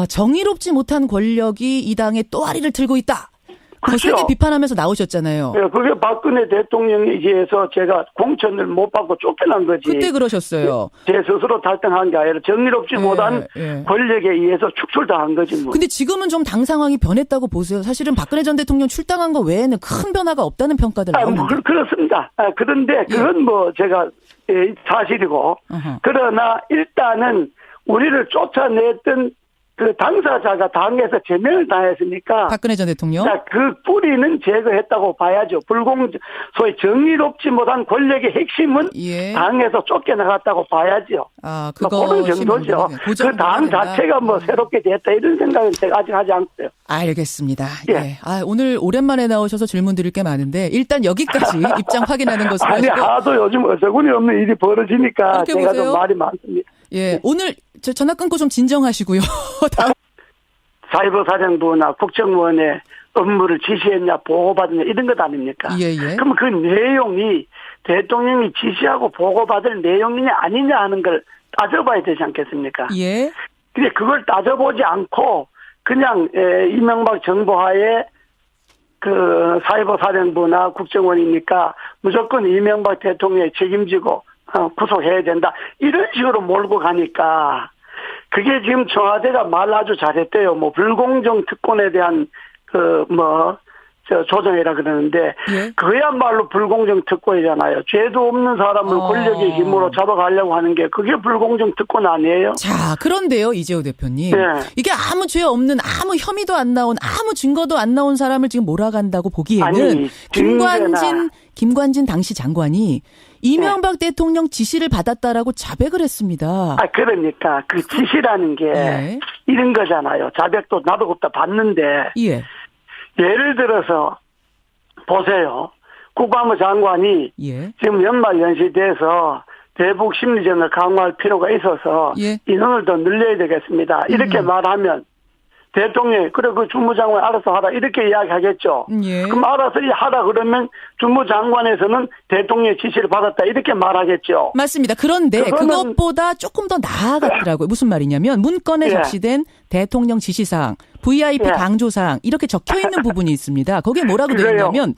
S2: 정의롭지 못한 권력이 이 당에 또아리를 들고 있다. 거세게 비판하면서 나오셨잖아요.
S6: 그게 박근혜 대통령에 의해서 제가 공천을 못 받고 쫓겨난 거지.
S2: 그때 그러셨어요.
S6: 제 스스로 탈당한 게 아니라 정의롭지 못한 권력에 의해서 축출당한 거지 뭐.
S2: 근데 지금은 좀 당 상황이 변했다고 보세요. 사실은 박근혜 전 대통령 출당한 거 외에는 큰 변화가 없다는 평가들 나오는데.
S6: 그렇습니다. 그런데 그건 뭐 제가 사실이고. 그러나 일단은 우리를 쫓아냈던 그 당사자가 당에서 제명을 당했으니까.
S2: 박근혜 전 대통령?
S6: 그 뿌리는 제거했다고 봐야죠. 소위 정의롭지 못한 권력의 핵심은 당에서 쫓겨나갔다고 봐야죠. 그런 정도죠. 그 당 자체가 뭐 새롭게 됐다 이런 생각은 제가 아직 하지 않고요.
S2: 알겠습니다. 오늘 오랜만에 나오셔서 질문 드릴 게 많은데 일단 여기까지 입장 확인하는 것으로 하시고.
S6: 하도 요즘 어처구니 없는 일이 벌어지니까 제가 좀 말이 많습니다.
S2: 오늘 전화 끊고 좀 진정하시고요.
S6: 사이버사령부나 국정원에 업무를 지시했냐, 보고받았냐, 이런 것 아닙니까?
S2: 예.
S6: 그럼 그 내용이 대통령이 지시하고 보고받을 내용이냐, 아니냐 하는 걸 따져봐야 되지 않겠습니까?
S2: 예.
S6: 근데 그걸 따져보지 않고, 그냥, 이명박 정부 하에 그 사이버 사령부나 국정원이니까 무조건 이명박 대통령이 책임지고, 구속해야 된다. 이런 식으로 몰고 가니까, 그게 지금 청와대가 말 아주 잘했대요. 뭐, 불공정 특권에 대한, 조정이라 그러는데, 그야말로 불공정 특권이잖아요. 죄도 없는 사람을 권력의 힘으로 잡아가려고 하는 게, 그게 불공정 특권 아니에요?
S2: 자, 그런데요, 이재호 대표님.
S6: 네.
S2: 이게 아무 죄 없는, 아무 혐의도 안 나온, 아무 증거도 안 나온 사람을 지금 몰아간다고 보기에는,
S6: 아니,
S2: 김관진 당시 장관이 이명박 대통령 지시를 받았다라고 자백을 했습니다.
S6: 그러니까 그 지시라는 게 이런 거잖아요. 자백도 나도 그때 봤는데 예를 들어서 보세요. 국방부 장관이 지금 연말 연시돼서 대북 심리전을 강화할 필요가 있어서 인원을 더 늘려야 되겠습니다. 이렇게 말하면 대통령이 그래 그 주무장관 알아서 하라 이렇게 이야기하겠죠. 그럼 알아서 하라 그러면 주무장관에서는 대통령의 지시를 받았다 이렇게 말하겠죠.
S2: 맞습니다. 그런데 그것보다 조금 더 나아갔더라고요. 무슨 말이냐면 문건에 적시된 대통령 지시사항, VIP 강조사항 이렇게 적혀있는 부분이 있습니다. 거기에 뭐라고 되어 있냐면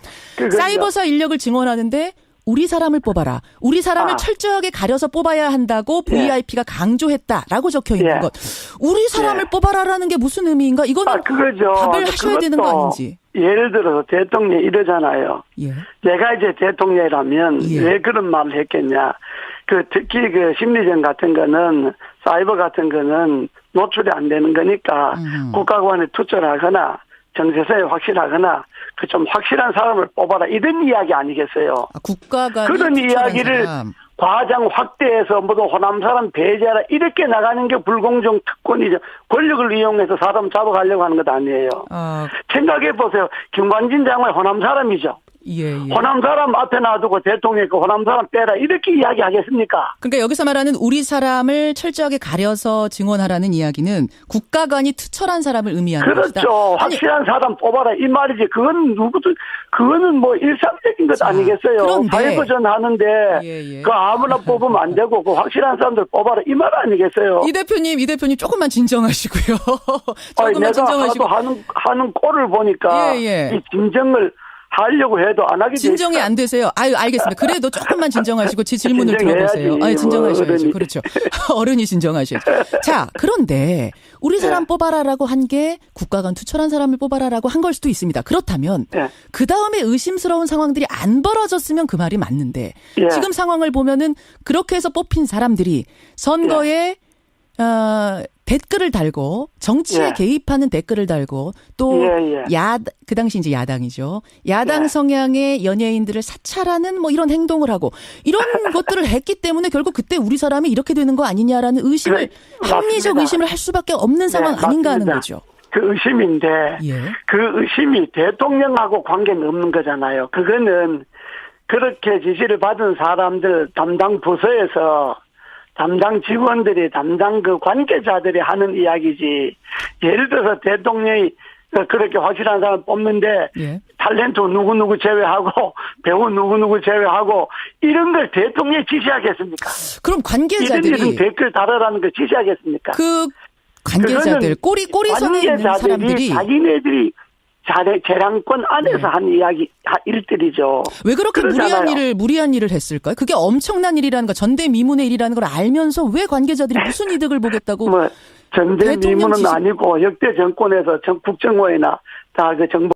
S2: 사이버사 인력을 증원하는데 우리 사람을 뽑아라. 우리 사람을 철저하게 가려서 뽑아야 한다고 VIP가 강조했다라고 적혀 있는 것. 우리 사람을 뽑아라라는 게 무슨 의미인가? 이거는
S6: 그거죠.
S2: 답을 하셔야 되는 거 아닌지.
S6: 예를 들어서 대통령이 이러잖아요. 내가 이제 대통령이라면 왜 그런 말을 했겠냐. 특히 심리전 같은 거는 사이버 같은 거는 노출이 안 되는 거니까 국가관에 투자를 하거나 정세서에 확실하거나 그 좀 확실한 사람을 뽑아라 이런 이야기 아니겠어요?
S2: 국가가
S6: 그런 이야기를 과장 확대해서 모두 호남 사람 배제하라 이렇게 나가는 게 불공정 특권이죠. 권력을 이용해서 사람 잡아가려고 하는 것 아니에요. 생각해 보세요. 김관진 장관 호남 사람이죠. 호남 사람 앞에 놔두고 대통령이 그 호남 사람 빼라 이렇게 이야기하겠습니까?
S2: 그러니까 여기서 말하는 우리 사람을 철저하게 가려서 증언하라는 이야기는 국가관이 투철한 사람을 의미하는 것이다.
S6: 그렇죠. 확실한 사람 뽑아라 이 말이지. 그거는 뭐 일상적인 것 아니겠어요. 사회보전 하는데 그 아무나 뽑으면 안 되고 그 확실한 사람들 뽑아라 이 말 아니겠어요.
S2: 이 대표님 조금만 진정하시고요. 조금만 진정하시고
S6: 하는 꼴을 보니까 이 진정을 하려고 해도 안 하게 되죠.
S2: 진정이 안 되세요. 알겠습니다. 그래도 조금만 진정하시고 제 질문을 들어보세요. 진정하셔야죠. 그렇죠. 어른이 진정하셔야죠. 자, 그런데 우리 사람 뽑아라라고 한 게 국가간 투철한 사람을 뽑아라라고 한 걸 수도 있습니다. 그렇다면 그 다음에 의심스러운 상황들이 안 벌어졌으면 그 말이 맞는데 지금 상황을 보면은 그렇게 해서 뽑힌 사람들이 선거에 댓글을 달고 정치에 개입하는 댓글을 달고 또 그 당시 이제 야당이죠. 야당 성향의 연예인들을 사찰하는 뭐 이런 행동을 하고 이런 것들을 했기 때문에 결국 그때 우리 사람이 이렇게 되는 거 아니냐라는 의심을 합리적 의심을 할 수밖에 없는 상황 아닌가 하는 거죠.
S6: 그 의심인데 그 의심이 대통령하고 관계는 없는 거잖아요. 그거는 그렇게 지시를 받은 사람들 담당 부서에서 담당 직원들이 담당 관계자들이 하는 이야기지. 예를 들어서 대통령이 그렇게 확실한 사람 뽑는데 탤런트 누구누구 제외하고 배우 누구누구 제외하고 이런 걸 대통령이 지시하겠습니까?
S2: 그럼 관계자들이
S6: 이런 댓글 달아라는 걸 지시하겠습니까?
S2: 그 관계자들 꼬리선에 있는 사람들이
S6: 자기네들이 재량권 안에서 한 이야기 일들이죠.
S2: 왜 그렇게 무리한 일을 했을까요? 그게 엄청난 일이라는 거, 전대미문의 일이라는 걸 알면서 왜 관계자들이 무슨 이득을 보겠다고?
S6: 전대미문은 아니고 역대 정권에서 국정원이나 다 그 정보